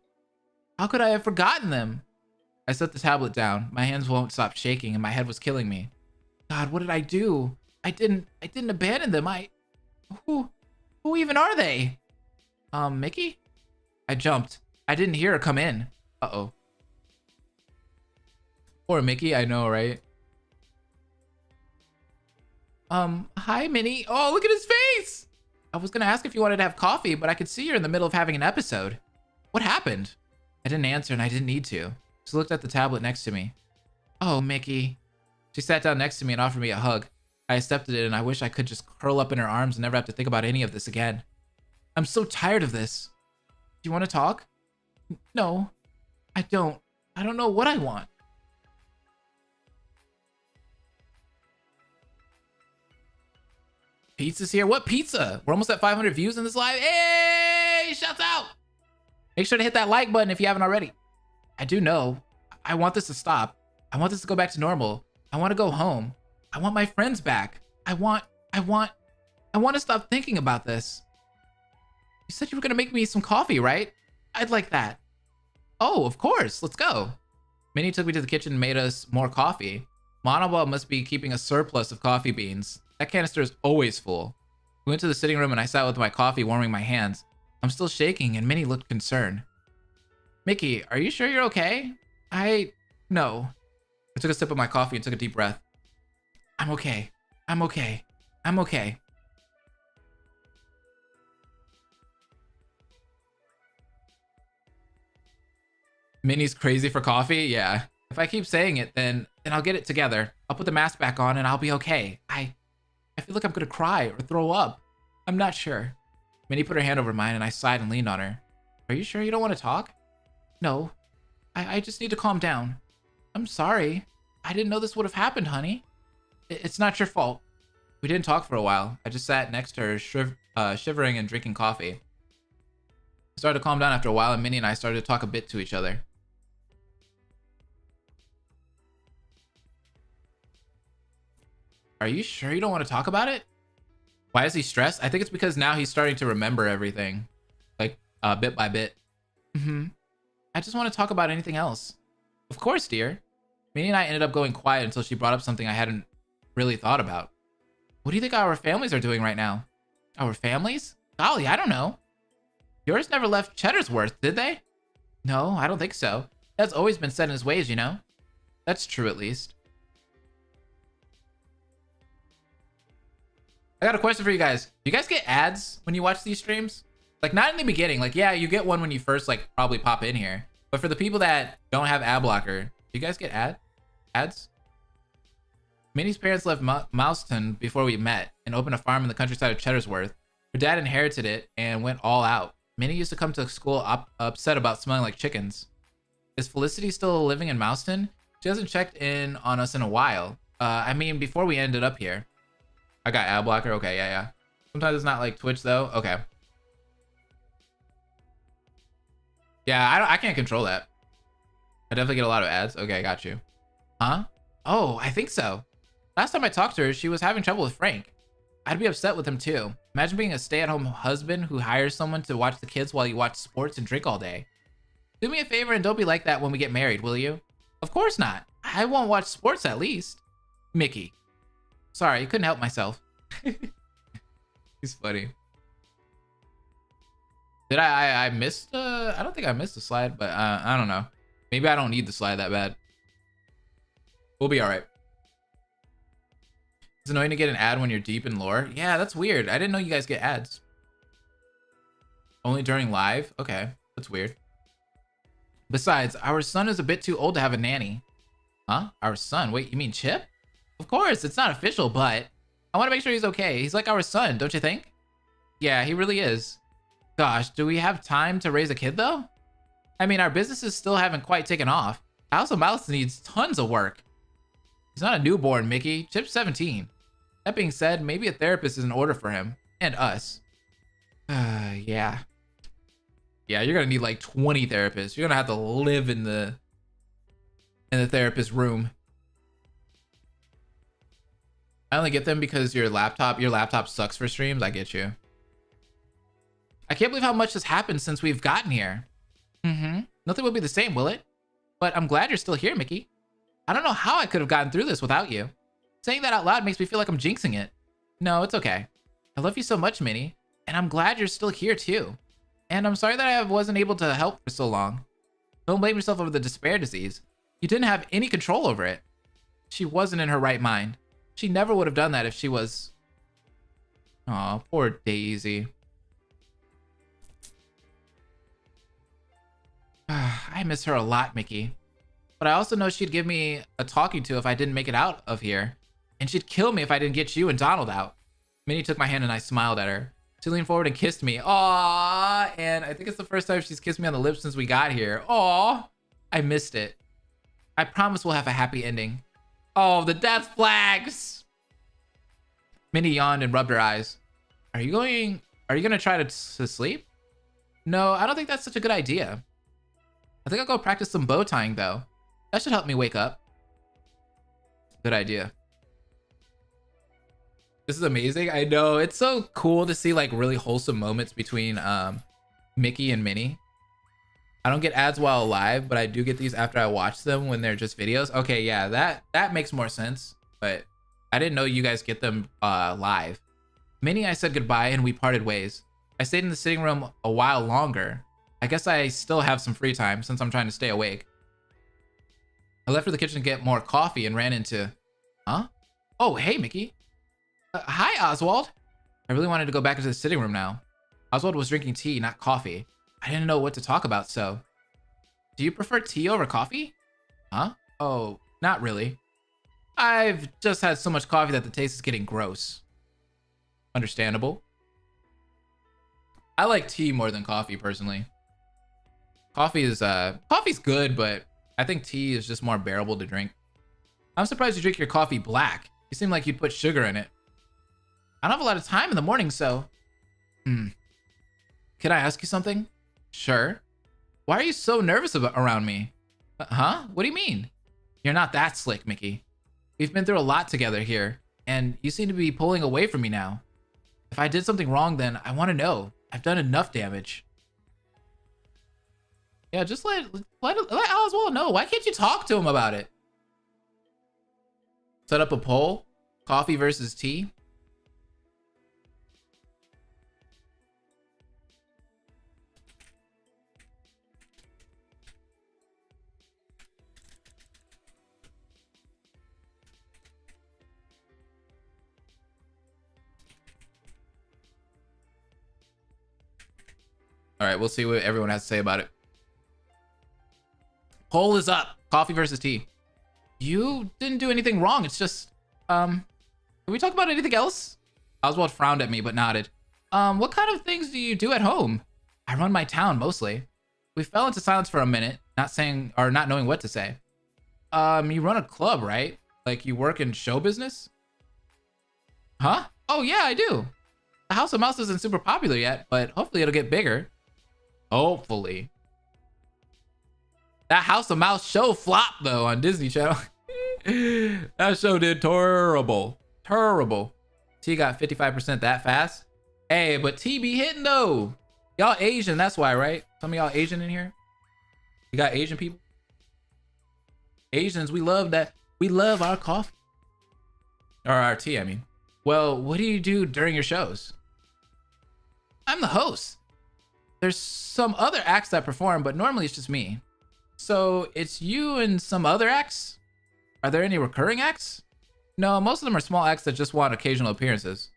How could I have forgotten them? I set the tablet down. My hands won't stop shaking and my head was killing me. God, what did I do? I didn't abandon them. Who even are they? Mickey? I jumped. I didn't hear her come in. Uh-oh. Poor Mickey, I know, right? Hi, Minnie. Oh, look at his face! I was gonna ask if you wanted to have coffee, but I could see you're in the middle of having an episode. What happened? I didn't answer and I didn't need to. She looked at the tablet next to me. Oh, Mickey. She sat down next to me and offered me a hug. I accepted it and I wish I could just curl up in her arms and never have to think about any of this again. I'm so tired of this. Do you want to talk? No, I don't. I don't know what I want. Pizza's here? What pizza? We're almost at 500 views in this live. Hey, shouts out. Make sure to hit that like button if you haven't already. I do know. I want this to stop. I want this to go back to normal. I want to go home. I want my friends back. I want to stop thinking about this. You said you were going to make me some coffee, right? I'd like that. Oh, of course. Let's go. Minnie took me to the kitchen and made us more coffee. Monoball must be keeping a surplus of coffee beans. That canister is always full. We went to the sitting room and I sat with my coffee warming my hands. I'm still shaking and Minnie looked concerned. Mickey, are you sure you're okay? No. I took a sip of my coffee and took a deep breath. I'm okay. I'm okay. I'm okay. Minnie's crazy for coffee? Yeah. If I keep saying it, then I'll get it together. I'll put the mask back on and I'll be okay. I feel like I'm gonna cry or throw up. I'm not sure. Minnie put her hand over mine and I sighed and leaned on her. Are you sure you don't want to talk? No. I just need to calm down. I'm sorry. I didn't know this would have happened, honey. It's not your fault. We didn't talk for a while. I just sat next to her, shivering and drinking coffee. I started to calm down after a while and Minnie and I started to talk a bit to each other. Are you sure you don't want to talk about it? Why is he stressed? I think it's because now he's starting to remember everything. Like, bit by bit. I just want to talk about anything else. Of course, dear. Minnie and I ended up going quiet until she brought up something I hadn't really thought about. What do you think our families are doing right now? Our families? Golly, I don't know. Yours never left Cheddarsworth, did they? No, I don't think so. Dad's always been set in his ways, you know? That's true, at least. I got a question for you guys. Do you guys get ads when you watch these streams? Like, not in the beginning. Like, yeah, you get one when you first, like, probably pop in here. But for the people that don't have ad blocker, do you guys get ads? Minnie's parents left Mouseton before we met and opened a farm in the countryside of Cheddarsworth. Her dad inherited it and went all out. Minnie used to come to school upset about smelling like chickens. Is Felicity still living in Mouseton? She hasn't checked in on us in a while. I mean, before we ended up here. I got ad blocker. Okay, yeah. Sometimes it's not like Twitch though. Okay. Yeah, I can't control that. I definitely get a lot of ads. Okay, got you. Huh? Oh, I think so. Last time I talked to her, she was having trouble with Frank. I'd be upset with him too. Imagine being a stay-at-home husband who hires someone to watch the kids while you watch sports and drink all day. Do me a favor and don't be like that when we get married, will you? Of course not. I won't watch sports at least. Mickey. Sorry, couldn't help myself. He's funny. Did I missed I don't think I missed the slide, but I don't know. Maybe I don't need the slide that bad. We'll be all right. It's annoying to get an ad when you're deep in lore. Yeah, that's weird. I didn't know you guys get ads. Only during live? Okay, that's weird. Besides, our son is a bit too old to have a nanny. Huh? Our son? Wait, you mean Chip? Of course, it's not official, but I want to make sure he's okay. He's like our son, don't you think? Yeah, he really is. Gosh, do we have time to raise a kid though? I mean, our businesses still haven't quite taken off. House of Mouse needs tons of work. He's not a newborn, Mickey. Chip's 17. That being said, maybe a therapist is in order for him. And us. Yeah. Yeah, you're gonna need like 20 therapists. You're gonna have to live in the therapist room. I only get them because your laptop sucks for streams. I get you. I can't believe how much has happened since we've gotten here. Nothing will be the same, will it? But I'm glad you're still here, Mickey. I don't know how I could have gotten through this without you. Saying that out loud makes me feel like I'm jinxing it. No, it's okay. I love you so much, Minnie. And I'm glad you're still here too. And I'm sorry that I wasn't able to help for so long. Don't blame yourself over the despair disease. You didn't have any control over it. She wasn't in her right mind. She never would have done that if she was... Aw, poor Daisy. I miss her a lot, Mickey. But I also know she'd give me a talking to if I didn't make it out of here. And she'd kill me if I didn't get you and Donald out. Minnie took my hand and I smiled at her. She leaned forward and kissed me. Aww, and I think it's the first time she's kissed me on the lips since we got here. Aww, I missed it. I promise we'll have a happy ending. Oh, the death flags! Minnie yawned and rubbed her eyes. Are you gonna try to sleep? No, I don't think that's such a good idea. I think I'll go practice some bow tying though. That should help me wake up. Good idea. This is amazing. I know, it's so cool to see like really wholesome moments between Mickey and Minnie. I don't get ads while alive, but I do get these after I watch them when they're just videos. Okay, yeah, that makes more sense. But I didn't know you guys get them live. Minnie, I said goodbye and we parted ways. I stayed in the sitting room a while longer. I guess I still have some free time since I'm trying to stay awake. I left for the kitchen to get more coffee and ran into... Huh? Oh, hey, Mickey. Hi, Oswald. I really wanted to go back into the sitting room now. Oswald was drinking tea, not coffee. I didn't know what to talk about, so... Do you prefer tea over coffee? Huh? Oh, not really. I've just had so much coffee that the taste is getting gross. Understandable. I like tea more than coffee, personally. Coffee's good, but I think tea is just more bearable to drink. I'm surprised you drink your coffee black. You seem like you'd put sugar in it. I don't have a lot of time in the morning, so... Can I ask you something? Sure. Why are you so nervous around me? Huh? What do you mean? You're not that slick, Mickey. We've been through a lot together here, and you seem to be pulling away from me now. If I did something wrong, then I want to know. I've done enough damage. Yeah, just let Oswald know. Why can't you talk to him about it? Set up a poll. Coffee versus tea. All right, we'll see what everyone has to say about it. Poll is up. Coffee versus tea. You didn't do anything wrong. It's just, can we talk about anything else? Oswald frowned at me, but nodded. What kind of things do you do at home? I run my town, mostly. We fell into silence for a minute, not saying, or not knowing what to say. You run a club, right? Like you work in show business? Huh? Oh yeah, I do. The House of Mouse isn't super popular yet, but hopefully it'll get bigger. Hopefully. That House of Mouse show flopped though on Disney Channel. That show did terrible. Terrible. T got 55% that fast. Hey, but T be hitting though. Y'all Asian, that's why, right? Some of y'all Asian in here. You got Asian people? Asians, we love that. We love our coffee. Or our tea, I mean. Well, what do you do during your shows? I'm the host. There's some other acts that perform, but normally it's just me. So it's you and some other acts? Are there any recurring acts? No, most of them are small acts that just want occasional appearances.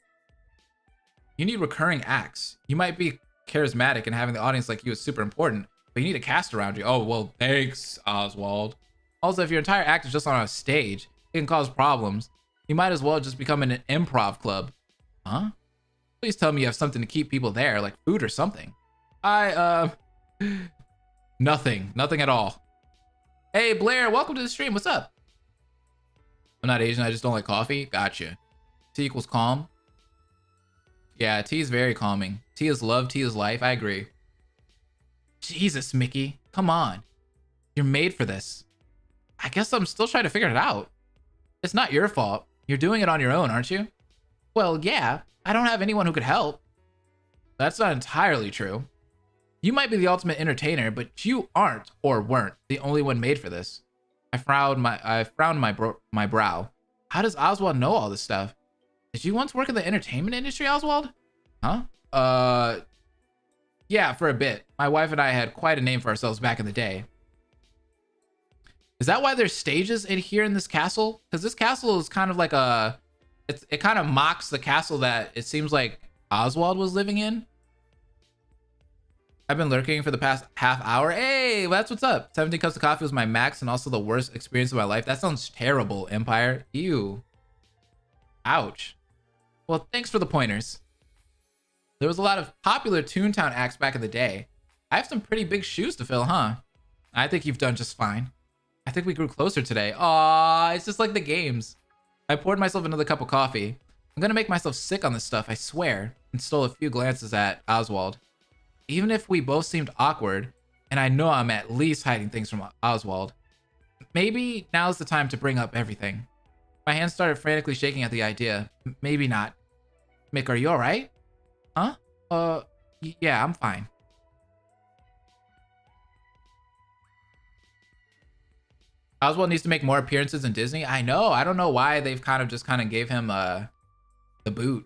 You need recurring acts. You might be charismatic and having the audience like you is super important, but you need a cast around you. Oh, well, thanks, Oswald. Also, if your entire act is just on a stage, it can cause problems. You might as well just become an improv club. Huh? Please tell me you have something to keep people there, like food or something. Nothing at all. Hey, Blair, welcome to the stream. What's up? I'm not Asian, I just don't like coffee. Gotcha. T equals calm. Yeah, tea is very calming. Tea is love, tea is life. I agree. Jesus, Mickey. Come on. You're made for this. I guess I'm still trying to figure it out. It's not your fault. You're doing it on your own, aren't you? Well, yeah. I don't have anyone who could help. That's not entirely true. You might be the ultimate entertainer, but you aren't or weren't the only one made for this. I frowned my brow. How does Oswald know all this stuff? Did you once work in the entertainment industry, Oswald? Huh? Yeah, for a bit. My wife and I had quite a name for ourselves back in the day. Is that why there's stages in here in this castle? Because this castle is kind of like it kind of mocks the castle that it seems like Oswald was living in. I've been lurking for the past half hour. Hey, well, that's what's up. 17 cups of coffee was my max and also the worst experience of my life. That sounds terrible, Empire. Ew. Ouch. Well, thanks for the pointers. There was a lot of popular Toontown acts back in the day. I have some pretty big shoes to fill, huh? I think you've done just fine. I think we grew closer today. Aw, it's just like the games. I poured myself another cup of coffee. I'm gonna make myself sick on this stuff, I swear, and stole a few glances at Oswald. Even if we both seemed awkward, and I know I'm at least hiding things from Oswald, maybe now's the time to bring up everything. My hands started frantically shaking at the idea. Maybe not. Mick, are you alright? Huh? Yeah, I'm fine. Oswald needs to make more appearances in Disney. I know. I don't know why they've kind of gave him the boot.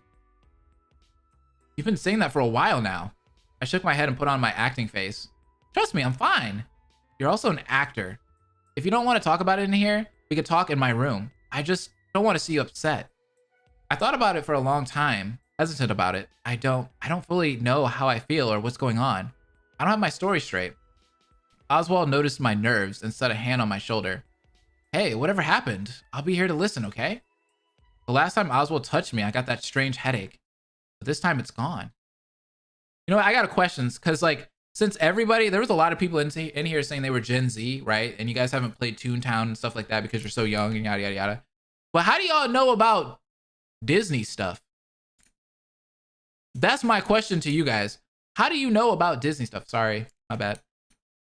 You've been saying that for a while now. I shook my head and put on my acting face. Trust me, I'm fine. You're also an actor. If you don't want to talk about it in here, we could talk in my room. I just don't want to see you upset. I thought about it for a long time, hesitant about it. I don't fully know how I feel or what's going on. I don't have my story straight. Oswald noticed my nerves and set a hand on my shoulder. Hey, whatever happened? I'll be here to listen, okay? The last time Oswald touched me, I got that strange headache. But this time it's gone. You know what? I got a question, because like, since everybody, there was a lot of people in here saying they were Gen Z, right? And you guys haven't played Toontown and stuff like that because you're so young and yada, yada, yada. But how do y'all know about Disney stuff? That's my question to you guys. How do you know about Disney stuff? Sorry, my bad.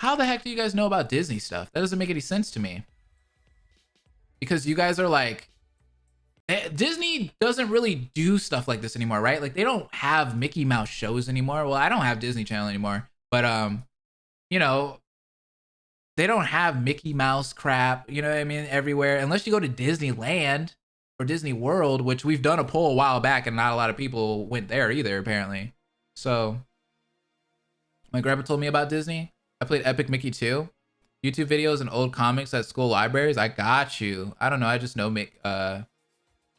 How the heck do you guys know about Disney stuff? That doesn't make any sense to me. Because you guys are like, Disney doesn't really do stuff like this anymore, right? Like they don't have Mickey Mouse shows anymore. Well, I don't have Disney Channel anymore, but you know, they don't have Mickey Mouse crap, you know what I mean, everywhere, unless you go to Disneyland or Disney World, which we've done a poll a while back and not a lot of people went there either, apparently. So my grandpa told me about Disney. I played Epic Mickey too. YouTube videos and old comics at school libraries. I got you. I don't know. I just know Mick.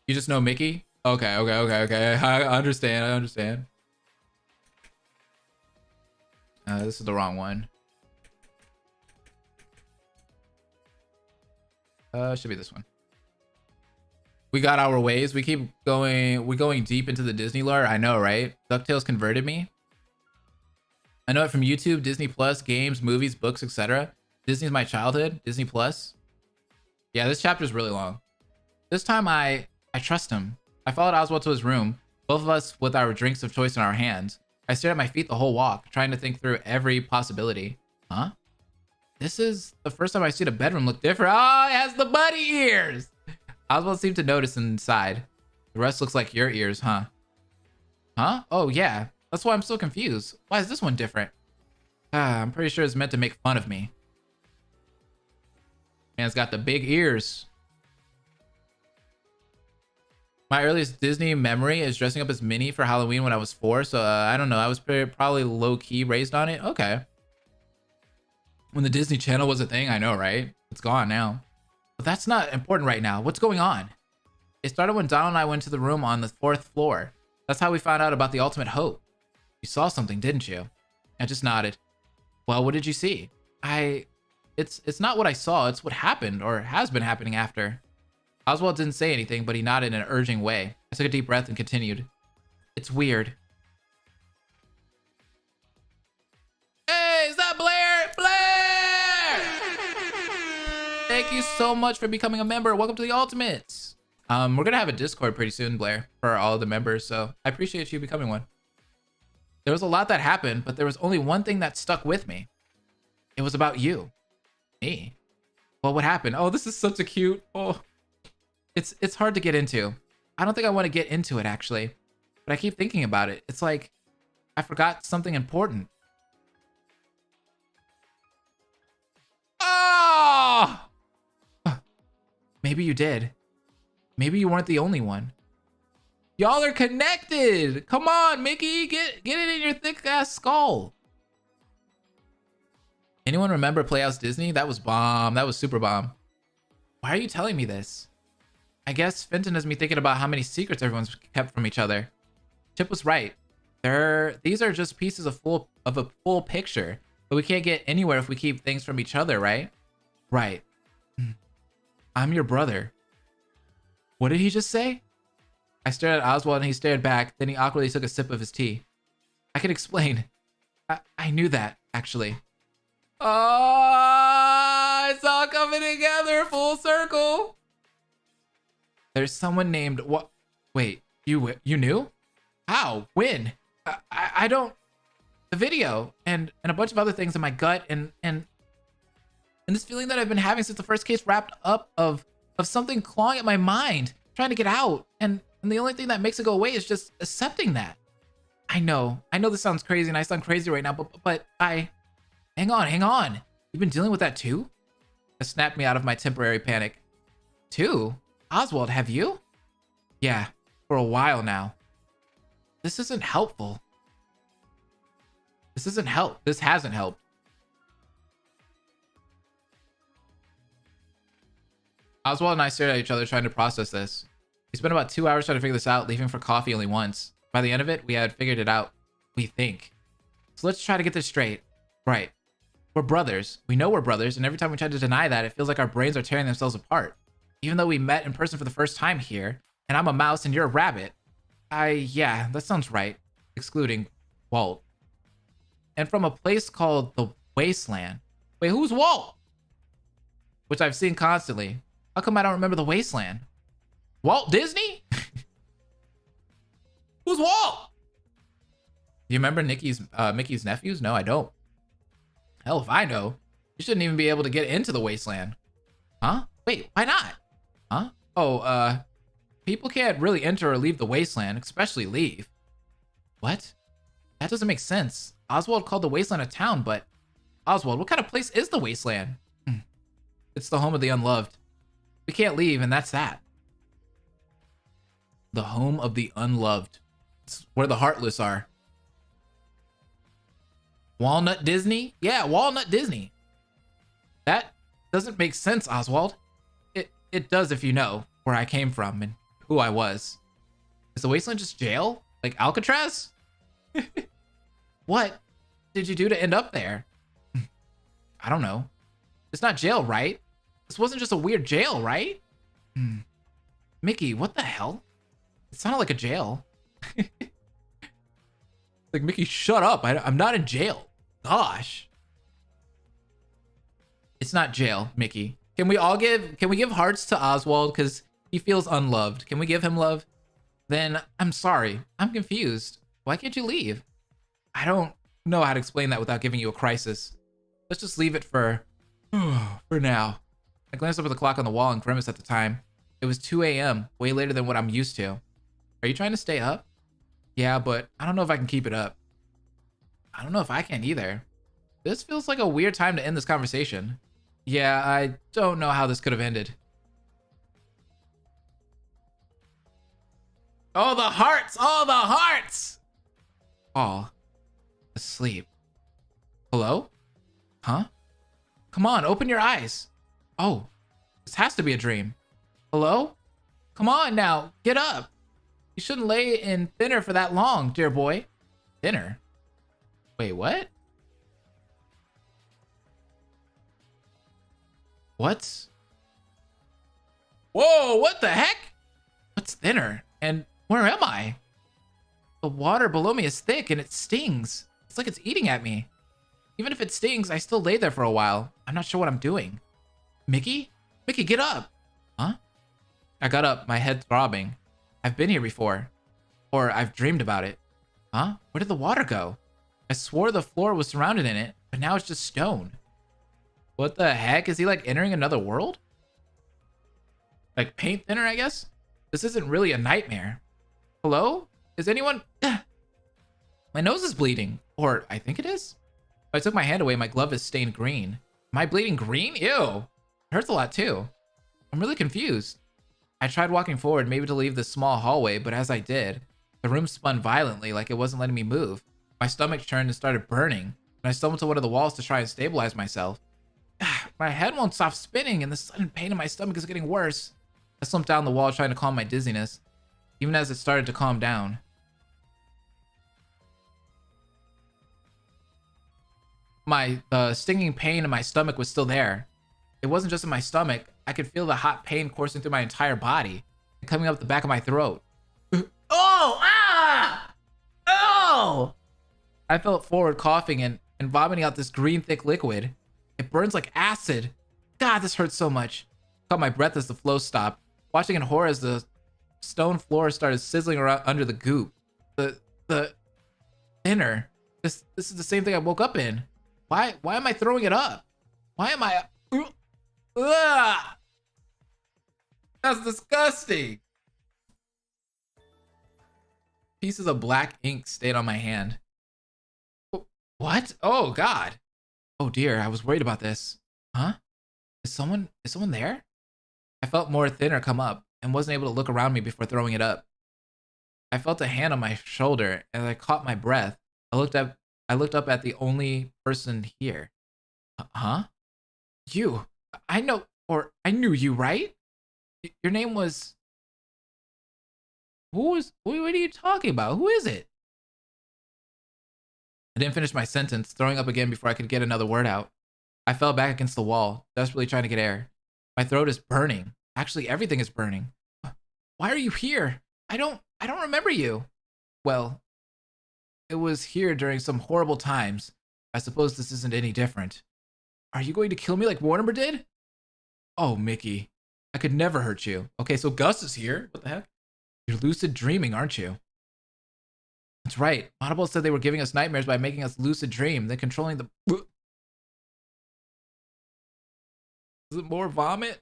You just know Mickey? Okay. I understand. This is the wrong one. Should be this one. We got our ways. We keep going. We're going deep into the Disney lore. I know, right? DuckTales converted me. I know it from YouTube, Disney Plus, games, movies, books, etc. Disney's my childhood. Disney Plus. Yeah, this chapter is really long. This time I trust him. I followed Oswald to his room, both of us with our drinks of choice in our hands. I stared at my feet the whole walk, trying to think through every possibility. Huh? This is the first time I've seen a bedroom look different. Oh, it has the bunny ears! Oswald seemed to notice inside. The rest looks like your ears, huh? Huh? Oh, yeah. That's why I'm so confused. Why is this one different? I'm pretty sure it's meant to make fun of me. Man's got the big ears. My earliest Disney memory is dressing up as Minnie for Halloween when I was 4. So I don't know. I was probably low-key raised on it. Okay. When the Disney Channel was a thing, I know, right? It's gone now. But that's not important right now. What's going on? It started when Donald and I went to the room on the 4th floor. That's how we found out about the ultimate hope. You saw something, didn't you? I just nodded. Well, what did you see? It's not what I saw. It's what happened or has been happening after. Oswald didn't say anything, but he nodded in an urging way. I took a deep breath and continued. It's weird. Hey, is that Blair? Blair! Thank you so much for becoming a member. Welcome to the Ultimates. We're gonna have a Discord pretty soon, Blair, for all of the members, so I appreciate you becoming one. There was a lot that happened, but there was only one thing that stuck with me. It was about you. Me? Well, what happened? Oh, this is such a cute... Oh, it's hard to get into. I don't think I want to get into it, actually. But I keep thinking about it. It's like I forgot something important. Oh! Maybe you did. Maybe you weren't the only one. Y'all are connected. Come on, Mickey. Get it in your thick-ass skull. Anyone remember Playhouse Disney? That was bomb. That was super bomb. Why are you telling me this? I guess Fenton has me thinking about how many secrets everyone's kept from each other. Chip was right. These are just pieces of a full picture, but we can't get anywhere if we keep things from each other, right? Right. I'm your brother. What did he just say? I stared at Oswald and he stared back, then he awkwardly took a sip of his tea. I can explain. I knew that, actually. Oh, it's all coming together, full circle. There's someone named what? Wait, you knew? How? When? I don't. The video and a bunch of other things in my gut and this feeling that I've been having since the first case wrapped up of something clawing at my mind, trying to get out, and the only thing that makes it go away is just accepting that. I know this sounds crazy and I sound crazy right now, but hang on. You've been dealing with that too? It snapped me out of my temporary panic. Too? Oswald, have you? Yeah, for a while now. This isn't helpful. This hasn't helped. Oswald and I stared at each other trying to process this. We spent about 2 hours trying to figure this out, leaving for coffee only once. By the end of it, we had figured it out. We think. So let's try to get this straight. Right. We're brothers. We know we're brothers, and every time we try to deny that, it feels like our brains are tearing themselves apart. Even though we met in person for the first time here, and I'm a mouse and you're a rabbit. Yeah, that sounds right. Excluding Walt. And from a place called the Wasteland. Wait, who's Walt? Which I've seen constantly. How come I don't remember the Wasteland? Walt Disney? Who's Walt? Do you remember Mickey's nephews? No, I don't. Hell, if I know. You shouldn't even be able to get into the Wasteland. Huh? Wait, why not? Huh? Oh, people can't really enter or leave the Wasteland, especially leave. What? That doesn't make sense. Oswald called the Wasteland a town, but... Oswald, what kind of place is the Wasteland? It's the home of the unloved. We can't leave, and that's that. The home of the unloved. It's where the heartless are. Walnut Disney? Yeah, Walnut Disney. That doesn't make sense, Oswald. It does if you know where I came from and who I was. Is the Wasteland just jail? Like Alcatraz? What did you do to end up there? I don't know. It's not jail, right? This wasn't just a weird jail, right? Mickey, what the hell? It sounded like a jail. Like, Mickey, shut up. I'm not in jail. Gosh. It's not jail, Mickey. Can we give hearts to Oswald because he feels unloved? Can we give him love? Then I'm sorry. I'm confused. Why can't you leave? I don't know how to explain that without giving you a crisis. Let's just leave it for now. I glanced up at the clock on the wall and grimaced at the time. It was 2 a.m., way later than what I'm used to. Are you trying to stay up? Yeah, but I don't know if I can keep it up. I don't know if I can either. This feels like a weird time to end this conversation. Yeah, I don't know how this could have ended. Oh, the hearts! Oh, the hearts! All asleep. Hello? Huh? Come on, open your eyes. Oh, this has to be a dream. Hello? Come on now, get up. You shouldn't lay in thinner for that long, dear boy. Thinner? Wait, what? What? Whoa, what the heck? What's thinner? And where am I? The water below me is thick and it stings. It's like it's eating at me. Even if it stings, I still lay there for a while. I'm not sure what I'm doing. Mickey? Mickey, get up! Huh? I got up, my head throbbing. I've been here before. Or I've dreamed about it. Huh? Where did the water go? I swore the floor was surrounded in it, but now it's just stone. What the heck? Is he like entering another world? Like paint thinner, I guess? This isn't really a nightmare. Hello? Is anyone... My nose is bleeding. Or I think it is. I took my hand away, my glove is stained green. Am I bleeding green? Ew. It hurts a lot too. I'm really confused. I tried walking forward, maybe to leave this small hallway, but as I did, the room spun violently like it wasn't letting me move. My stomach turned and started burning, and I stumbled to one of the walls to try and stabilize myself. My head won't stop spinning, and the sudden pain in my stomach is getting worse. I slumped down the wall trying to calm my dizziness, even as it started to calm down. The stinging pain in my stomach was still there. It wasn't just in my stomach. I could feel the hot pain coursing through my entire body and coming up the back of my throat. Oh! Ah! Oh! I fell forward coughing and vomiting out this green thick liquid. It burns like acid. God, this hurts so much. I caught my breath as the flow stopped, watching in horror as the stone floor started sizzling around under the goop. The thinner. This is the same thing I woke up in. Why am I throwing it up? Why am I... Ugh! That's disgusting. Pieces of black ink stayed on my hand. What? Oh, God. Oh, dear. I was worried about this. Huh? Is someone there? I felt more thinner come up and wasn't able to look around me before throwing it up. I felt a hand on my shoulder and I caught my breath. I looked up at the only person here. Huh? You. I know, or I knew you, right? Your name was... What are you talking about? Who is it? I didn't finish my sentence, throwing up again before I could get another word out. I fell back against the wall, desperately trying to get air. My throat is burning. Actually, everything is burning. Why are you here? I don't remember you. Well, it was here during some horrible times. I suppose this isn't any different. Are you going to kill me like Mortimer did? Oh, Mickey. I could never hurt you. Okay, so Gus is here. What the heck? You're lucid dreaming, aren't you? That's right. Audible said they were giving us nightmares by making us lucid dream, then controlling the... Is it more vomit?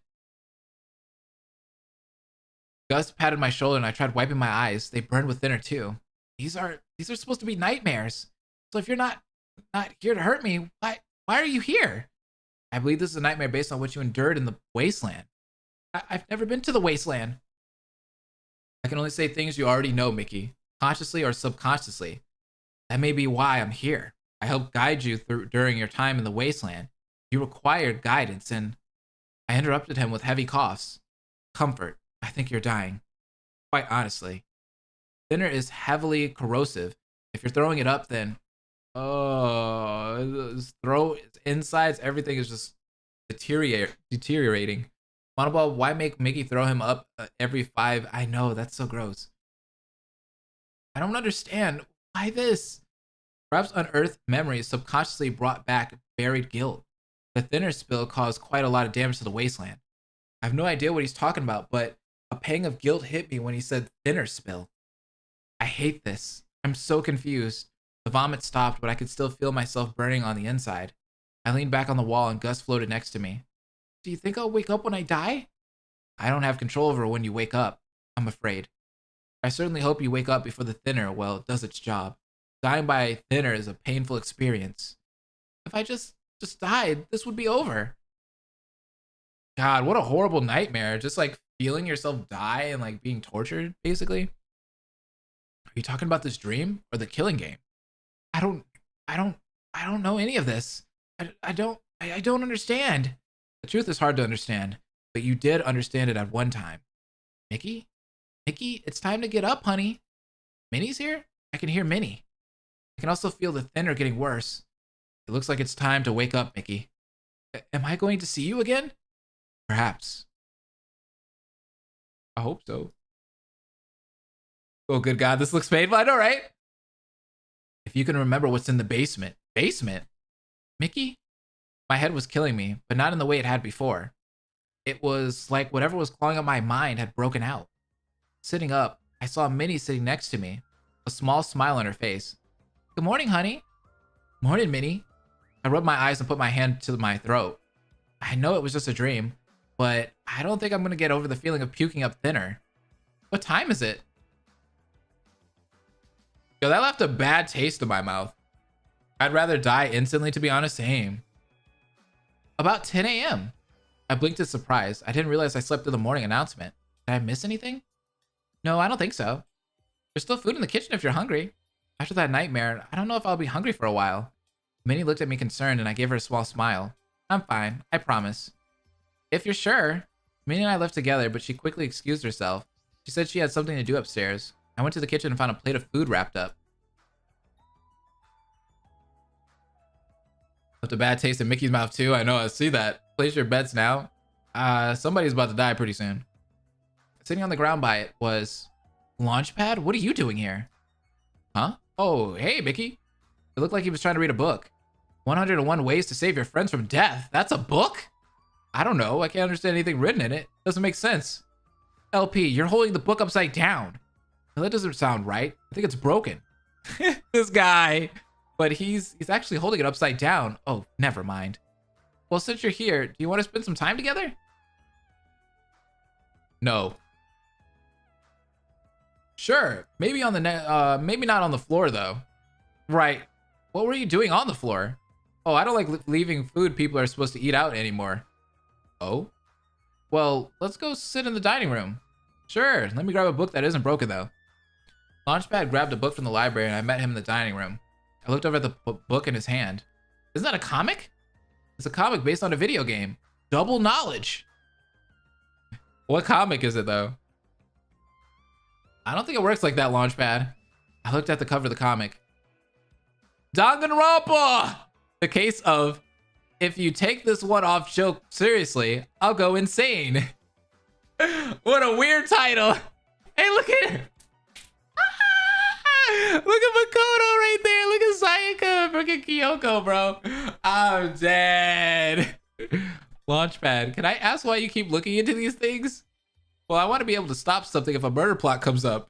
Gus patted my shoulder and I tried wiping my eyes. They burned with thinner too. These are supposed to be nightmares. So if you're not here to hurt me, why are you here? I believe this is a nightmare based on what you endured in the wasteland. I've never been to the wasteland. I can only say things you already know, Mickey, consciously or subconsciously. That may be why I'm here. I helped guide you through during your time in the wasteland. You required guidance, and I interrupted him with heavy coughs. Comfort. I think you're dying. Quite honestly. Thinner is heavily corrosive. If you're throwing it up, then his throat, his insides, everything is just deteriorating. Monoball, why make Mickey throw him up every 5? I know, that's so gross. I don't understand. Why this? Perhaps unearthed memories subconsciously brought back buried guilt. The thinner spill caused quite a lot of damage to the wasteland. I have no idea what he's talking about, but a pang of guilt hit me when he said thinner spill. I hate this. I'm so confused. The vomit stopped, but I could still feel myself burning on the inside. I leaned back on the wall and Gus floated next to me. Do you think I'll wake up when I die? I don't have control over when you wake up, I'm afraid. I certainly hope you wake up before the thinner, well, does its job. Dying by thinner is a painful experience. If I just died, this would be over. God, what a horrible nightmare. Just like feeling yourself die and like being tortured, basically. Are you talking about this dream or the killing game? I don't know any of this. I don't understand. The truth is hard to understand, but you did understand it at one time. Mickey? Mickey, it's time to get up, honey. Minnie's here? I can hear Minnie. I can also feel the thinner getting worse. It looks like it's time to wake up, Mickey. Am I going to see you again? Perhaps. I hope so. Oh, good God, this looks painful. I know, right? If you can remember what's in the basement. Basement? Mickey? My head was killing me, but not in the way it had before. It was like whatever was clawing at my mind had broken out. Sitting up, I saw Minnie sitting next to me, a small smile on her face. Good morning, honey. Morning, Minnie. I rubbed my eyes and put my hand to my throat. I know it was just a dream, but I don't think I'm going to get over the feeling of puking up thinner. What time is it? Yo, that left a bad taste in my mouth. I'd rather die instantly, to be honest. Same. About 10 a.m. I blinked in surprise. I didn't realize I slept through the morning announcement. Did I miss anything? No, I don't think so. There's still food in the kitchen if you're hungry. After that nightmare, I don't know if I'll be hungry for a while. Minnie looked at me concerned and I gave her a small smile. I'm fine, I promise. If you're sure. Minnie and I left together, but she quickly excused herself. She said she had something to do upstairs. I went to the kitchen and found a plate of food wrapped up. Left a bad taste in Mickey's mouth too. I know, I see that. Place your bets now. Somebody's about to die pretty soon. Sitting on the ground by it was... Launchpad? What are you doing here? Huh? Oh, hey, Mickey. It looked like he was trying to read a book. 101 Ways to Save Your Friends from Death. That's a book? I don't know. I can't understand anything written in it. Doesn't make sense. LP, you're holding the book upside down. Well, that doesn't sound right. I think it's broken. This guy. But he's actually holding it upside down. Oh, never mind. Well, since you're here, do you want to spend some time together? No. Sure. Maybe on the maybe not on the floor though. Right. What were you doing on the floor? Oh, I don't like leaving food people are supposed to eat out anymore. Oh? Well, let's go sit in the dining room. Sure. Let me grab a book that isn't broken though. Launchpad grabbed a book from the library and I met him in the dining room. I looked over at the book in his hand. Isn't that a comic? It's a comic based on a video game. Double knowledge. What comic is it though? I don't think it works like that, Launchpad. I looked at the cover of the comic. Danganronpa! The case of, if you take this one-off joke seriously, I'll go insane. What a weird title. Hey, look at it. Look at Makoto right there. Look at Sayaka, freaking Kyoko, bro. I'm dead. Launchpad, can I ask why you keep looking into these things? Well, I want to be able to stop something if a murder plot comes up.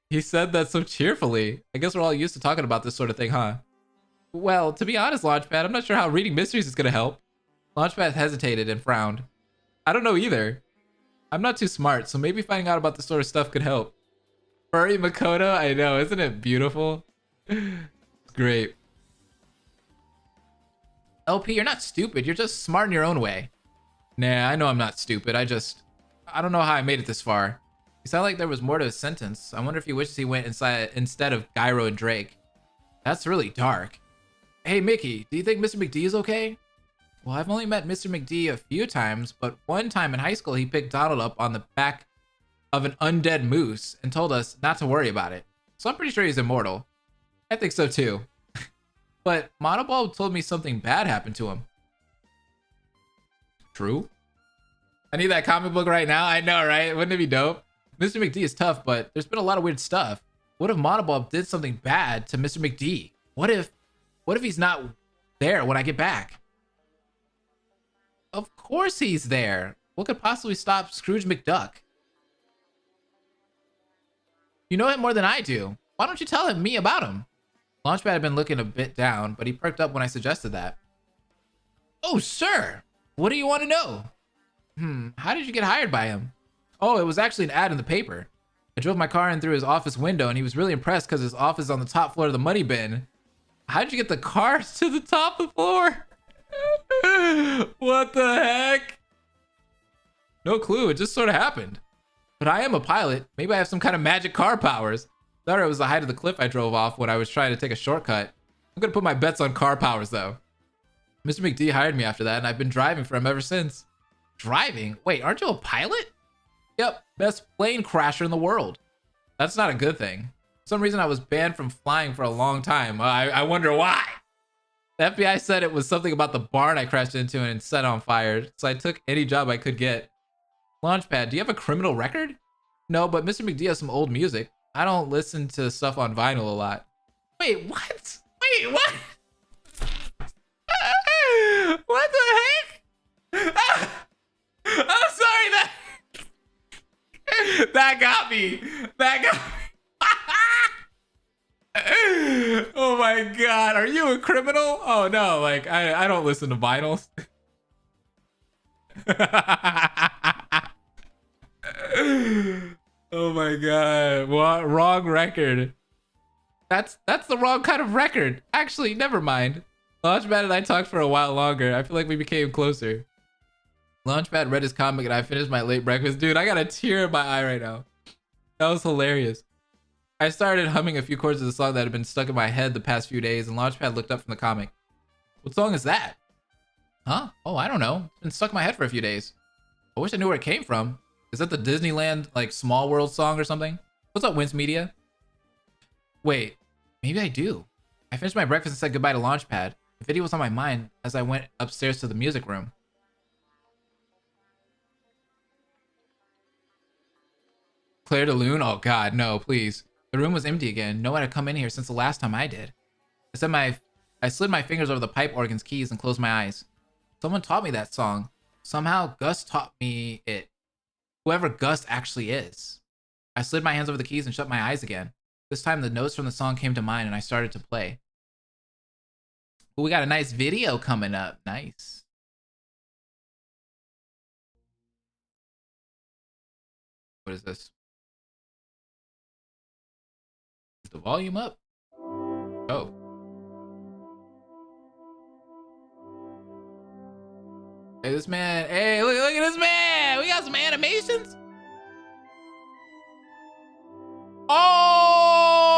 He said that so cheerfully. I guess we're all used to talking about this sort of thing, huh? Well, to be honest, Launchpad, I'm not sure how reading mysteries is going to help. Launchpad hesitated and frowned. I don't know either. I'm not too smart, so maybe finding out about this sort of stuff could help. Furry Makoto, I know, isn't it beautiful? It's great. LP, you're not stupid. You're just smart in your own way. Nah, I know I'm not stupid. I don't know how I made it this far. You sound like there was more to his sentence. I wonder if he wishes he went inside instead of Gyro and Drake. That's really dark. Hey, Mickey, do you think Mr. McD is okay? Well, I've only met Mr. McD a few times, but one time in high school, he picked Donald up on the back of an undead moose and told us not to worry about it. So I'm pretty sure he's immortal. I think so too. But Monobulb told me something bad happened to him. True? I need that comic book right now. I know, right? Wouldn't it be dope? Mr. McD is tough, but there's been a lot of weird stuff. What if Monobulb did something bad to Mr. McD? What if he's not there when I get back? Of course he's there. What could possibly stop Scrooge McDuck? You know him more than I do. Why don't you tell me about him? Launchpad had been looking a bit down, but he perked up when I suggested that. Oh, sir. What do you want to know? How did you get hired by him? Oh, it was actually an ad in the paper. I drove my car in through his office window, and he was really impressed because his office is on the top floor of the money bin. How did you get the cars to the top of the floor? What the heck? No clue. It just sort of happened. But I am a pilot. Maybe I have some kind of magic car powers. Thought it was the height of the cliff I drove off when I was trying to take a shortcut. I'm gonna put my bets on car powers though. Mr. McD hired me after that, and I've been driving for him ever since. Driving? Wait, aren't you a pilot? Yep, best plane crasher in the world. That's not a good thing. For some reason I was banned from flying for a long time. I wonder why. The FBI said it was something about the barn I crashed into and set on fire, so I took any job I could get. Launchpad, do you have a criminal record? No, but Mr. McD has some old music. I don't listen to stuff on vinyl a lot. Wait, what? Wait, what? What the heck? I'm sorry, that got me. That got me. Oh my god, are you a criminal? Oh no, like I don't listen to vinyls. Oh my god, what? Wrong record. That's the wrong kind of record. Actually, never mind. Launchpad and I talked for a while longer. I feel like we became closer. Launchpad read his comic and I finished my late breakfast. Dude, I got a tear in my eye right now. That was hilarious. I started humming a few chords of the song that had been stuck in my head the past few days, and Launchpad looked up from the comic. What song is that? Huh? Oh, I don't know. It's been stuck in my head for a few days. I wish I knew where it came from. Is that the Disneyland, like, Small World song or something? What's up, Wince Media? Wait, maybe I do. I finished my breakfast and said goodbye to Launchpad. The video was on my mind as I went upstairs to the music room. Claire de Lune? Oh god, no, please. The room was empty again. No one had come in here since the last time I did. I slid my fingers over the pipe organ's keys and closed my eyes. Someone taught me that song. Somehow Gus taught me it. Whoever Gus actually is. I slid my hands over the keys and shut my eyes again. This time the notes from the song came to mind and I started to play. Ooh, we got a nice video coming up. Nice. What is this? Is the volume up? Oh. Hey, this man. Hey, look at this man. We got some animations. Oh!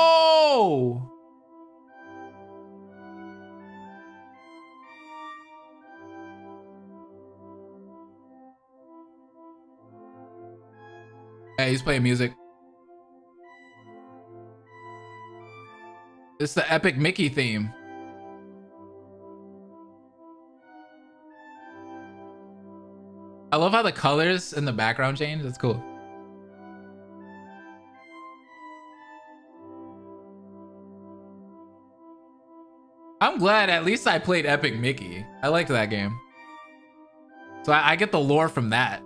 Hey, he's playing music. It's the epic Mickey theme. I love how the colors in the background change. That's cool. I'm glad at least I played Epic Mickey. I liked that game. So I get the lore from that.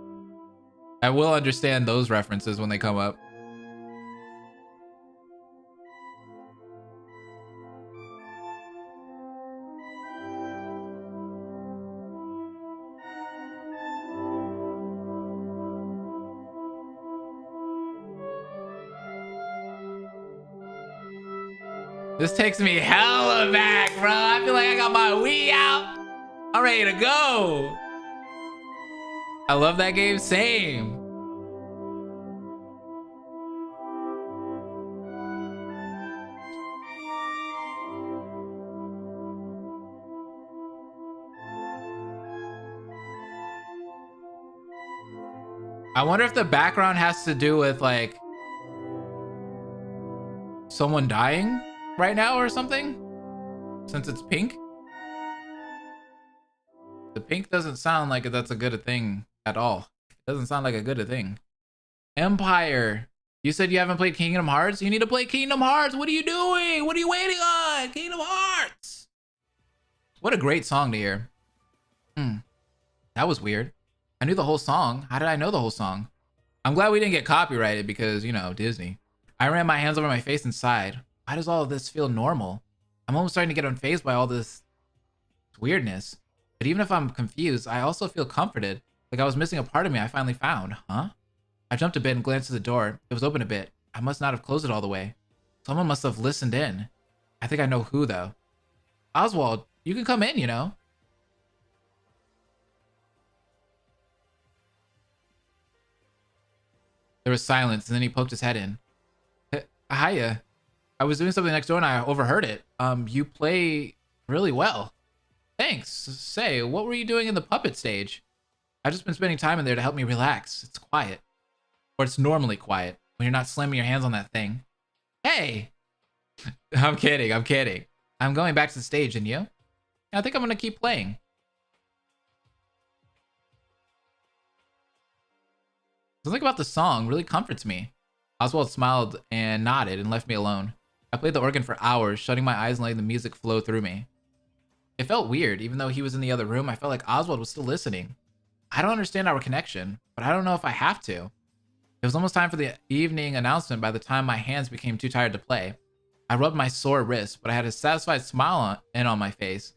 I will understand those references when they come up. This takes me hella back, bro. I feel like I got my Wii out. I'm ready to go. I love that game. Same. I wonder if the background has to do with like someone dying right now or something, since it's pink. The pink doesn't sound like that's a good thing at all. It doesn't sound like a good thing. Empire. You said you haven't played Kingdom Hearts? You need to play Kingdom Hearts. What are you doing? What are you waiting on? Kingdom Hearts. What a great song to hear. That That was weird. I knew the whole song. How did I know the whole song? I'm glad we didn't get copyrighted because, you know, Disney. I ran my hands over my face and sighed. Why does all of this feel normal? I'm almost starting to get unfazed by all this weirdness. But even if I'm confused, I also feel comforted. Like I was missing a part of me I finally found. Huh? I jumped a bit and glanced at the door. It was open a bit. I must not have closed it all the way. Someone must have listened in. I think I know who, though. Oswald, you can come in, you know. There was silence, and then he poked his head in. Hiya. I was doing something next door and I overheard it. You play really well. Thanks. Say, what were you doing in the puppet stage? I've just been spending time in there to help me relax. It's quiet. Or it's normally quiet when you're not slamming your hands on that thing. Hey! I'm kidding, I'm kidding. I'm going back to the stage, and you? I think I'm gonna keep playing. Something about the song really comforts me. Oswald smiled and nodded and left me alone. I played the organ for hours, shutting my eyes and letting the music flow through me. It felt weird. Even though he was in the other room, I felt like Oswald was still listening. I don't understand our connection, but I don't know if I have to. It was almost time for the evening announcement by the time my hands became too tired to play. I rubbed my sore wrist, but I had a satisfied smile on my face.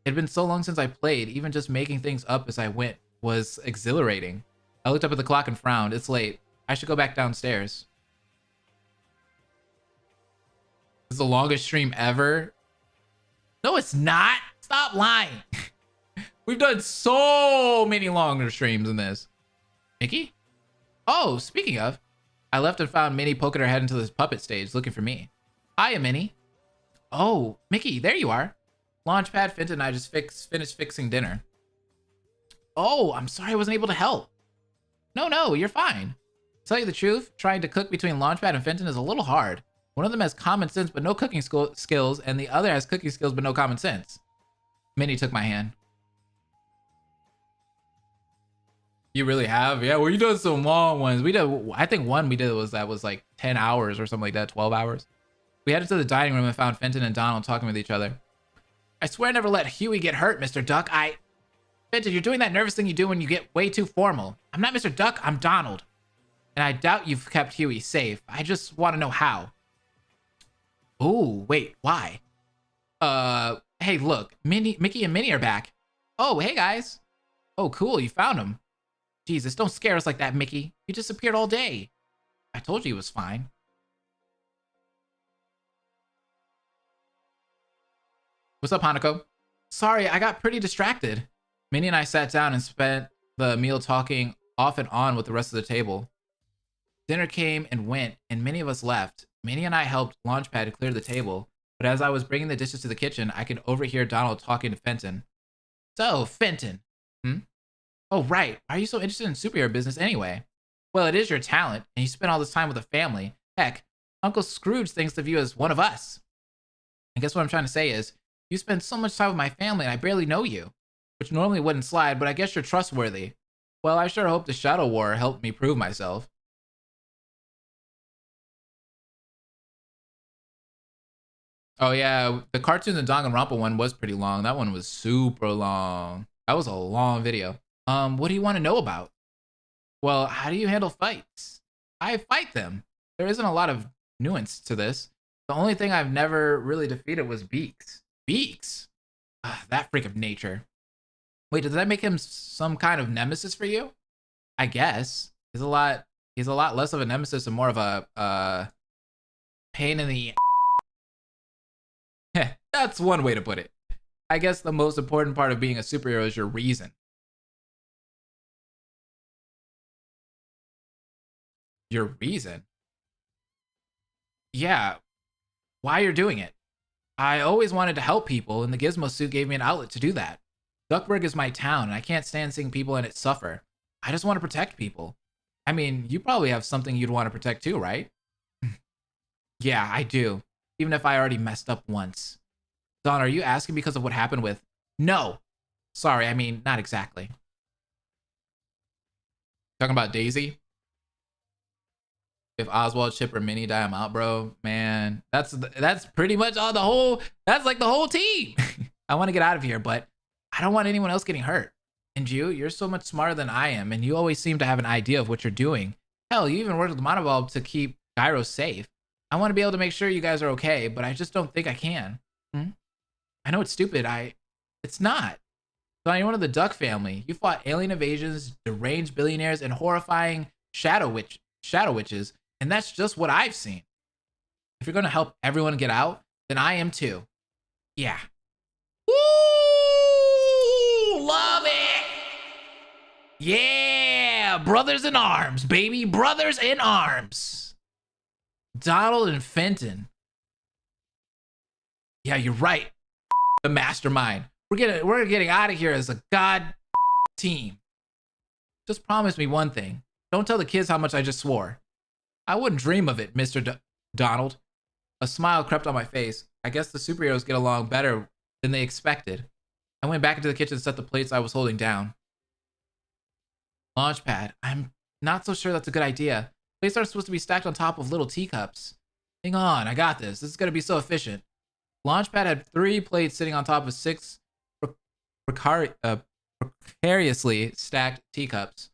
It had been so long since I played, even just making things up as I went was exhilarating. I looked up at the clock and frowned. It's late. I should go back downstairs. This is the longest stream ever. No, it's not. Stop lying. We've done so many longer streams than this. Mickey? Oh, speaking of, I left and found Minnie poking her head into this puppet stage looking for me. Hiya, Minnie. Oh, Mickey, there you are. Launchpad, Fenton, and I just finished fixing dinner. Oh, I'm sorry I wasn't able to help. No, you're fine. To tell you the truth, trying to cook between Launchpad and Fenton is a little hard. One of them has common sense but no cooking skills, and the other has cooking skills but no common sense. Minnie took my hand. You really have? Yeah, well, you done some long ones. We did, I think one we did was like 10 hours or something like that, 12 hours. We headed to the dining room and found Fenton and Donald talking with each other. I swear I never let Huey get hurt, Mr. Duck. Fenton, you're doing that nervous thing you do when you get way too formal. I'm not Mr. Duck, I'm Donald. And I doubt you've kept Huey safe. I just want to know how. Ooh, wait, why? Hey, look, Mickey and Minnie are back. Oh, hey, guys. Oh, cool, you found him. Jesus, don't scare us like that, Mickey. You disappeared all day. I told you he was fine. What's up, Hanako? Sorry, I got pretty distracted. Minnie and I sat down and spent the meal talking off and on with the rest of the table. Dinner came and went, and many of us left. Minnie and I helped Launchpad clear the table, but as I was bringing the dishes to the kitchen, I could overhear Donald talking to Fenton. So, Fenton. Oh, right. Why are you so interested in superhero business anyway? Well, it is your talent, and you spend all this time with a family. Heck, Uncle Scrooge thinks of you as one of us. I guess what I'm trying to say is, you spend so much time with my family and I barely know you. Which normally wouldn't slide, but I guess you're trustworthy. Well, I sure hope the Shadow War helped me prove myself. Oh yeah, the cartoons and Danganronpa one was pretty long. That one was super long. That was a long video. What do you want to know about? Well, how do you handle fights? I fight them. There isn't a lot of nuance to this. The only thing I've never really defeated was Beaks. Beaks? That freak of nature. Wait, does that make him some kind of nemesis for you? I guess. He's a lot less of a nemesis and more of a pain in the That's one way to put it. I guess the most important part of being a superhero is your reason. Your reason? Yeah. Why you're doing it? I always wanted to help people, and the Gizmo suit gave me an outlet to do that. Duckburg is my town, and I can't stand seeing people in it suffer. I just want to protect people. I mean, you probably have something you'd want to protect too, right? Yeah, I do. Even if I already messed up once. Don, are you asking because of what happened with... No. Sorry, I mean, not exactly. Talking about Daisy? If Oswald, Chip, or Minnie die, I'm out, bro. Man, that's pretty much all the whole... That's like the whole team. I want to get out of here, but I don't want anyone else getting hurt. And you're so much smarter than I am, and you always seem to have an idea of what you're doing. Hell, you even worked with Monobulb to keep Gyro safe. I want to be able to make sure you guys are okay, but I just don't think I can. I know it's stupid. It's not. So you're one of the Duck family. You fought alien invasions, deranged billionaires, and horrifying shadow witches, and that's just what I've seen. If you're gonna help everyone get out, then I am too. Yeah. Woo! Love it! Yeah! Brothers in arms, baby. Brothers in arms. Donald and Fenton. Yeah, you're right. The mastermind. We're getting out of here as a god team. Just promise me one thing. Don't tell the kids how much I just swore. I wouldn't dream of it, Mr. Donald. A smile crept on my face. I guess the superheroes get along better than they expected. I went back into the kitchen to set the plates I was holding down. Launchpad. I'm not so sure that's a good idea. Plates aren't supposed to be stacked on top of little teacups. Hang on, I got this. This is going to be so efficient. Launchpad had 3 plates sitting on top of 6 precariously stacked teacups.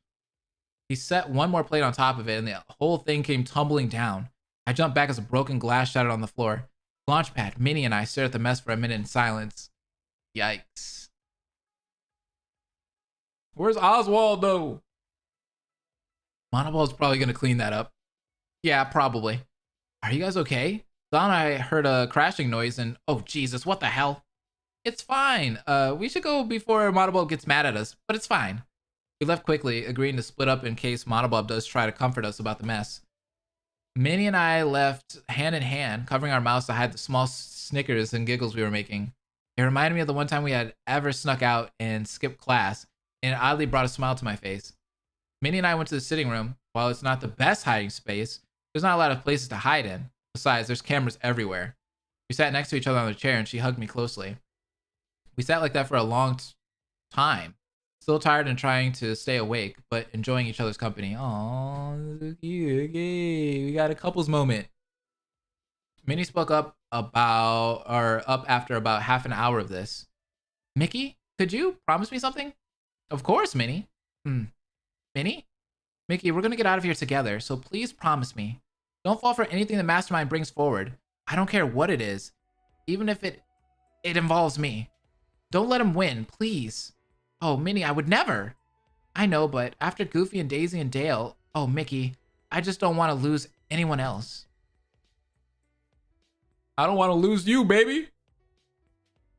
He set one more plate on top of it, and the whole thing came tumbling down. I jumped back as a broken glass shattered on the floor. Launchpad, Minnie, and I stared at the mess for a minute in silence. Yikes. Where's Oswald, though? Monoball's probably going to clean that up. Yeah, probably. Are you guys okay? Don and I heard a crashing noise and... Oh, Jesus, what the hell? It's fine. We should go before Monoball gets mad at us, but it's fine. We left quickly, agreeing to split up in case Monoball does try to comfort us about the mess. Minnie and I left hand in hand, covering our mouths to hide the small snickers and giggles we were making. It reminded me of the one time we had ever snuck out and skipped class, and it oddly brought a smile to my face. Minnie and I went to the sitting room. While it's not the best hiding space, there's not a lot of places to hide in. Besides, there's cameras everywhere. We sat next to each other on the chair, and she hugged me closely. We sat like that for a long time, still tired and trying to stay awake, but enjoying each other's company. Aww, we got a couples moment. Minnie spoke up after about half an hour of this. Mickey, could you promise me something? Of course, Minnie. Minnie? Mickey, we're gonna get out of here together, so please promise me. Don't fall for anything the mastermind brings forward. I don't care what it is, even if it involves me. Don't let him win, please. Oh, Minnie, I would never. I know, but after Goofy and Daisy and Dale, oh, Mickey, I just don't want to lose anyone else. I don't want to lose you, baby.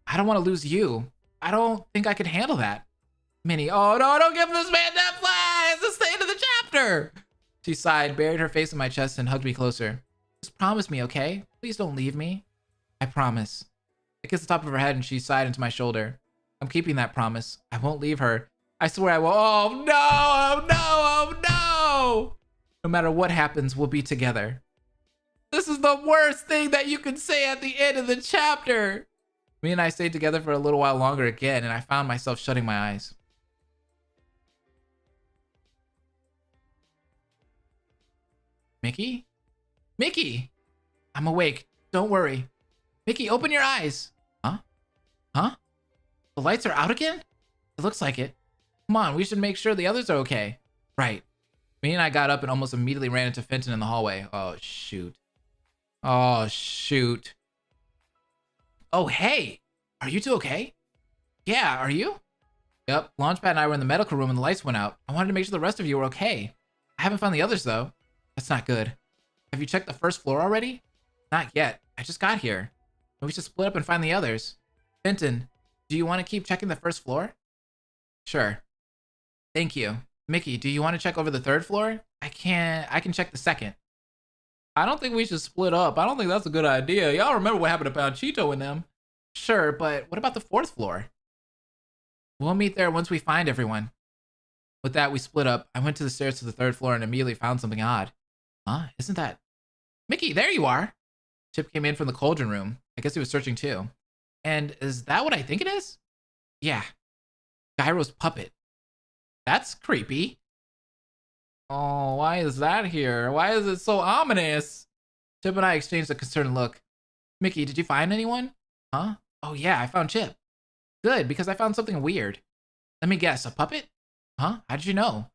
I don't want to lose you. I don't think I could handle that. Minnie, oh no, don't give this man that flag. It's the end of the chapter. She sighed, buried her face in my chest, and hugged me closer. Just promise me, okay? Please don't leave me. I promise. I kissed the top of her head, and she sighed into my shoulder. I'm keeping that promise. I won't leave her. I swear I will. Oh no, oh no, oh no. No matter what happens, we'll be together. This is the worst thing that you can say at the end of the chapter. Me and I stayed together for a little while longer again, and I found myself shutting my eyes. Mickey? Mickey! I'm awake. Don't worry. Mickey, open your eyes. Huh? Huh? The lights are out again? It looks like it. Come on, we should make sure the others are okay. Right. Me and I got up and almost immediately ran into Fenton in the hallway. Oh, shoot. Oh, shoot. Oh, hey. Are you two okay? Yeah, are you? Yep, Launchpad and I were in the medical room and the lights went out. I wanted to make sure the rest of you were okay. I haven't found the others, though. That's not good. Have you checked the first floor already? Not yet. I just got here. We should split up and find the others. Fenton, do you want to keep checking the first floor? Sure. Thank you. Mickey, do you want to check over the third floor? I can check the second. I don't think we should split up. I don't think that's a good idea. Y'all remember what happened to Panchito and them. Sure, but what about the fourth floor? We'll meet there once we find everyone. With that, we split up. I went to the stairs to the third floor and immediately found something odd. Huh? Isn't that... Mickey, there you are! Chip came in from the cauldron room. I guess he was searching too. And is that what I think it is? Yeah. Gyro's puppet. That's creepy. Oh, why is that here? Why is it so ominous? Chip and I exchanged a concerned look. Mickey, did you find anyone? Huh? Oh yeah, I found Chip. Good, because I found something weird. Let me guess, a puppet? Huh? How did you know?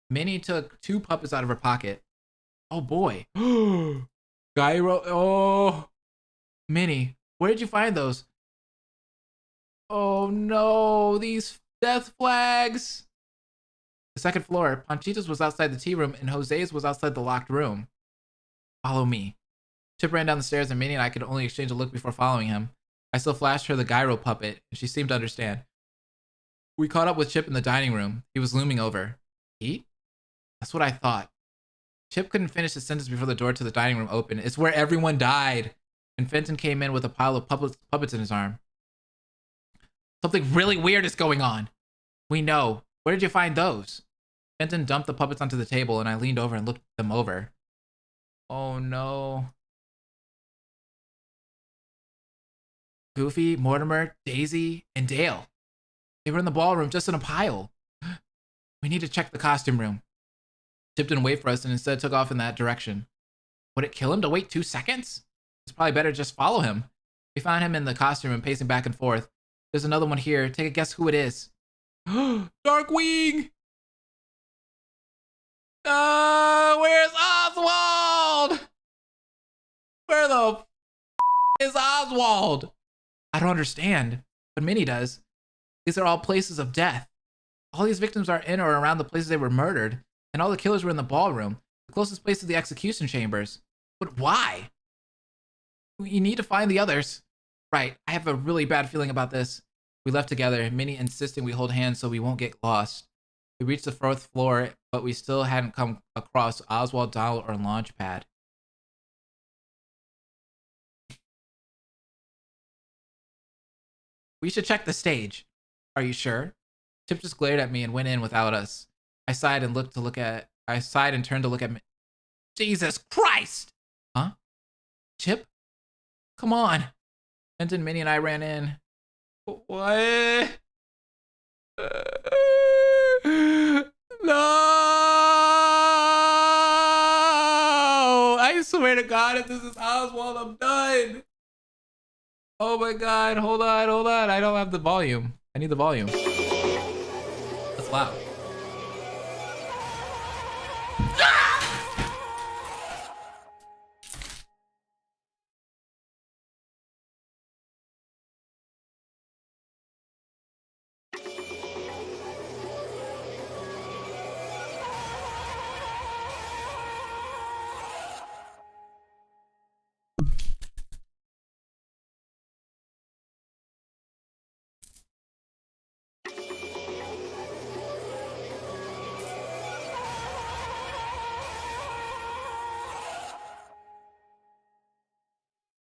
Minnie took 2 puppets out of her pocket. Oh boy. Gyro. Oh. Minnie, where did you find those? Oh no, these death flags. The second floor. Panchita's was outside the tea room and Jose's was outside the locked room. Follow me. Chip ran down the stairs and Minnie and I could only exchange a look before following him. I still flashed her the gyro puppet and she seemed to understand. We caught up with Chip in the dining room. He was looming over. Eat? That's what I thought. Chip couldn't finish his sentence before the door to the dining room opened. It's where everyone died. And Fenton came in with a pile of puppets in his arm. Something really weird is going on. We know. Where did you find those? Fenton dumped the puppets onto the table and I leaned over and looked them over. Oh no. Goofy, Mortimer, Daisy, and Dale. They were in the ballroom just in a pile. We need to check the costume room. Chip didn't wait for us and instead took off in that direction. Would it kill him to wait 2 seconds? It's probably better to just follow him. We found him in the costume room pacing back and forth. There's another one here. Take a guess who it is. Darkwing! Where's Oswald? Where the is Oswald? I don't understand, but Minnie does. These are all places of death. All these victims are in or around the places they were murdered, and all the killers were in the ballroom, the closest place to the execution chambers. But why? We need to find the others. Right, I have a really bad feeling about this. We left together, Minnie insisting we hold hands so we won't get lost. We reached the 4th floor, but we still hadn't come across Oswald, Donald, or Launchpad. We should check the stage. Are you sure? Chip just glared at me and went in without us. I sighed and turned to look at me. Jesus Christ! Huh? Chip? Come on. Fenton, Minnie, and I ran in. What? No! I swear to God, if this is Oswald, I'm done. Oh my God, hold on. I don't have the volume. I need the volume. That's loud.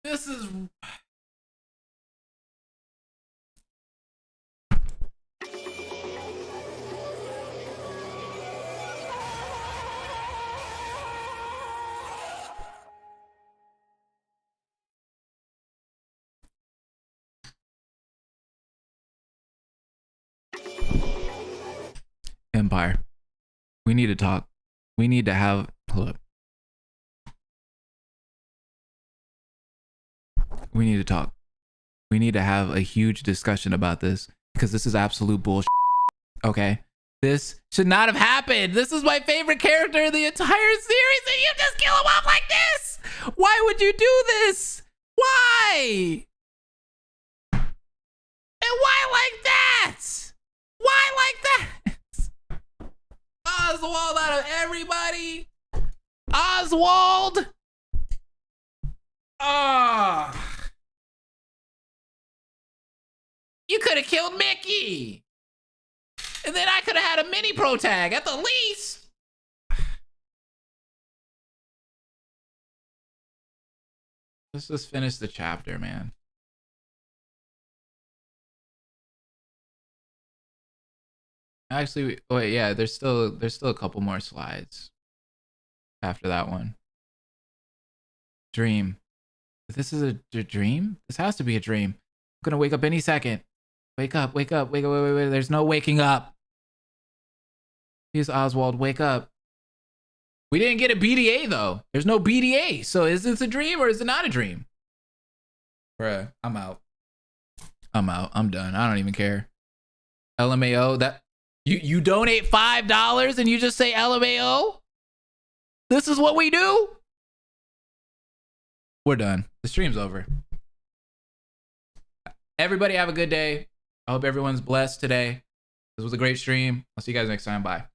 This is... Empire. We need to talk. We need to have... Hold up. We need to talk. We need to have a huge discussion about this because this is absolute bullshit. Okay? This should not have happened. This is my favorite character in the entire series and you just kill him off like this! Why would you do this? Why? And why like that? Why like that? Oswald out of everybody? Oswald? Ah. You could have killed Mickey. And then I could have had a mini pro tag at the least. Let's just finish the chapter, man. Actually, wait, yeah, there's still a couple more slides after that one. Dream. This is a dream? This has to be a dream. I'm gonna wake up any second. Wake up. Wait. There's no waking up. Please, Oswald, wake up. We didn't get a BDA though. There's no BDA. So is this a dream or is it not a dream? Bruh, I'm out. I'm done. I don't even care. LMAO, You donate $5 and you just say LMAO? This is what we do? We're done. The stream's over. Everybody have a good day. I hope everyone's blessed today. This was a great stream. I'll see you guys next time. Bye.